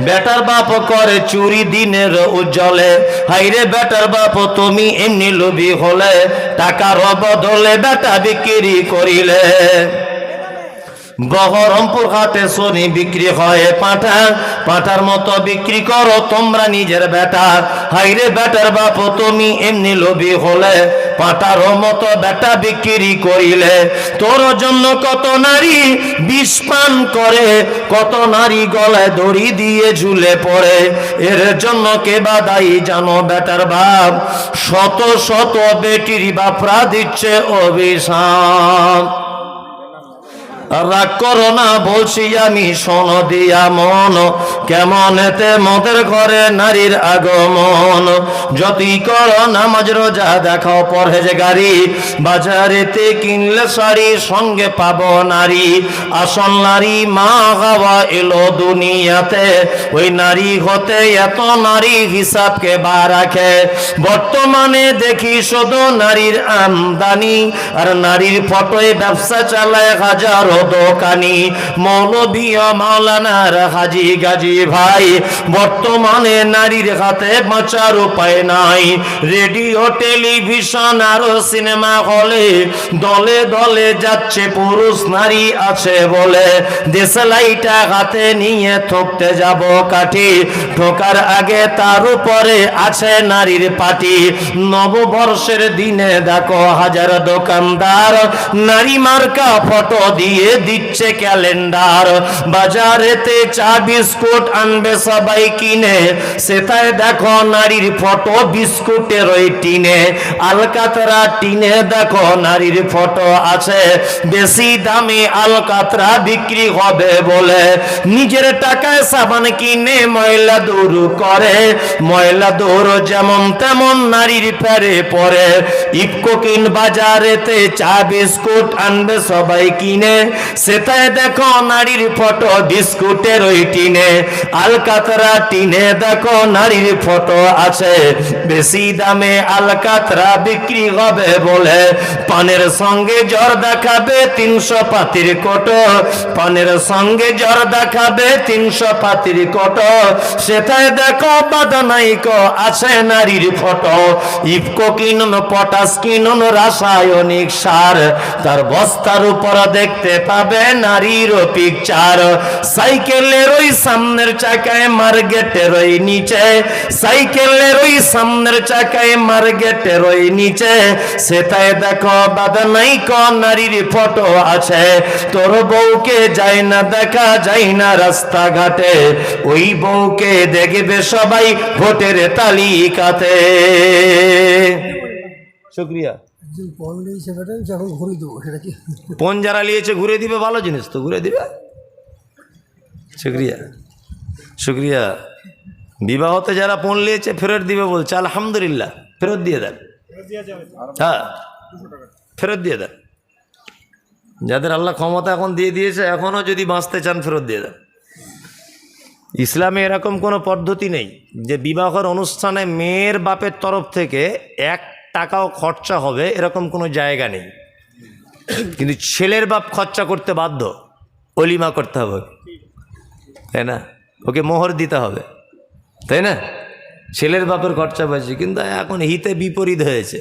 বেটার বাপ করে চুরি দিনের উজ্জ্বলে। হাইরে বেটার বাপ তুমি এমনি লোভী হলে, টাকার বদলে বেটা বিক্রি করিলে। বহরমপুর হাটে শনি বিক্রি হয় পাঁঠা, পাঁঠার মতো বিক্রি করো তোমরা নিজের বেটা। হাইরে বেটার বাপ তুমি এমনি লোভী হলে, পাঁঠার মতো বেটা বিক্রি করিলে। তোর জন্য কত নারী বিষ পান করে, কত নারী গলায় দড়ি দিয়ে ঝুলে পড়ে। এর জন্য কে বা দায়ী জানো বেটার বাপ? শত শত বেটির বাপরা দিচ্ছে অভিশাপ। রাগ করো না বলছি আমি, শোনো দিয়া মন, কেমন এতে মদের ঘরে নারীর আগমন। যতই করো নামাজ রোজা দেখাও পরহেজগারি, বাজারেতে কিনলে শাড়ি সঙ্গে পাবো নারী। আসল নারী মা গাওয়া এলো দুনিয়াতে, ওই নারী হতে এত নারী হিসাবকে বা রাখে। বর্তমানে দেখি শুধু নারীর আমদানি, আর নারীর ফটোয় ব্যবসা চালায় হাজারো দোকানি। মৌলভী মাওলানার হাজি গাজী ভাই, বর্তমানে নারীর হাতে বাঁচার উপায় নাই। রেডিও টেলিভিশন আর সিনেমা হলে দলে দলে যাচ্ছে পুরুষ নারী আছে বলে। দেশলাইটা হাতে নিয়ে ঠকতে যাব কাঠি, ঠোকার আগে তার উপরে আছে নারীর পাটি। নববর্ষের দিনে দেখো হাজার দোকানদার নারী মার্কা ফটো দিয়ে দিচ্ছে ক্যালেন্ডার। বাজারেতে চা বিস্কুট আনবে সবাই কিনে, সেটাই দেখো নারীর ফটো বিস্কুটের ওই টিনে। আলকাতরা টিনে দেখো নারীর ফটো আছে, বেশি দামে আলকাতরা বিক্রি হবে বলে। নিজের টাকায় সাবান কিনে ময়লা দূর করে, ময়লা দূর যেমন তেমন নারীর প্যারে পরে। ইফকোকিন বাজারেতে চা বিস্কুট আনবে সবাই কিনে, সেটাই দেখো নারীর ফটো বিস্কুটের ওই টিনে। আলকাতরা টিনে দেখো নারীর ফটো আছে, বেশি দামে আলকাতরা বিক্রি হবে বলে। পানের সঙ্গে জ্বর দেখাবে 300 পাতির কোটো, পানের সঙ্গে জ্বর দেখাবে 300 পাতির কোটো। সেটাই দেখো বাদানাইক আছে নারীর ফটো। ইফকো কিনুন, পটাশ কিনুন, রাসায়নিক সার, তার বস্তার উপর দেখতে পাবে নারীর পিকচার। সাইকেলের ওই সামনের চাকায় মার্কেটের ওই নিচে, সাইকেলের ওই সামনের চাকায় মার্কেটের ওই নিচে, সেটাই দেখো বাদানাইক নারীর ফটো আছে। তোর বউকে যায় না দেখা যায় না রাস্তাঘাটে, ওই বউকে দেখবে সবাই ভোটের তালিকাতে। শুক্রিয়া। পণ যারা নিয়েছে ঘুরে দিবে, ভালো জিনিস তো ঘুরে দিবে। শুক্রিয়া শুক্রিয়া। বিবাহতে যারা পণ নিয়েছে ফেরত দিবে বলছে, আলহামদুলিল্লাহ, ফেরত দিয়ে দেন। হ্যাঁ, ফেরত দিয়ে দেন। যাদের আল্লাহ ক্ষমতা এখন দিয়ে দিয়েছে, এখনও যদি বাঁচতে চান ফেরত দিয়ে দেন। ইসলামে এরকম কোনো পদ্ধতি নেই যে বিবাহের অনুষ্ঠানে মেয়ের বাপের তরফ থেকে 1 টাকাও খরচা হবে, এরকম কোনো জায়গা নেই। কিন্তু ছেলের বাপ খরচা করতে বাধ্য, অলিমা করতে হবে, তাই না? ওকে মোহর দিতে হবে, তাই না? ছেলের বাপের খরচা বেশি, কিন্তু এখন হিতে বিপরীত হয়েছে।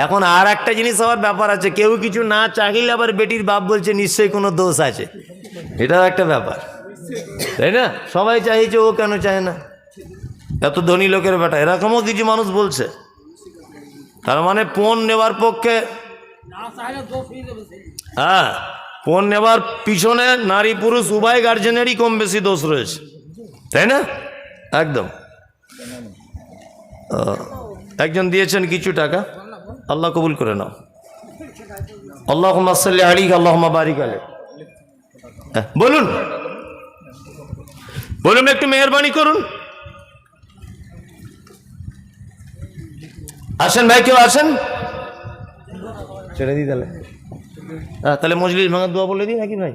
এখন আর একটা জিনিস হওয়ার ব্যাপার আছে, কেউ কিছু না চাইলে আবার বেটির বাপ বলছে নিশ্চয়ই কোনো দোষ আছে, এটাও একটা ব্যাপার, তাই না? সবাই চাইছে, ও কেন চায় না, এত ধনী লোকের বেটা, এরকমও কিছু মানুষ বলছে। তার মানে পণ নেওয়ার পক্ষে, হ্যাঁ, পণ নেওয়ার পিছনে নারী পুরুষ উভয় গার্জেনেরই কম বেশি দোষ রয়েছে, তাই না? একদম। একজন দিয়েছেন কিছু টাকা, আল্লাহ কবুল করে নাও। আল্লাহুম্মা সাল্লি আলাইহি আল্লাহুম্মা বারিক আলাইহি। বলুন বলুন, একটু মেহেরবানি করুন। আসেন ভাই, কেউ আসেন, ছেড়ে দিই তাহলে। হ্যাঁ, তাহলে মজলিস ভাঙার দোয়া বলে দিই নাকি ভাই?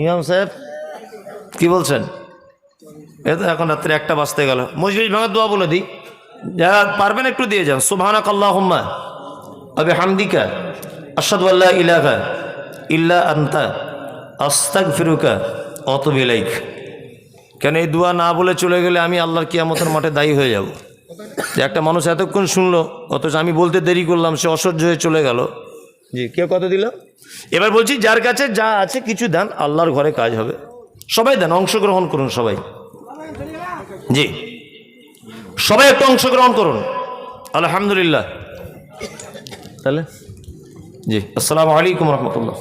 ইমাম সাহেব কি বলছেন? এ তো এখন রাত্রে 1টা বাজতে গেল, মজলিস ভাঙার দোয়া বলে দিই, যারা পারবেন একটু দিয়ে যান। সুবহানাক আল্লাহুম্মা ওয়া বিহামদিকা আশহাদু আল্লা ইলাহা ইল্লা আনতা আস্তাগফিরুকা ওয়া আতুবু ইলাইক। কেন এই দোয়া না বলে চলে গেলে আমি আল্লাহর কিয়ামতের মাঠে দায়ী হয়ে যাব। যে একটা মানুষ এতক্ষণ শুনলো, অথচ আমি বলতে দেরি করলাম, সে অসহ্য হয়ে চলে গেল। জি, কেউ কত দিল? এবার বলছি, যার কাছে যা আছে কিছু দেন, আল্লাহর ঘরে কাজ হবে। সবাই দেন, অংশগ্রহণ করুন সবাই। জি, সবাই একটু অংশগ্রহণ করুন। আলহামদুলিল্লাহ। তাহলে জি, আসসালামু আলাইকুম রহমতুল্লাহ।